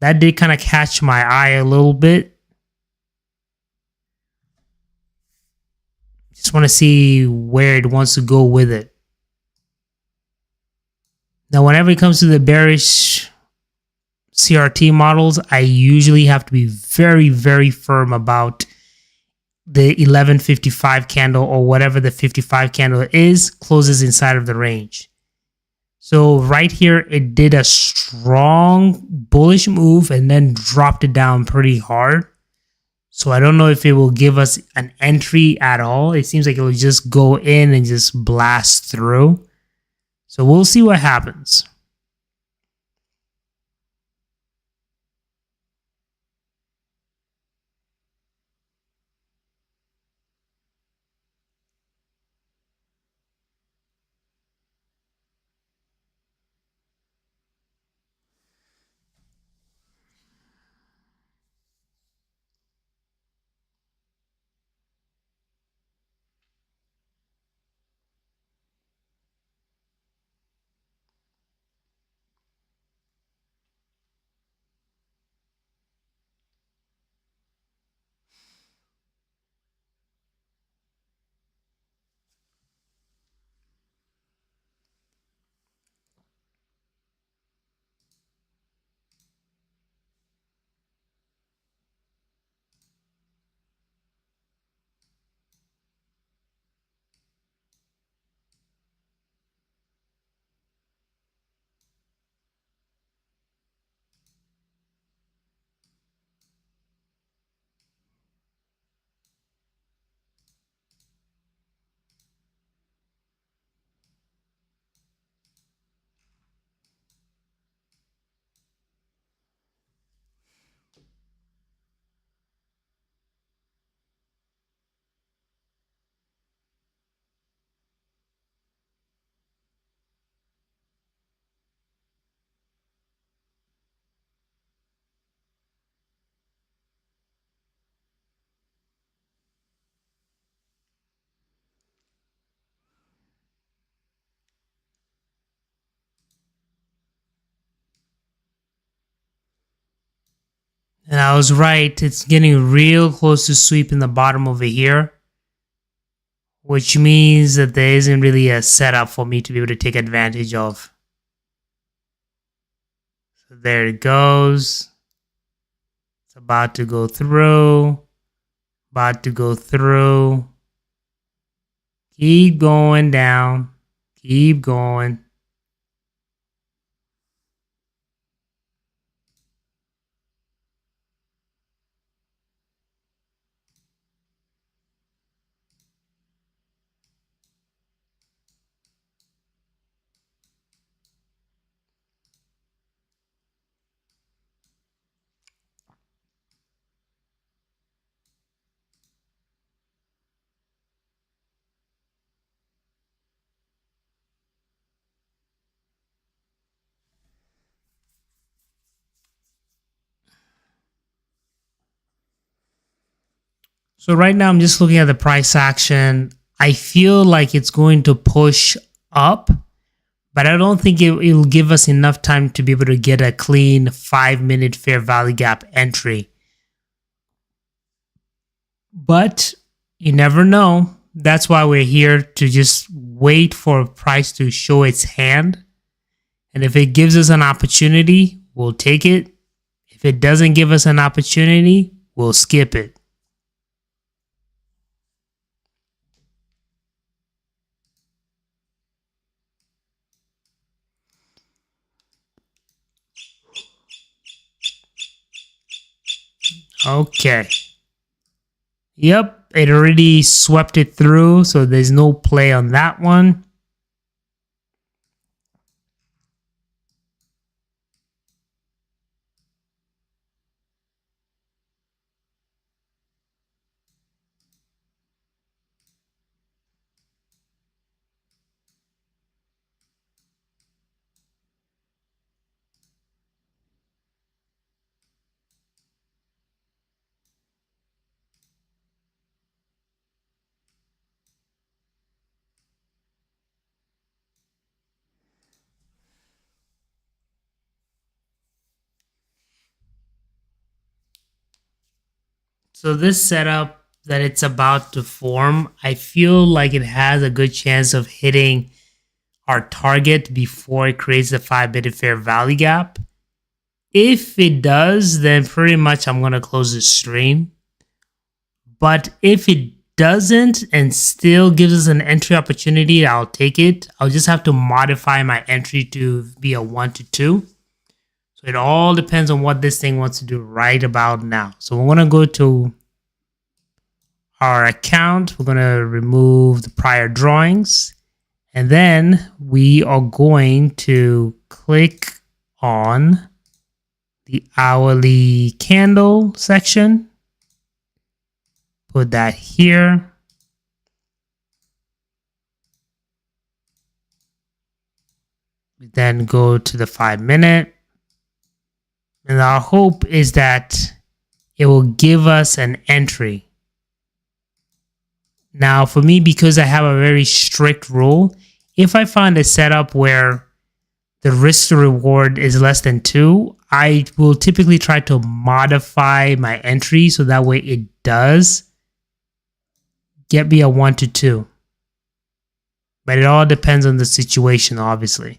that did kind of catch my eye a little bit. Just want to see where it wants to go with it. Now, whenever it comes to the bearish CRT models, I usually have to be very, very firm about the 1155 candle or whatever the 55 candle is, closes inside of the range. So right here, it did a strong bullish move and then dropped it down pretty hard. So I don't know if it will give us an entry at all. It seems like it will just go in and just blast through. So we'll see what happens. And I was right. It's getting real close to sweep in the bottom over here, which means that there isn't really a setup for me to be able to take advantage of. So there it goes. It's about to go through. About to go through. Keep going down. Keep going. So right now I'm just looking at the price action. I feel like it's going to push up, but I don't think it'll give us enough time to be able to get a clean 5-minute fair value gap entry. But you never know. That's why we're here, to just wait for price to show its hand. And if it gives us an opportunity, we'll take it. If it doesn't give us an opportunity, we'll skip it. Okay. Yep, it already swept it through, so there's no play on that one. So this setup that it's about to form, I feel like it has a good chance of hitting our target before it creates the 5-minute fair value gap. If it does, then pretty much I'm going to close the stream. But if it doesn't and still gives us an entry opportunity, I'll take it. I'll just have to modify my entry to be a 1 to 2. So it all depends on what this thing wants to do right about now. So we're going to go to our account. We're going to remove the prior drawings. And then we are going to click on the hourly candle section. Put that here. We then go to the 5-minute. And our hope is that it will give us an entry. Now, for me, because I have a very strict rule, if I find a setup where the risk to reward is less than 2, I will typically try to modify my entry so that way it does get me a 1 to 2. But it all depends on the situation, obviously.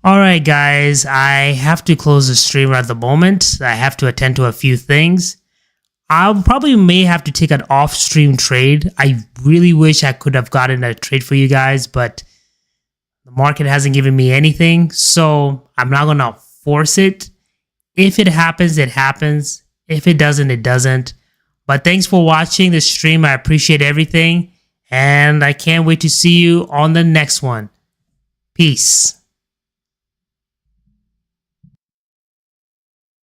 All right, guys, I have to close the stream at the moment. I have to attend to a few things. I probably may have to take an off-stream trade. I really wish I could have gotten a trade for you guys, but the market hasn't given me anything, so I'm not going to force it. If it happens, it happens. If it doesn't, it doesn't. But thanks for watching the stream. I appreciate everything, and I can't wait to see you on the next one. Peace.